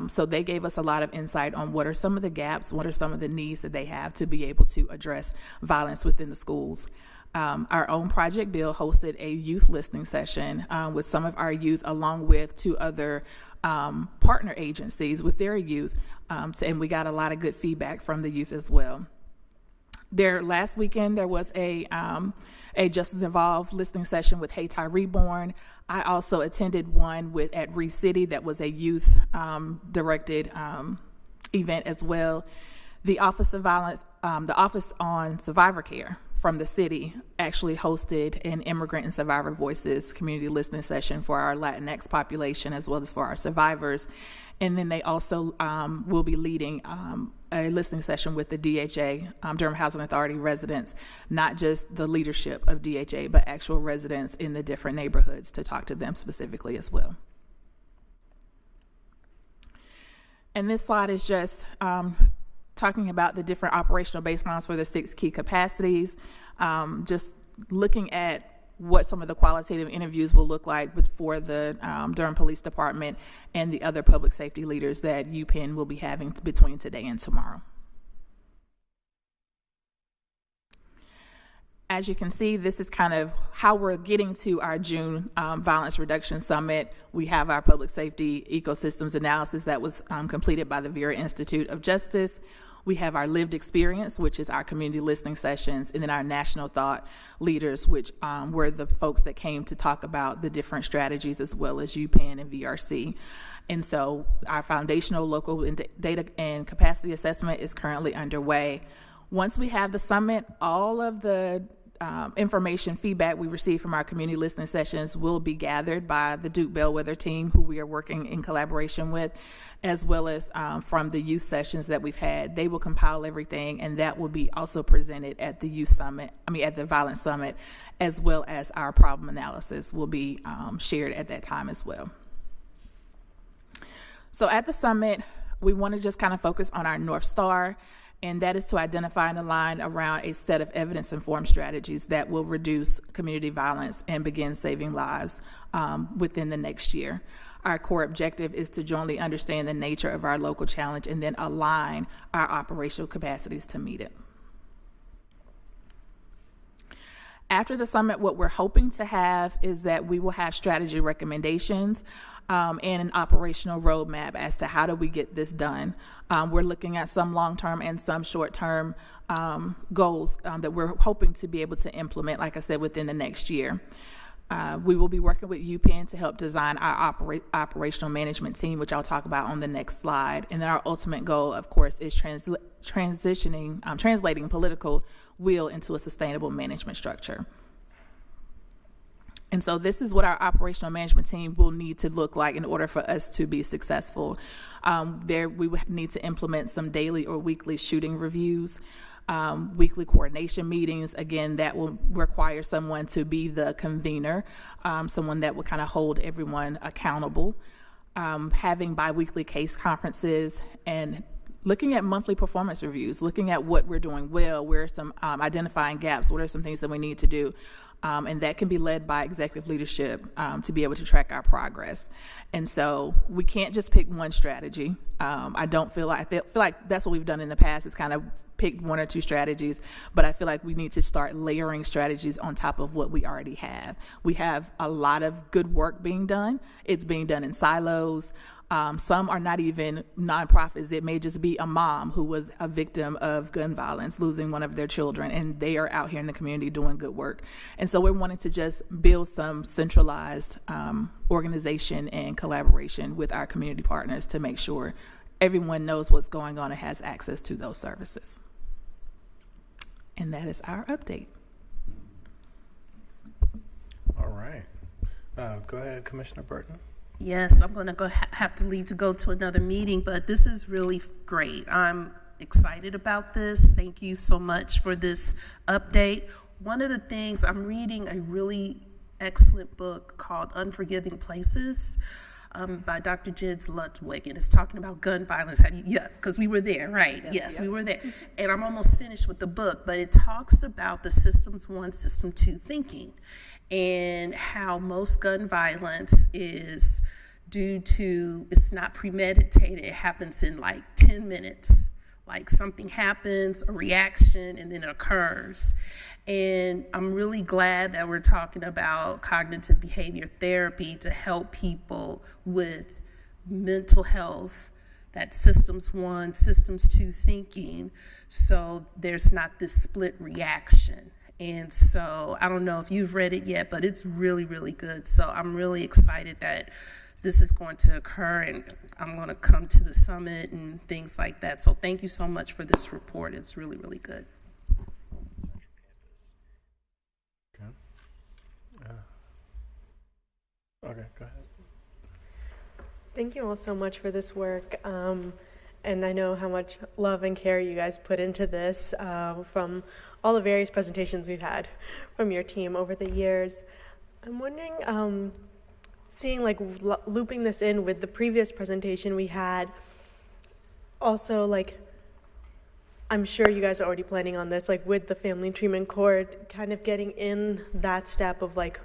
So they gave us a lot of insight on what are some of the gaps, what are some of the needs that they have to be able to address violence within the schools. Our own Project Bill hosted a youth listening session with some of our youth, along with 2 other partner agencies with their youth, and we got a lot of good feedback from the youth as well. Last weekend there was a Justice Involved listening session with Hey Ty Reborn. I also attended one at Reese City that was a youth directed event as well. The Office of Violence, the Office on Survivor Care from the city actually hosted an Immigrant and Survivor Voices community listening session for our Latinx population as well as for our survivors. And then they also will be leading a listening session with the DHA, Durham Housing Authority residents, not just the leadership of DHA, but actual residents in the different neighborhoods to talk to them specifically as well. And this slide is just talking about the different operational baselines for the 6 key capacities, just looking at what some of the qualitative interviews will look like for the Durham Police Department and the other public safety leaders that UPenn will be having between today and tomorrow. As you can see, this is kind of how we're getting to our June Violence Reduction Summit. We have our public safety ecosystems analysis that was completed by the Vera Institute of Justice. We have our lived experience, which is our community listening sessions, and then our national thought leaders, which were the folks that came to talk about the different strategies as well as UPenn and VRC. And so our foundational local data and capacity assessment is currently underway. Once we have the summit, all of the information feedback we receive from our community listening sessions will be gathered by the Duke Bellwether team, who we are working in collaboration with, as well as from the youth sessions that we've had. They will compile everything, and that will be also presented at the youth summit, at the Violence Summit, as well as our problem analysis will be shared at that time as well. So at the summit, we want to just kind of focus on our North Star, and that is to identify and align around a set of evidence-informed strategies that will reduce community violence and begin saving lives within the next year. Our core objective is to jointly understand the nature of our local challenge and then align our operational capacities to meet it. After the summit, what we're hoping to have is that we will have strategy recommendations and an operational roadmap as to how do we get this done. We're looking at some long-term and some short-term goals that we're hoping to be able to implement, like I said, within the next year. We will be working with UPenn to help design our operational management team, which I'll talk about on the next slide. And then our ultimate goal, of course, is translating political will into a sustainable management structure. And so this is what our operational management team will need to look like in order for us to be successful. We would need to implement some daily or weekly shooting reviews, weekly coordination meetings. Again, that will require someone to be the convener, someone that will kind of hold everyone accountable, having biweekly case conferences, and looking at monthly performance reviews, looking at what we're doing well, where are some identifying gaps, what are some things that we need to do. And that can be led by executive leadership to be able to track our progress. And so we can't just pick one strategy. I feel like that's what we've done in the past, is kind of picked 1 or 2 strategies, but I feel like we need to start layering strategies on top of what we already have. We have a lot of good work being done. It's being done in silos. Some are not even nonprofits. It may just be a mom who was a victim of gun violence, losing one of their children, and they are out here in the community doing good work. And so we're wanting to just build some centralized organization and collaboration with our community partners to make sure everyone knows what's going on and has access to those services. And that is our update. All right. Go ahead, Commissioner Burton. Yes, I'm going to have to leave to go to another meeting, but this is really great. I'm excited about this. Thank you so much for this update. One of the things, I'm reading a really excellent book called Unforgiving Places by Dr. Jens Ludwig, and it's talking about gun violence. Yeah, because we were there, right? Yes, we were there. And I'm almost finished with the book, but it talks about the systems 1, system 2 thinking, and how most gun violence is due to, it's not premeditated, it happens in like 10 minutes. Like something happens, a reaction, and then it occurs. And I'm really glad that we're talking about cognitive behavior therapy to help people with mental health, that systems 1, systems 2 thinking, so there's not this split reaction. And so I don't know if you've read it yet, but it's really, really good. So I'm really excited that this is going to occur, and I'm going to come to the summit and things like that. So thank you so much for this report. It's really, really good. Okay, go ahead. Thank you all so much for this work. And I know how much love and care you guys put into this from all the various presentations we've had from your team over the years. I'm wondering, seeing like looping this in with the previous presentation we had, also like, I'm sure you guys are already planning on this, like with the family treatment court, kind of getting in that step of like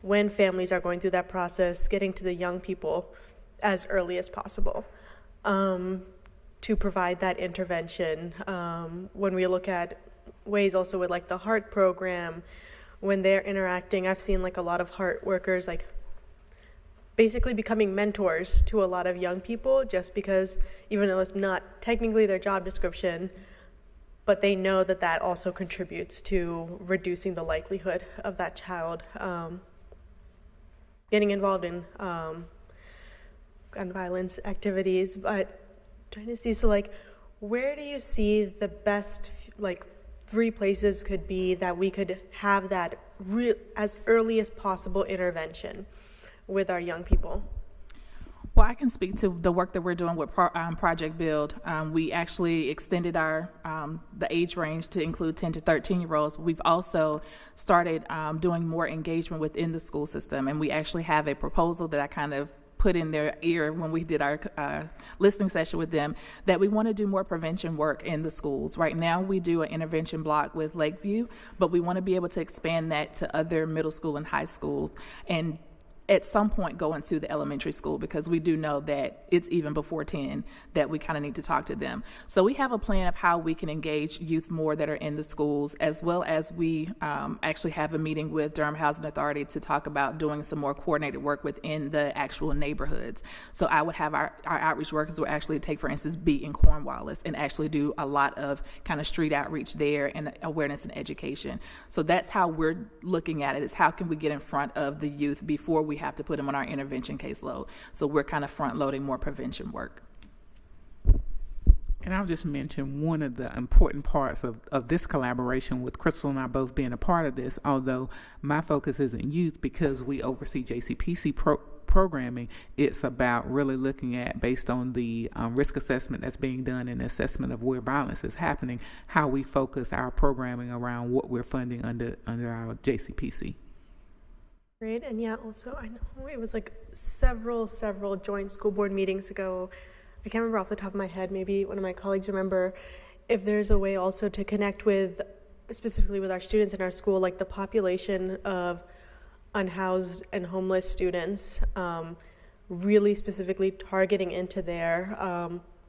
when families are going through that process, getting to the young people as early as possible to provide that intervention. When we look at ways also with like the HEART program, when they're interacting, I've seen like a lot of HEART workers like basically becoming mentors to a lot of young people, just because even though it's not technically their job description, but they know that that also contributes to reducing the likelihood of that child getting involved in gun violence activities. But trying to see, so like, where do you see the best like 3 places could be that we could have that as early as possible intervention with our young people? Well, I can speak to the work that we're doing with Project Build. We actually extended our the age range to include 10 to 13-year-olds. We've also started doing more engagement within the school system, and we actually have a proposal that I kind of put in their ear when we did our listening session with them, that we want to do more prevention work in the schools. Right now we do an intervention block with Lakeview, but we want to be able to expand that to other middle school and high schools, and at some point go into the elementary school, because we do know that it's even before 10 that we kind of need to talk to them. So we have a plan of how we can engage youth more that are in the schools, as well as we actually have a meeting with Durham Housing Authority to talk about doing some more coordinated work within the actual neighborhoods. So I would have our outreach workers will actually take, for instance, be in Cornwallis and actually do a lot of kind of street outreach there and awareness and education. So that's how we're looking at it, is how can we get in front of the youth before we have to put them on our intervention caseload. So we're kind of front loading more prevention work. And I'll just mention one of the important parts of this collaboration, with Crystal and I both being a part of this, although my focus isn't youth because we oversee JCPC programming, it's about really looking at, based on the risk assessment that's being done and assessment of where violence is happening, how we focus our programming around what we're funding under our JCPC. Great. And yeah, also I know it was like several joint school board meetings ago. I can't remember off the top of my head, maybe one of my colleagues remember, if there's a way also to connect with, specifically with our students in our school, like the population of unhoused and homeless students, really specifically targeting into there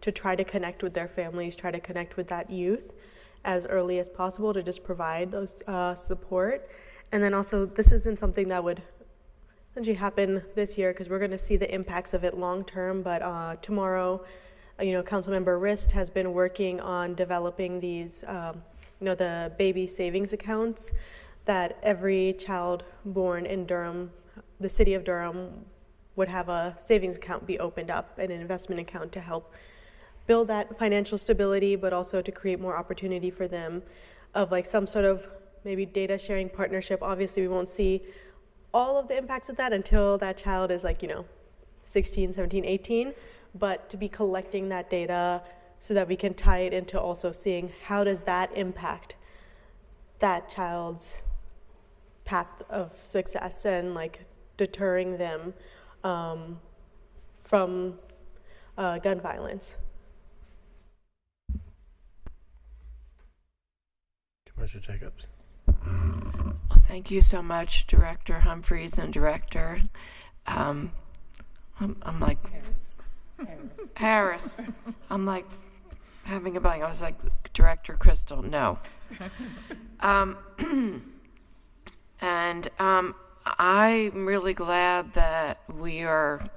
to try to connect with their families, try to connect with that youth as early as possible to just provide those support. And then also, this isn't something that would essentially happen this year, because we're going to see the impacts of it long term. But tomorrow, Councilmember Rist has been working on developing these, the baby savings accounts that every child born in Durham, the city of Durham, would have a savings account be opened up and an investment account to help build that financial stability, but also to create more opportunity for them of like some sort of maybe data sharing partnership. Obviously, we won't see all of the impacts of that until that child is like, 16, 17, 18, but to be collecting that data so that we can tie it into also seeing how does that impact that child's path of success and like deterring them from gun violence. Commissioner Jacobs. Well, thank you so much, Director Humphreys and Director. I'm like Harris. I'm like having a blank. I was like Director Crystal. No. And I'm really glad that we are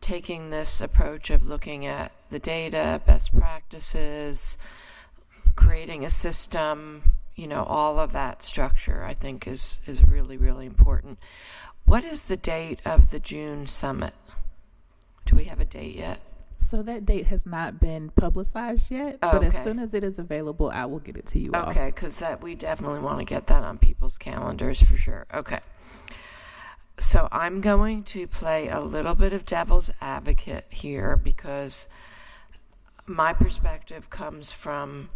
taking this approach of looking at the data, best practices, creating a system, you know, all of that structure I think is really, really important. What is the date of the June summit? Do we have a date yet? So that date has not been publicized yet, but Okay. as soon as it is available, I will get it to you all. Okay, because we definitely want to get that on people's calendars for sure. Okay. So I'm going to play a little bit of devil's advocate here because my perspective comes from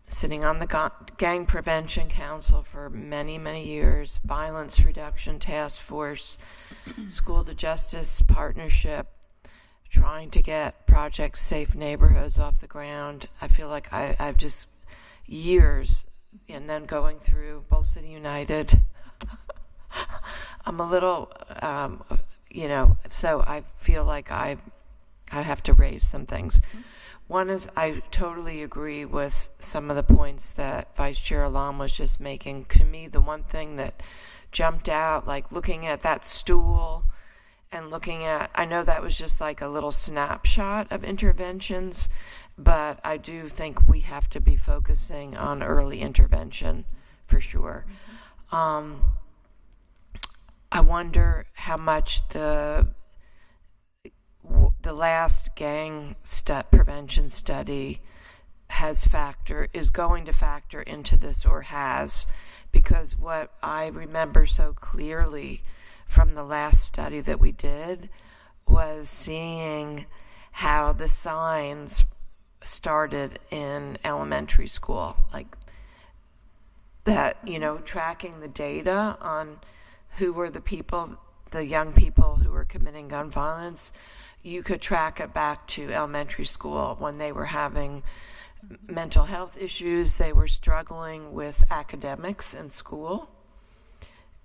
sitting on the Gang Prevention Council for many, many years, Violence Reduction Task Force, School to Justice Partnership, trying to get Project Safe Neighborhoods off the ground. I feel like I've just years, and then going through Bull City United. I'm a little, so I feel like I have to raise some things. One is I totally agree with some of the points that Vice Chair Alam was just making. To me, the one thing that jumped out, like looking at that stool and looking at, I know that was just like a little snapshot of interventions, but I do think we have to be focusing on early intervention for sure. I wonder how much the last gang prevention study is going to factor into this or has, because what I remember so clearly from the last study that we did was seeing how the signs started in elementary school, like that, tracking the data on who were the young people who were committing gun violence. You could track it back to elementary school when they were having mental health issues, they were struggling with academics in school,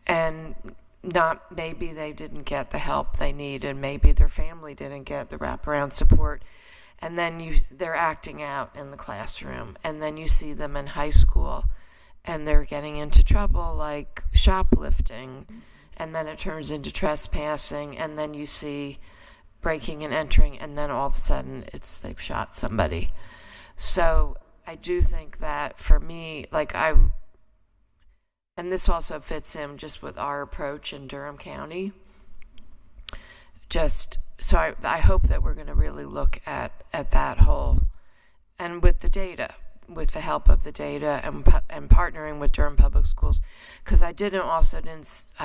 and maybe they didn't get the help they needed, maybe their family didn't get the wraparound support, and then they're acting out in the classroom, and then you see them in high school and they're getting into trouble like shoplifting, and then it turns into trespassing, and then you see breaking and entering, and then all of a sudden they've shot somebody. So I do think that for me, and this also fits in just with our approach in Durham County, so I hope that we're going to really look at that whole, and with the data, with the help of the data and partnering with Durham Public Schools, because I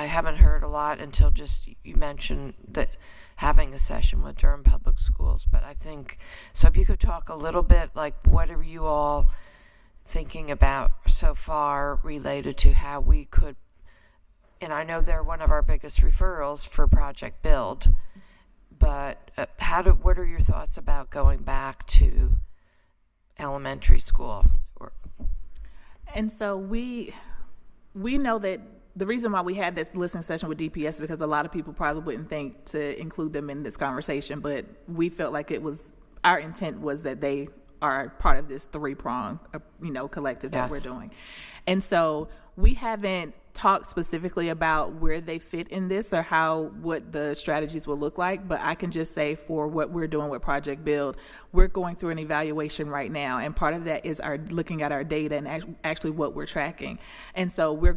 haven't heard a lot until just you mentioned that having a session with Durham Public Schools, but I think, so if you could talk a little bit, like what are you all thinking about so far related to how we could, and I know they're one of our biggest referrals for Project Build, but what are your thoughts about going back to elementary school? And so we know that the reason why we had this listening session with DPS, because a lot of people probably wouldn't think to include them in this conversation, but we felt like our intent was that they are part of this three-prong, collective that we're doing. And so we haven't talked specifically about where they fit in this or what the strategies will look like, but I can just say for what we're doing with Project Build, we're going through an evaluation right now, and part of that is looking at our data and actually what we're tracking. And so we're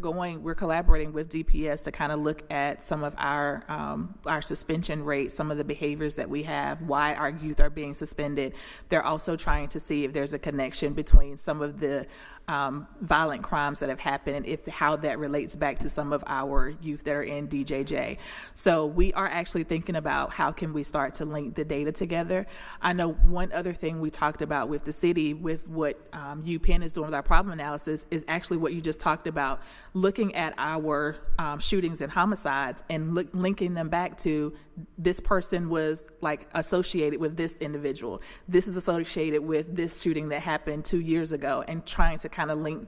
collaborating with DPS to kind of look at some of our suspension rates, some of the behaviors that we have, why our youth are being suspended. They're also trying to see if there's a connection between some of the violent crimes that have happened, and how that relates back to some of our youth that are in DJJ. So we are actually thinking about how can we start to link the data together. I know one other thing we talked about with the city, with what UPenn is doing with our problem analysis, is actually what you just talked about, looking at our shootings and homicides and linking them back to this person was like associated with this individual. This is associated with this shooting that happened 2 years ago, and trying to kind of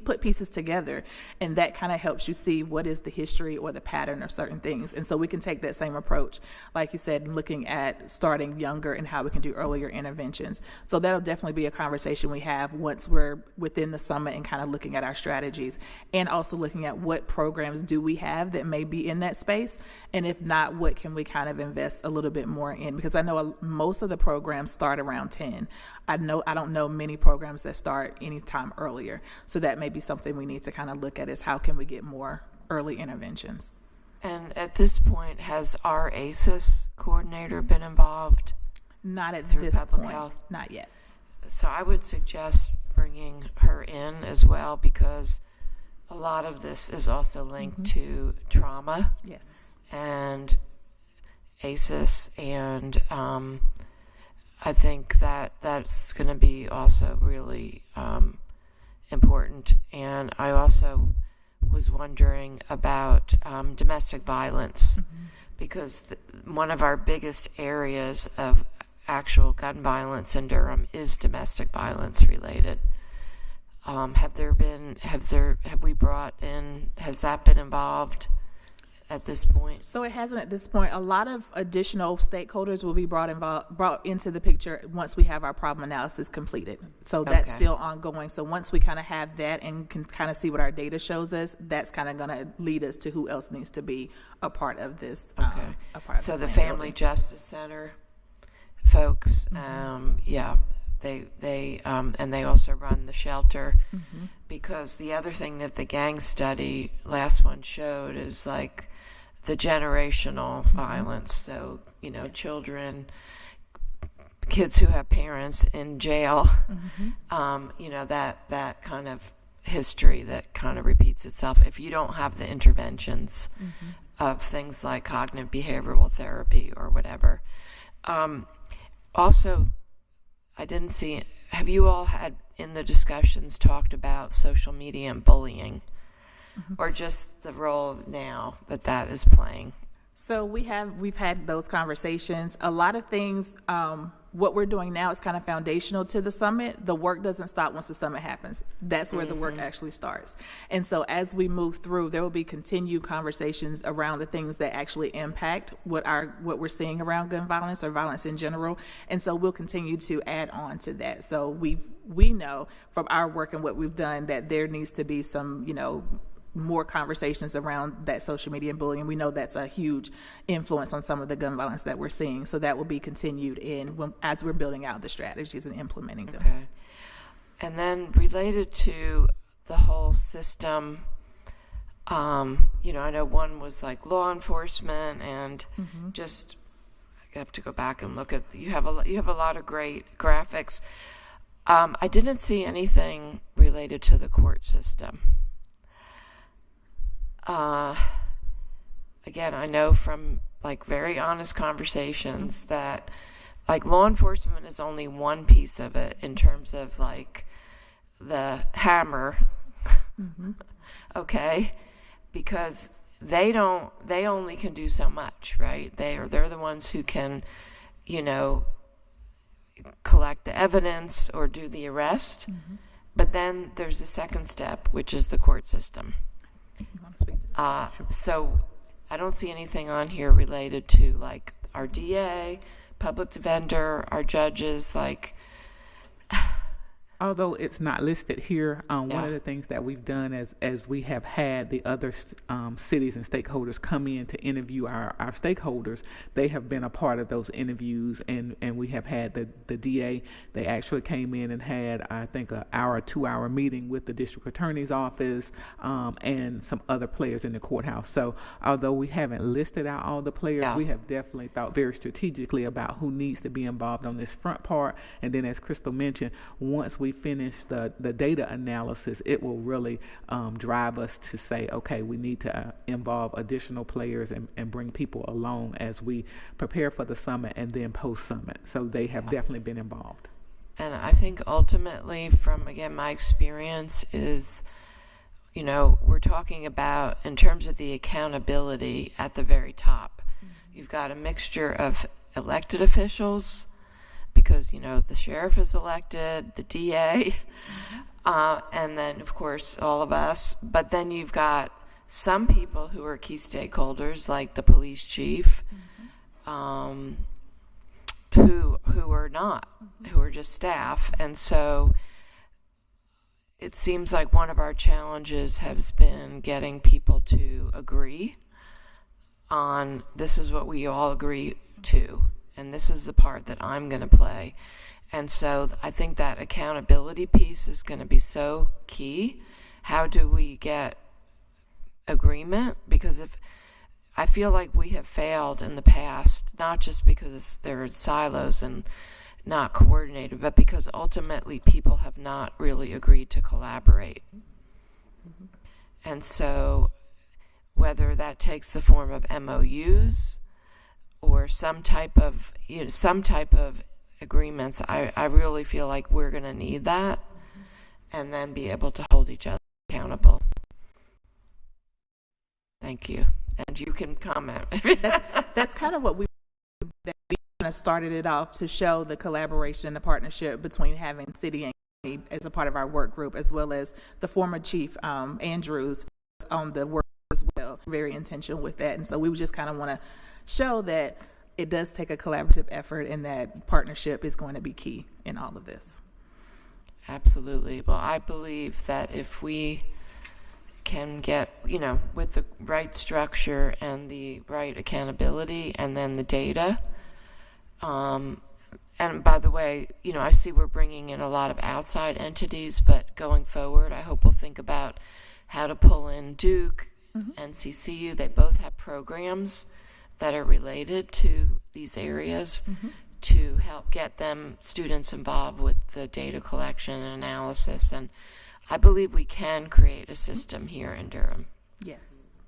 put pieces together, and that kind of helps you see what is the history or the pattern of certain things. And so we can take that same approach, like you said, looking at starting younger and how we can do earlier interventions. So that'll definitely be a conversation we have once we're within the summit and kind of looking at our strategies, and also looking at what programs do we have that may be in that space, and if not, what can we kind of invest a little bit more in, because I know most of the programs start around 10. I don't know many programs that start any time earlier. So that may be something we need to kind of look at, is how can we get more early interventions. And at this point, has our ACES coordinator been involved? Not at through this public point, health? not yet. So I would suggest bringing her in as well, because a lot of this is also linked to trauma. Yes. And ACES, and I think that that's going to be also really important. And I also was wondering about domestic violence, because one of our biggest areas of actual gun violence in Durham is domestic violence related. Have that been involved at this point? So it hasn't at this point. A lot of additional stakeholders will be brought into the picture once we have our problem analysis completed. So that's still ongoing. So once we kind of have that and can kind of see what our data shows us, that's kind of going to lead us to who else needs to be a part of this. So the Family Justice Center folks, they and they also run the shelter, because the other thing that the gang study last one showed is like the generational violence. So, children, kids who have parents in jail, that kind of history that kind of repeats itself if you don't have the interventions of things like cognitive behavioral therapy or whatever. Also, I didn't see, have you all had in the discussions talked about social media and bullying, or just the role now that is playing? So we've had those conversations. A lot of things, what we're doing now is kind of foundational to the summit. The work doesn't stop once the summit happens. That's where the work actually starts. And so as we move through, there will be continued conversations around the things that actually impact what we're seeing around gun violence or violence in general. And so we'll continue to add on to that. So we know from our work and what we've done that there needs to be some, more conversations around that social media and bullying. We know that's a huge influence on some of the gun violence that we're seeing. So that will be continued as we're building out the strategies and implementing them. Okay. And then related to the whole system, I know one was like law enforcement, and just I have to go back and look at. You have a lot of great graphics. I didn't see anything related to the court system. Again, I know from like very honest conversations that like law enforcement is only one piece of it in terms of like the hammer, okay? Because they only can do so much, right? They're the ones who can, collect the evidence or do the arrest. But then there's the second step, which is the court system. So I don't see anything on here related to like our DA, public defender, our judges, like. Although it's not listed here, one of the things that we've done as we have had the other cities and stakeholders come in to interview our stakeholders, they have been a part of those interviews, and we have had the DA, they actually came in and had, I think, an hour, 2-hour meeting with the district attorney's office and some other players in the courthouse. So although we haven't listed out all the players, we have definitely thought very strategically about who needs to be involved on this front part. And then as Crystal mentioned, once we we finish the data analysis, it will really drive us to say, okay, we need to involve additional players and bring people along as we prepare for the summit and then post-summit. So they have definitely been involved. And I think ultimately, from, again, my experience is, you know, we're talking about, in terms of the accountability at the very top, you've got a mixture of elected officials, because, you know, the sheriff is elected, the DA, and then, of course, all of us. But then you've got some people who are key stakeholders, like the police chief, who are not, who are just staff. And so it seems like one of our challenges has been getting people to agree on, this is what we all agree to, and this is the part that I'm going to play. And so I think that accountability piece is going to be so key. How do we get agreement? Because if I feel like we have failed in the past, not just because there are silos and not coordinated, but because ultimately people have not really agreed to collaborate. And so whether that takes the form of MOUs or some type of agreements, I really feel like we're going to need that, and then be able to hold each other accountable. Thank you. And you can comment. That's kind of what we kind of started it off, to show the collaboration and the partnership between having city and county as a part of our work group, as well as the former chief, Andrews, on the work as well. Very intentional with that. And so we would just kind of want to show that it does take a collaborative effort, and that partnership is going to be key in all of this. Absolutely. Well, I believe that if we can get, you know, with the right structure and the right accountability, and then the data, and by the way, you know, I see we're bringing in a lot of outside entities, but going forward, I hope we'll think about how to pull in Duke and CCU. They both have programs that are related to these areas to help get them, students, involved with the data collection and analysis. And I believe we can create a system here in Durham. Yes.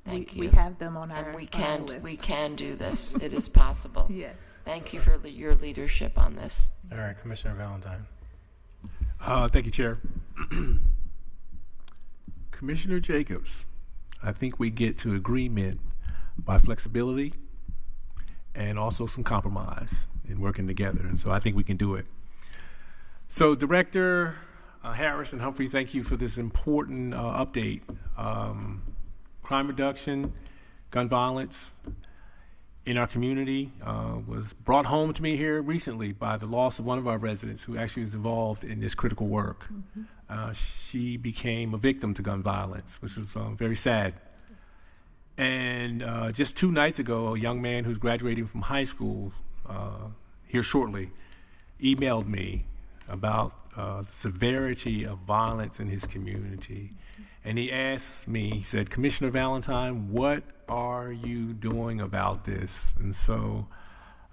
Thank you. We have them on our and we list. can do this. It is possible. Yes. Thank you for your leadership on this. All right, Commissioner Valentine. Thank you, Chair. Commissioner Jacobs, I think we get to agreement by flexibility and also some compromise in working together. And so I think we can do it. So Director Harris and Humphrey, thank you for this important update. Crime reduction, gun violence in our community was brought home to me here recently by the loss of one of our residents who actually was involved in this critical work. She became a victim to gun violence, which is very sad. And just 2 nights ago, a young man who's graduating from high school here shortly emailed me about the severity of violence in his community. And he asked me, he said, Commissioner Valentine, what are you doing about this? And so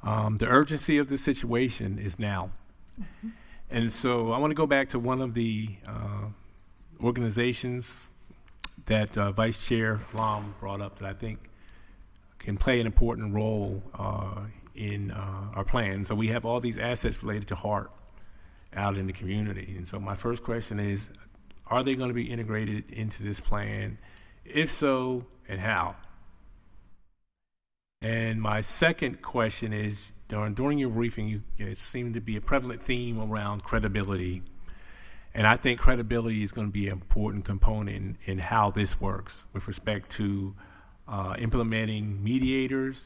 the urgency of the situation is now. And so I want to go back to one of the organizations that Vice Chair Lam brought up that I think can play an important role in our plan. So we have all these assets related to HEART out in the community. And so my first question is, are they going to be integrated into this plan? If so, and how? And my second question is, during your briefing, it seemed to be a prevalent theme around credibility. And I think credibility is going to be an important component in how this works with respect to implementing mediators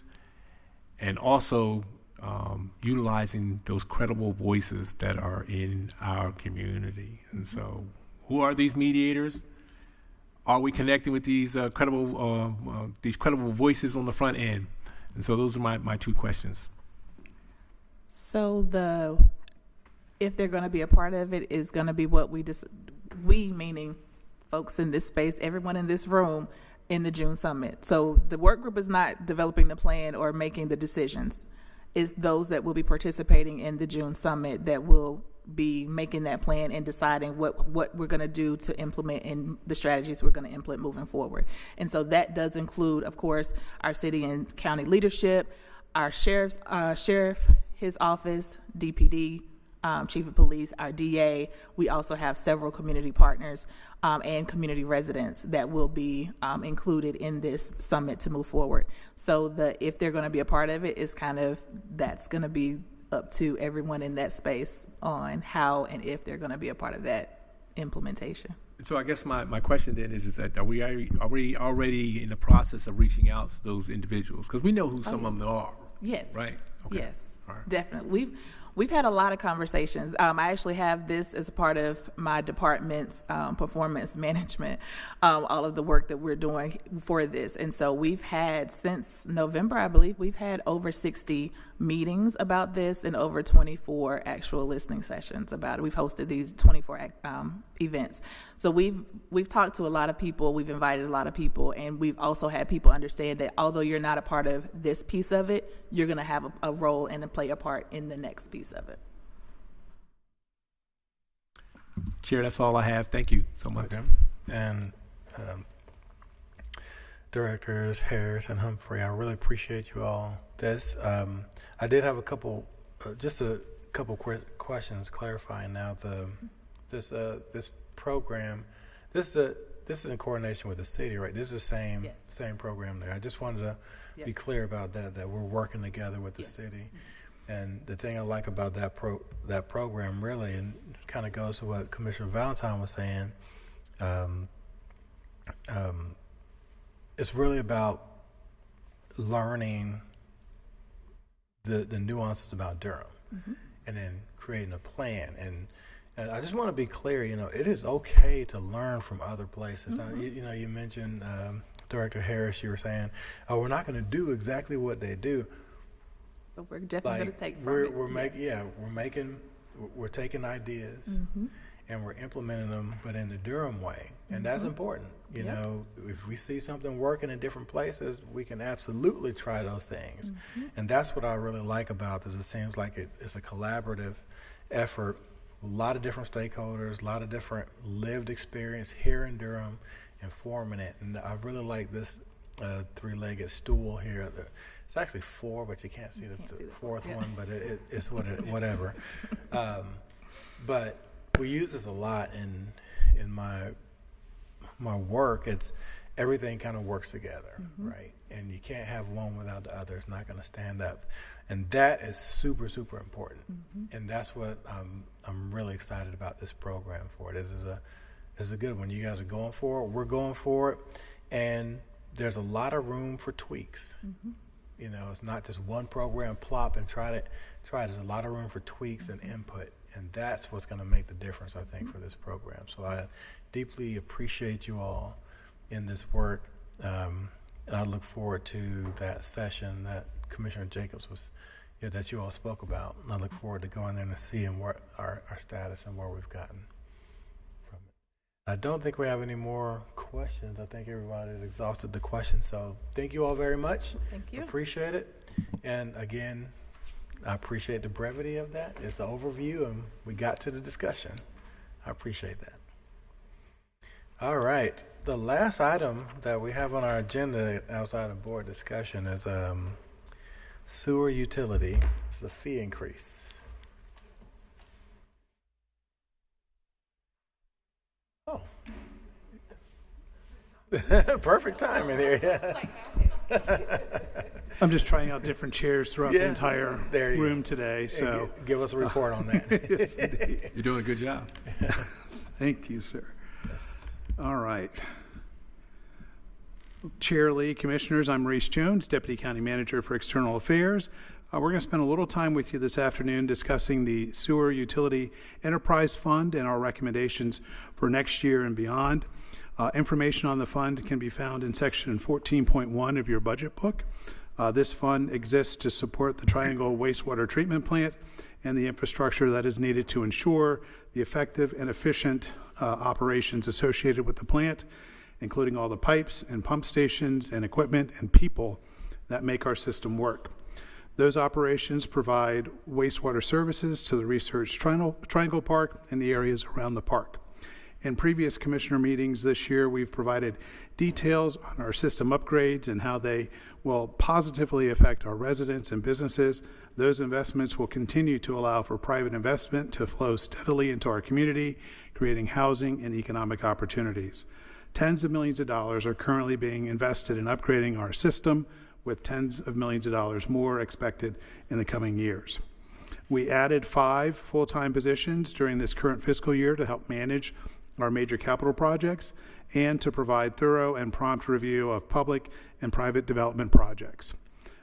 and also utilizing those credible voices that are in our community. And so, who are these mediators? Are we connecting with these credible voices on the front end? And so those are my 2 questions. So if they're going to be a part of it, is going to be what we meaning folks in this space, everyone in this room, in the June summit. So the work group is not developing the plan or making the decisions. It's those that will be participating in the June summit that will be making that plan and deciding what we're going to do to implement and the strategies we're going to implement moving forward. And so that does include, of course, our city and county leadership, our sheriff, his office, DPD, chief of police, our DA. We also have several community partners and community residents that will be included in this summit to move forward. So if they're going to be a part of it, it's that's going to be up to everyone in that space on how and if they're going to be a part of that implementation. So I guess my question then is that are we already in the process of reaching out to those individuals? Because we know who some of them are. Yes. Right? Okay. Yes. All right. Definitely. We've had a lot of conversations. I actually have this as a part of my department's performance management, all of the work that we're doing for this. And so we've had, since November, I believe, we've had over 60 meetings about this and over 24 actual listening sessions about it. We've hosted these 24 events. So we've talked to a lot of people, we've invited a lot of people, and we've also had people understand that although you're not a part of this piece of it, you're going to have a role and to play a part in the next piece of it. Chair, that's all I have. Thank you so much. Okay. And Directors Harris and Humphrey, I really appreciate you all. I did have a couple questions clarifying now. This program, this is in coordination with the city, right? This is the same program there. I just wanted to be clear about that we're working together with the city. And the thing I like about that program really, and kind of goes to what Commissioner Valentine was saying, it's really about learning the nuances about Durham, and then creating a plan. And I just want to be clear, it is okay to learn from other places. You mentioned Director Harris, you were saying, we're not going to do exactly what they do. But we're definitely going to take from it. We're taking ideas and we're implementing them, but in the Durham way. And that's important. You know, if we see something working in different places, we can absolutely try those things. And that's what I really like about this. It seems like it's a collaborative effort, a lot of different stakeholders, a lot of different lived experience here in Durham, informing it. And I really like this three-legged stool here. It's actually four, but you can't see the fourth one, but it's whatever. But we use this a lot in my work. It's everything kind of works together, right? And you can't have one without the other. It's not going to stand up, and that is super, super important. And that's what I'm really excited about this program for. This is a good one. You guys are going for it. We're going for it, and there's a lot of room for tweaks. It's not just one program, plop and try it. There's a lot of room for tweaks and input, and that's what's going to make the difference, I think, for this program. So I deeply appreciate you all in this work, and I look forward to that session that Commissioner Jacobs that you all spoke about. And I look forward to going there and seeing what our status and where we've gotten from it. I don't think we have any more questions. I think everybody has exhausted the questions. So thank you all very much. Thank you. Appreciate it. And again, I appreciate the brevity of that. It's the overview, and we got to the discussion. I appreciate that. All right. The last item that we have on our agenda outside of board discussion is sewer utility. It's a fee increase. Oh. Perfect timing here. Yeah. I'm just trying out different chairs throughout the entire room today. So give us a report on that. Yes, you're doing a good job. Thank you, sir. All right. Chair Lee, Commissioners, I'm Reese Jones, Deputy County Manager for External Affairs. We're going to spend a little time with you this afternoon discussing the Sewer Utility Enterprise Fund and our recommendations for next year and beyond. Information on the fund can be found in section 14.1 of your budget book. This fund exists to support the Triangle Wastewater Treatment Plant and the infrastructure that is needed to ensure the effective and efficient operations associated with the plant, including all the pipes and pump stations and equipment and people that make our system work. Those operations provide wastewater services to the Research Triangle Park and the areas around the park. In previous commissioner meetings this year, we've provided details on our system upgrades and how they will positively affect our residents and businesses. Those investments will continue to allow for private investment to flow steadily into our community, creating housing and economic opportunities. Tens of millions of dollars are currently being invested in upgrading our system, with tens of millions of dollars more expected in the coming years. We added 5 full-time positions during this current fiscal year to help manage our major capital projects and to provide thorough and prompt review of public and private development projects.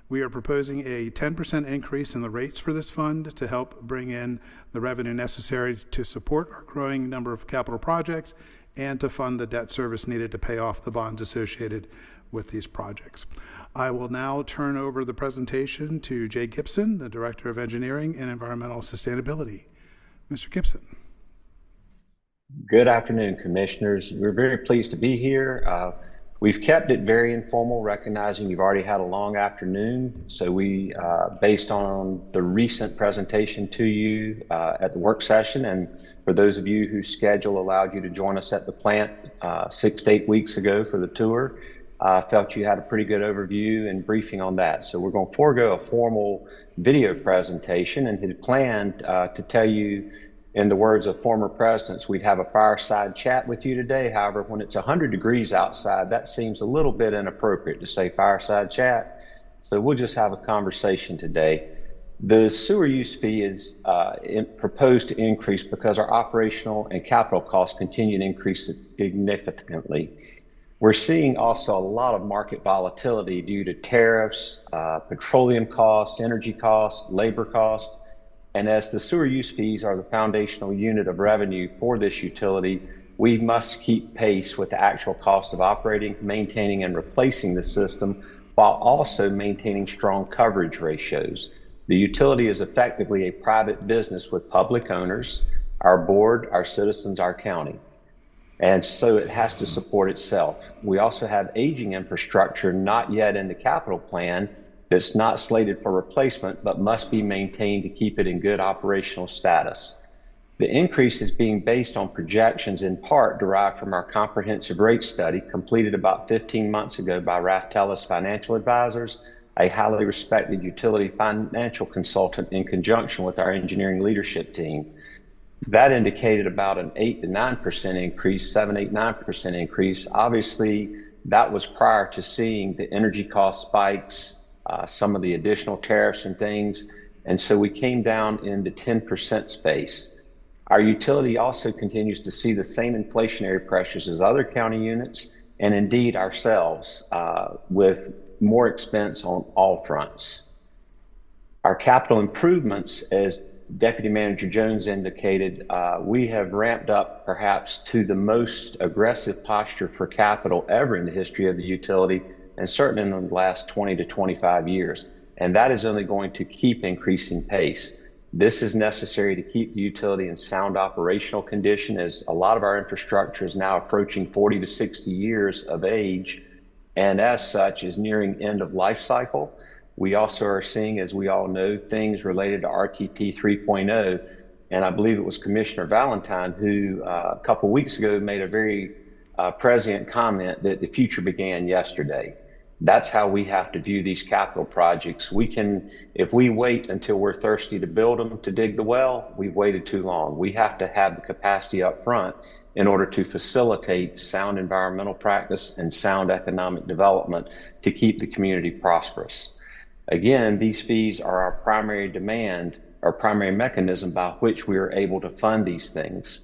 We are proposing a 10% increase in the rates for this fund to help bring in the revenue necessary to support our growing number of capital projects and to fund the debt service needed to pay off the bonds associated with these projects. I will now turn over the presentation to Jay Gibson, the Director of Engineering and Environmental Sustainability. Mr. Gibson. Good afternoon, Commissioners. We're very pleased to be here. We've kept it very informal, recognizing you've already had a long afternoon. So we, based on the recent presentation to you at the work session, and for those of you whose schedule allowed you to join us at the plant 6 to 8 weeks ago for the tour, felt you had a pretty good overview and briefing on that. So we're going to forego a formal video presentation and had planned to tell you, in the words of former presidents, we'd have a fireside chat with you today. However, when it's 100 degrees outside, that seems a little bit inappropriate to say fireside chat. So we'll just have a conversation today. The sewer use fee is proposed to increase because our operational and capital costs continue to increase significantly. We're seeing also a lot of market volatility due to tariffs, petroleum costs, energy costs, labor costs. And as the sewer use fees are the foundational unit of revenue for this utility, we must keep pace with the actual cost of operating, maintaining, and replacing the system while also maintaining strong coverage ratios. The utility is effectively a private business with public owners, our board, our citizens, our county. And so it has to support itself. We also have aging infrastructure not yet in the capital plan that's not slated for replacement, but must be maintained to keep it in good operational status. The increase is being based on projections in part derived from our comprehensive rate study completed about 15 months ago by Raftellus Financial Advisors, a highly respected utility financial consultant in conjunction with our engineering leadership team. That indicated about an 8 to 9% increase, 7, 8, 9% increase. Obviously, that was prior to seeing the energy cost spikes, some of the additional tariffs and things, and so we came down in the 10% space. Our utility also continues to see the same inflationary pressures as other county units, and indeed ourselves, with more expense on all fronts. Our capital improvements, as Deputy Manager Jones indicated, we have ramped up perhaps to the most aggressive posture for capital ever in the history of the utility, and certainly in the last 20 to 25 years. And that is only going to keep increasing pace. This is necessary to keep the utility in sound operational condition, as a lot of our infrastructure is now approaching 40 to 60 years of age, and as such is nearing end of life cycle. We also are seeing, as we all know, things related to RTP 3.0, and I believe it was Commissioner Valentine who a couple weeks ago made a very prescient comment that the future began yesterday. That's how we have to view these capital projects. We can, if we wait until we're thirsty to build them, to dig the well, we've waited too long. We have to have the capacity up front in order to facilitate sound environmental practice and sound economic development to keep the community prosperous. Again, these fees are our primary demand, our primary mechanism by which we are able to fund these things.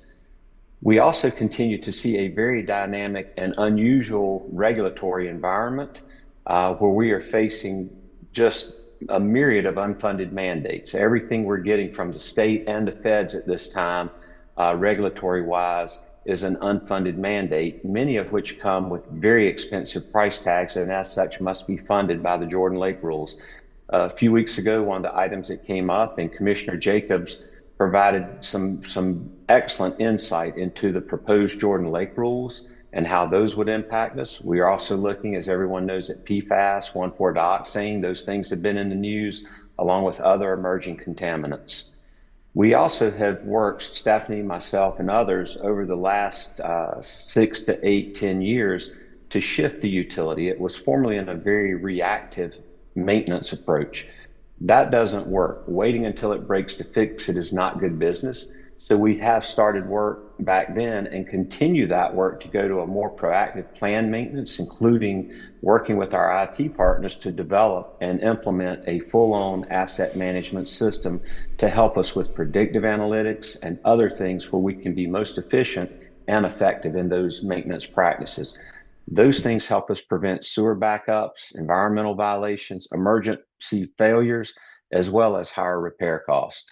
We also continue to see a very dynamic and unusual regulatory environment where we are facing just a myriad of unfunded mandates. Everything we're getting from the state and the feds at this time, regulatory-wise, is an unfunded mandate, many of which come with very expensive price tags and as such must be funded by the Jordan Lake rules. A few weeks ago, one of the items that came up, and Commissioner Jacobs provided some excellent insight into the proposed Jordan Lake rules and how those would impact us. We are also looking, as everyone knows, at PFAS, 1,4-dioxane. Those things have been in the news along with other emerging contaminants. We also have worked, Stephanie, myself, and others over the last 6 to 8, 10 years to shift the utility. It was formerly in a very reactive maintenance approach. That doesn't work. Waiting until it breaks to fix it is not good business. So we have started work back then and continue that work to go to a more proactive planned maintenance, including working with our IT partners to develop and implement a full-on asset management system to help us with predictive analytics and other things where we can be most efficient and effective in those maintenance practices. Those things help us prevent sewer backups, environmental violations, emergency failures, as well as higher repair costs.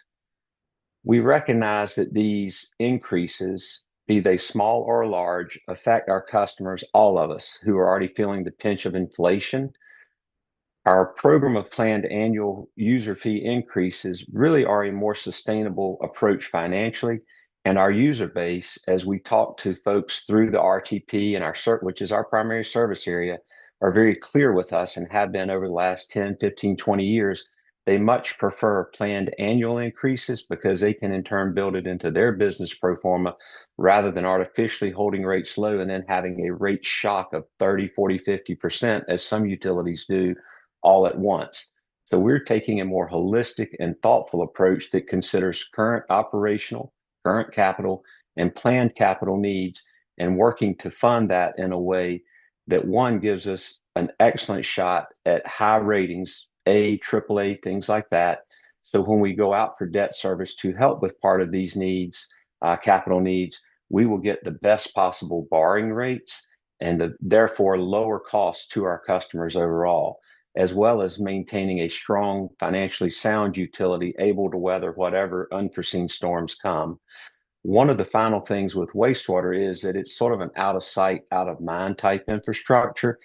We recognize that these increases, be they small or large, affect our customers, all of us, who are already feeling the pinch of inflation. Our program of planned annual user fee increases really are a more sustainable approach financially, and our user base, as we talk to folks through the RTP and our which is our primary service area, are very clear with us and have been over the last 10, 15, 20 years. They much prefer planned annual increases because they can in turn build it into their business pro forma rather than artificially holding rates low and then having a rate shock of 30, 40, 50% as some utilities do all at once. So we're taking a more holistic and thoughtful approach that considers current operational, current capital, and planned capital needs and working to fund that in a way that one gives us an excellent shot at high ratings, A, AAA, things like that. So when we go out for debt service to help with part of these needs, capital needs, we will get the best possible borrowing rates and therefore lower costs to our customers overall, as well as maintaining a strong, financially sound utility able to weather whatever unforeseen storms come. One of the final things with wastewater is that it's sort of an out of sight, out of mind type infrastructure.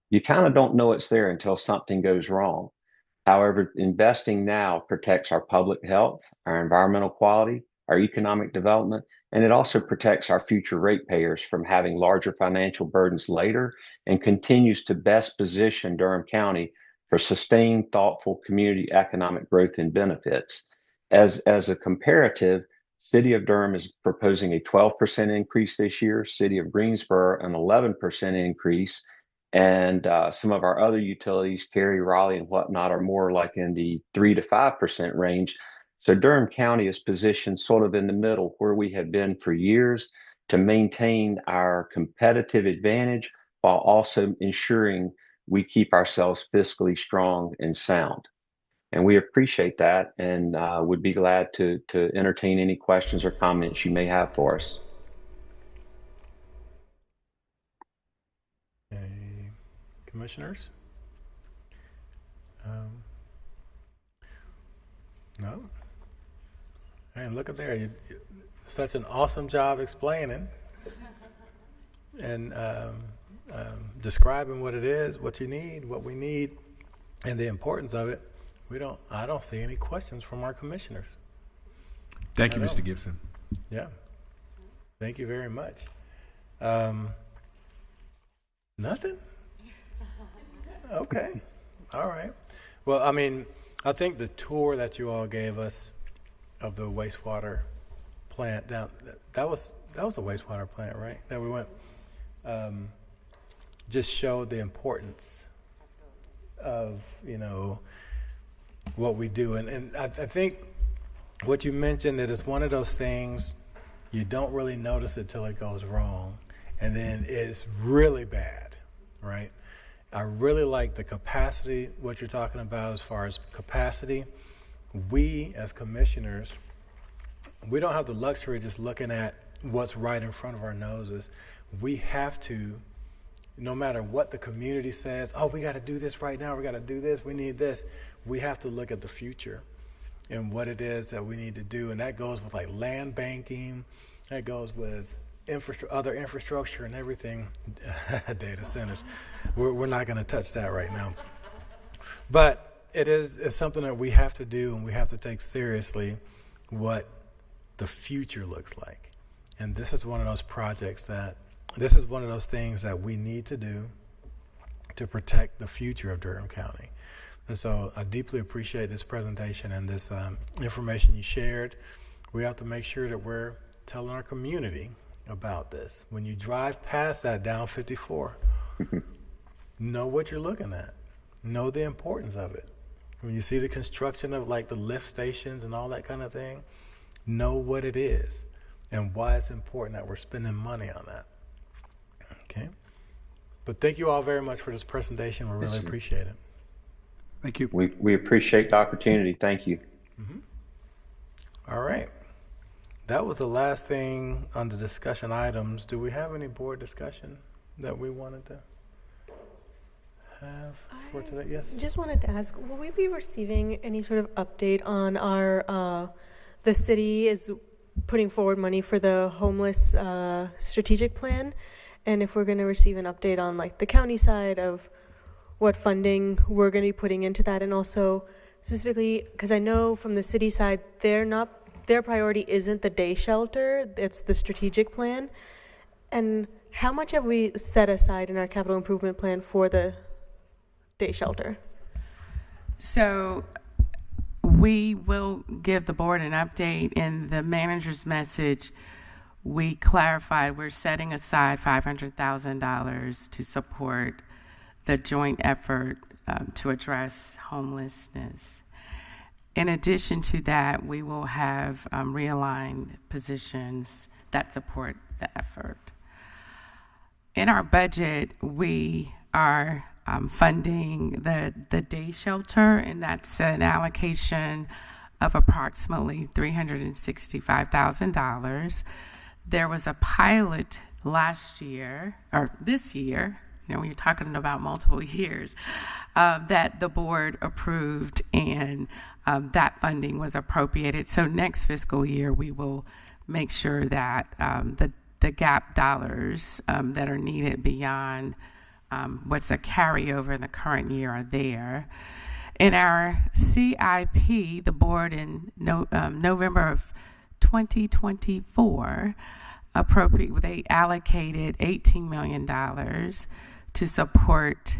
You kind of don't know it's there until something goes wrong. However, investing now protects our public health, our environmental quality, our economic development, and it also protects our future ratepayers from having larger financial burdens later and continues to best position Durham County for sustained, thoughtful community economic growth and benefits. As a comparative, City of Durham is proposing a 12% increase this year, City of Greensboro an 11% increase, and some of our other utilities, Cary, Raleigh, and whatnot, are more like in the 3 to 5% range. So Durham County is positioned sort of in the middle where we have been for years to maintain our competitive advantage while also ensuring we keep ourselves fiscally strong and sound. And we appreciate that and would be glad to entertain any questions or comments you may have for us. Okay. Commissioners? No? And look at there. You such an awesome job explaining and describing what it is, what you need, what we need, and the importance of it. I don't see any questions from our commissioners. Thank you, Mr. Gibson. Yeah. Thank you very much. Nothing? Okay. All right. Well, I mean, I think the tour that you all gave us of the wastewater plant down, that was a wastewater plant, right? That we went, just showed the importance of, what we do. And I think what you mentioned, that it's one of those things you don't really notice it till it goes wrong. And then it's really bad, right? I really like the capacity, what you're talking about as far as capacity. We, as commissioners, we don't have the luxury of just looking at what's right in front of our noses. We have to, no matter what the community says, oh, we got to do this right now, we got to do this, we need this. We have to look at the future and what it is that we need to do. And that goes with like land banking, that goes with other infrastructure and everything, data centers. We're not going to touch that right now. But it's something that we have to do, and we have to take seriously what the future looks like. And this is one of those this is one of those things that we need to do to protect the future of Durham County. And so I deeply appreciate this presentation and this information you shared. We have to make sure that we're telling our community about this. When you drive past that down 54, know what you're looking at. Know the importance of it. When you see the construction of like the lift stations and all that kind of thing, know what it is and why it's important that we're spending money on that. Okay? But thank you all very much for this presentation. We really appreciate it. Thank you. We appreciate the opportunity. Thank you. All right. That was the last thing on the discussion items. Do we have any board discussion that we wanted to have for today? Yes. Just wanted to ask, will we be receiving any sort of update on our, the city is putting forward money for the homeless strategic plan? And if we're going to receive an update on like the county side of what funding we're going to be putting into that, and also specifically, because I know from the city side, their priority isn't the day shelter, it's the strategic plan. And how much have we set aside in our capital improvement plan for the day shelter? So we will give the board an update. In the manager's message, we clarified we're setting aside $500,000 to support the joint effort to address homelessness. In addition to that, we will have realigned positions that support the effort. In our budget, we are funding the day shelter, and that's an allocation of approximately $365,000. There was a pilot last year, or this year, when you're talking about multiple years, that the board approved, and that funding was appropriated. So next fiscal year, we will make sure that the gap dollars that are needed beyond what's a carryover in the current year are there. In our CIP, the board in November of 2024, they allocated $18 million to support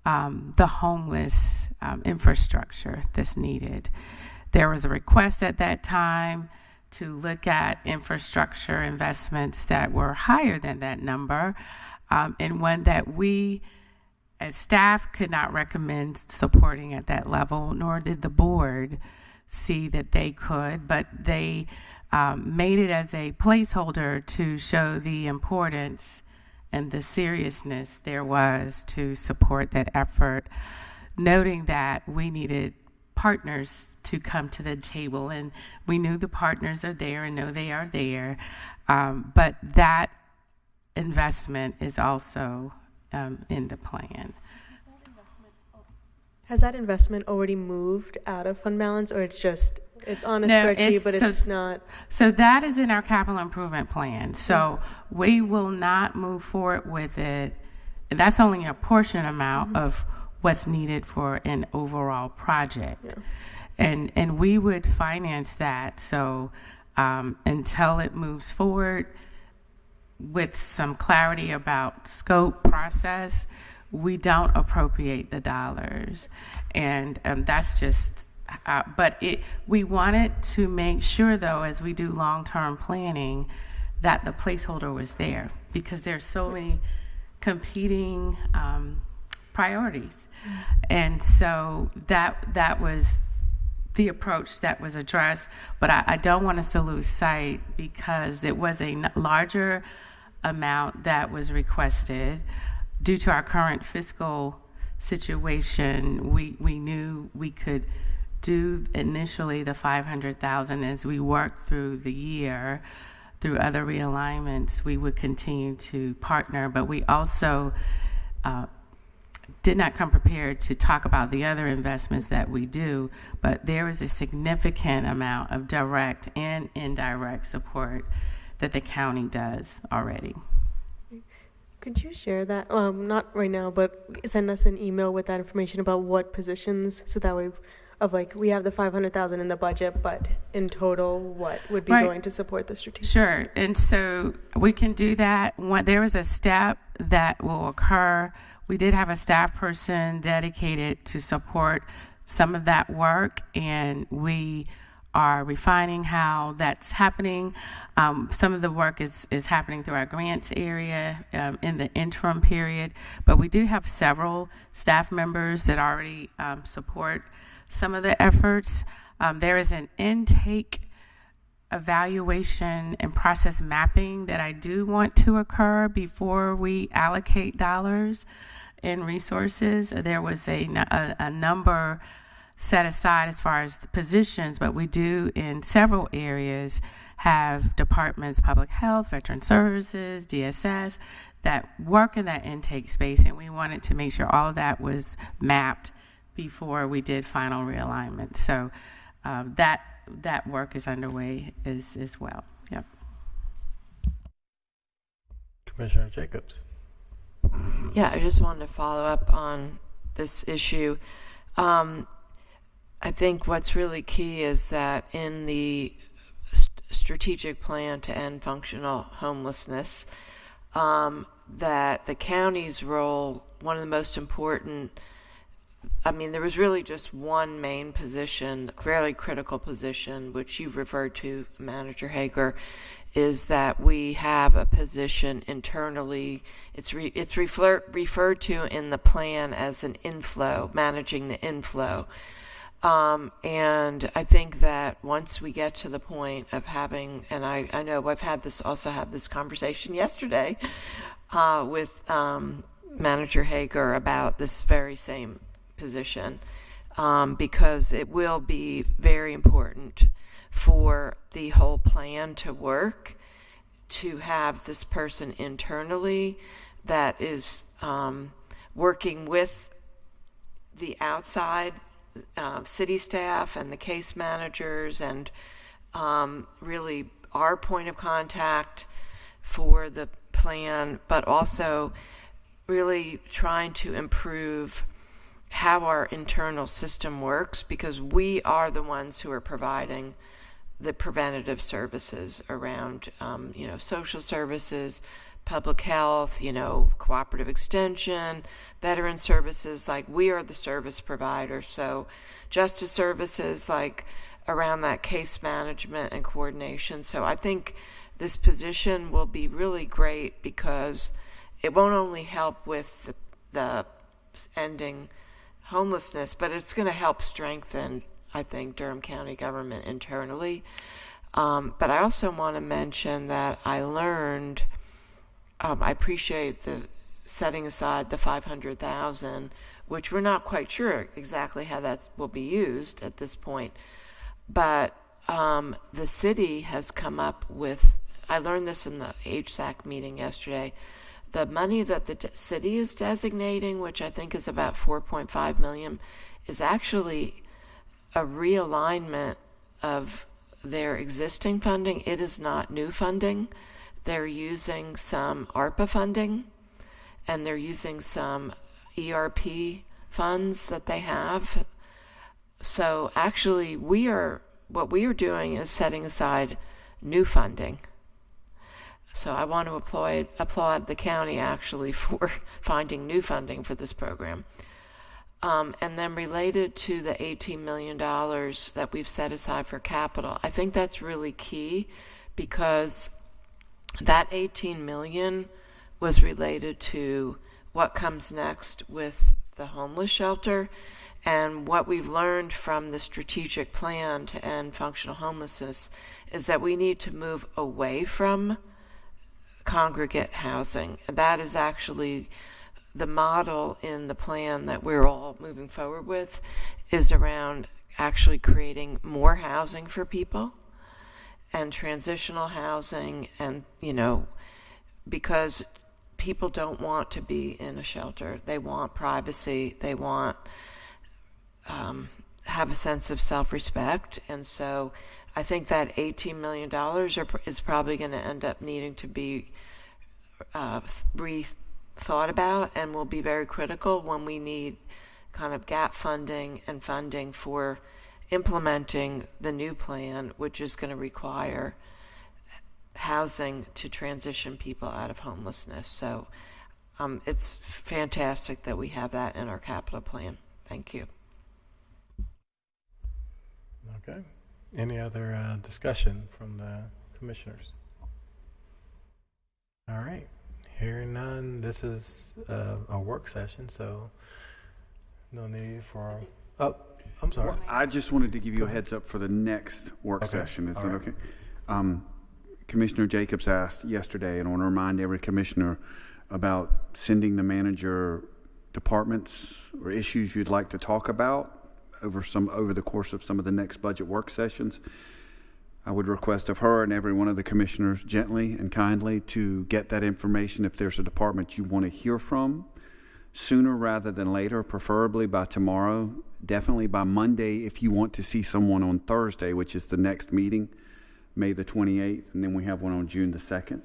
the homeless infrastructure that's needed. There was a request at that time to look at infrastructure investments that were higher than that number, and one that we as staff could not recommend supporting at that level, nor did the board see that they could, but they made it as a placeholder to show the importance and the seriousness there was to support that effort, noting that we needed partners to come to the table, and we knew the partners are there and know they are there, but that investment is also in the plan. Has that investment already moved out of fund balance, or it's on a spreadsheet, but it's not? So that is in our capital improvement plan. So we will not move forward with it. That's only a portion amount of what's needed for an overall project. Yeah. And we would finance that. So until it moves forward with some clarity about scope, process, we don't appropriate the dollars. And that's just, we wanted to make sure, though, as we do long-term planning, that the placeholder was there, because there's so many competing priorities. And so that was the approach that was addressed, but I don't want us to lose sight, because it was a larger amount that was requested. Due to our current fiscal situation, we knew we could do initially the $500,000. As we worked through the year, through other realignments, we would continue to partner, but we also did not come prepared to talk about the other investments that we do, but there is a significant amount of direct and indirect support that the county does already. Could you share that? Not right now, but send us an email with that information about what positions, so that way, we have the $500,000 in the budget, but in total, what would be going to support the strategic? Sure, and so we can do that. There is a step that will occur we did have a staff person dedicated to support some of that work, and we are refining how that's happening. Some of the work is happening through our grants area in the interim period, but we do have several staff members that already support some of the efforts. There is an intake evaluation and process mapping that I do want to occur before we allocate dollars and resources. There was a number set aside as far as the positions, but we do in several areas have departments, public health, veteran services, DSS, that work in that intake space, and we wanted to make sure all of that was mapped before we did final realignment. So that work is underway as well. Yep. Commissioner Jacobs. Yeah, I just wanted to follow up on this issue. I think what's really key is that in the strategic plan to end functional homelessness, that the county's role, one of the most important, there was really just one main position, fairly critical position, which you've referred to, Manager Hager, is that we have a position internally. It's referred to in the plan as an inflow, managing the inflow. And I think that once we get to the point of having, and I know I've had this conversation yesterday with Manager Hager about this very same position, because it will be very important for the whole plan to work, to have this person internally that is working with the outside city staff and the case managers, and really our point of contact for the plan, but also really trying to improve how our internal system works, because we are the ones who are providing the preventative services around, social services, public health, cooperative extension, veteran services. Like, we are the service provider. So justice services, like around that case management and coordination. So I think this position will be really great, because it won't only help with the ending homelessness, but it's going to help strengthen, I think, Durham County government internally. But I also want to mention that I learned, I appreciate the setting aside the $500,000, which we're not quite sure exactly how that will be used at this point. But the city has come up with, I learned this in the HSAC meeting yesterday, the money that the city is designating, which I think is about $4.5 million, is actually a realignment of their existing funding. It is not new funding. They're using some ARPA funding, and they're using some ERP funds that they have. So actually, what we are doing is setting aside new funding. So I want to applaud the county actually for finding new funding for this program. And then related to the $18 million that we've set aside for capital, I think that's really key, because that $18 million was related to what comes next with the homeless shelter. And what we've learned from the strategic plan to end functional homelessness is that we need to move away from congregate housing. That is actually the model in the plan that we're all moving forward with, is around actually creating more housing for people and transitional housing, and because people don't want to be in a shelter. They want privacy. They want have a sense of self-respect. And so I think that $18 million is probably going to end up needing to be rethought about, and will be very critical when we need kind of gap funding and funding for implementing the new plan, which is going to require housing to transition people out of homelessness. So it's fantastic that we have that in our capital plan. Thank you. Okay. Any other discussion from the commissioners? All right. Hearing none, this is a work session, so no need for. Oh, I'm sorry. Well, I just wanted to give you a heads up for the next work session. Is that okay? Commissioner Jacobs asked yesterday, and I want to remind every commissioner about sending the manager departments or issues you'd like to talk about over the course of some of the next budget work sessions. I would request of her and every one of the commissioners gently and kindly to get that information if there's a department you want to hear from sooner rather than later, preferably by tomorrow, definitely by Monday if you want to see someone on Thursday, which is the next meeting, May the 28th, and then we have one on June the 2nd.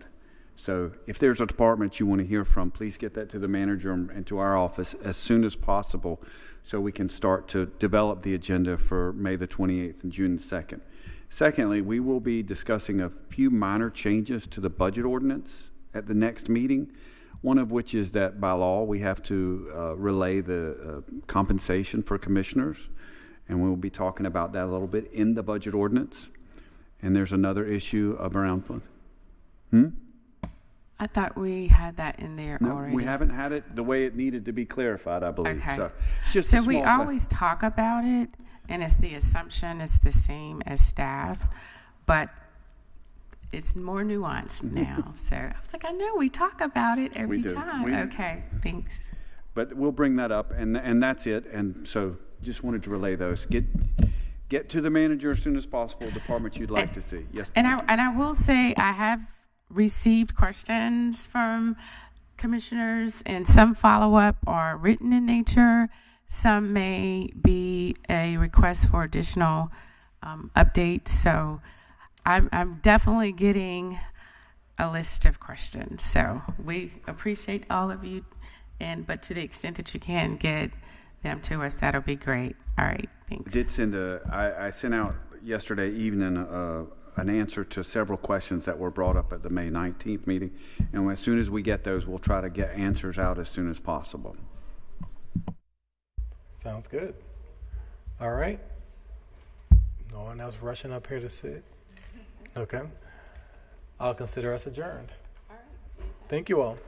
So if there's a department you want to hear from, please get that to the manager and to our office as soon as possible so we can start to develop the agenda for May the 28th and June the 2nd. Secondly, we will be discussing a few minor changes to the budget ordinance at the next meeting, one of which is that by law we have to relay the compensation for commissioners, and we'll be talking about that a little bit in the budget ordinance. And there's another issue of around I thought we had that in there already. No, we haven't had it the way it needed to be clarified, I believe. Okay. So, it's just so we always talk about it, and it's the assumption it's the same as staff, but it's more nuanced now. So I was like, I know we talk about it every time. Okay, thanks. But we'll bring that up, and that's it. And so just wanted to relay those. Get to the manager as soon as possible, departments you'd like to see. Yes. And I will say I have received questions from commissioners, and some follow-up are written in nature. Some may be a request for additional updates. So I'm definitely getting a list of questions. So we appreciate all of you, but to the extent that you can get them to us, that'll be great. All right, thanks. I sent out yesterday evening an answer to several questions that were brought up at the May 19th meeting. And as soon as we get those, we'll try to get answers out as soon as possible. Sounds good. All right. No one else rushing up here to sit? Okay. I'll consider us adjourned. All right. Thank you all.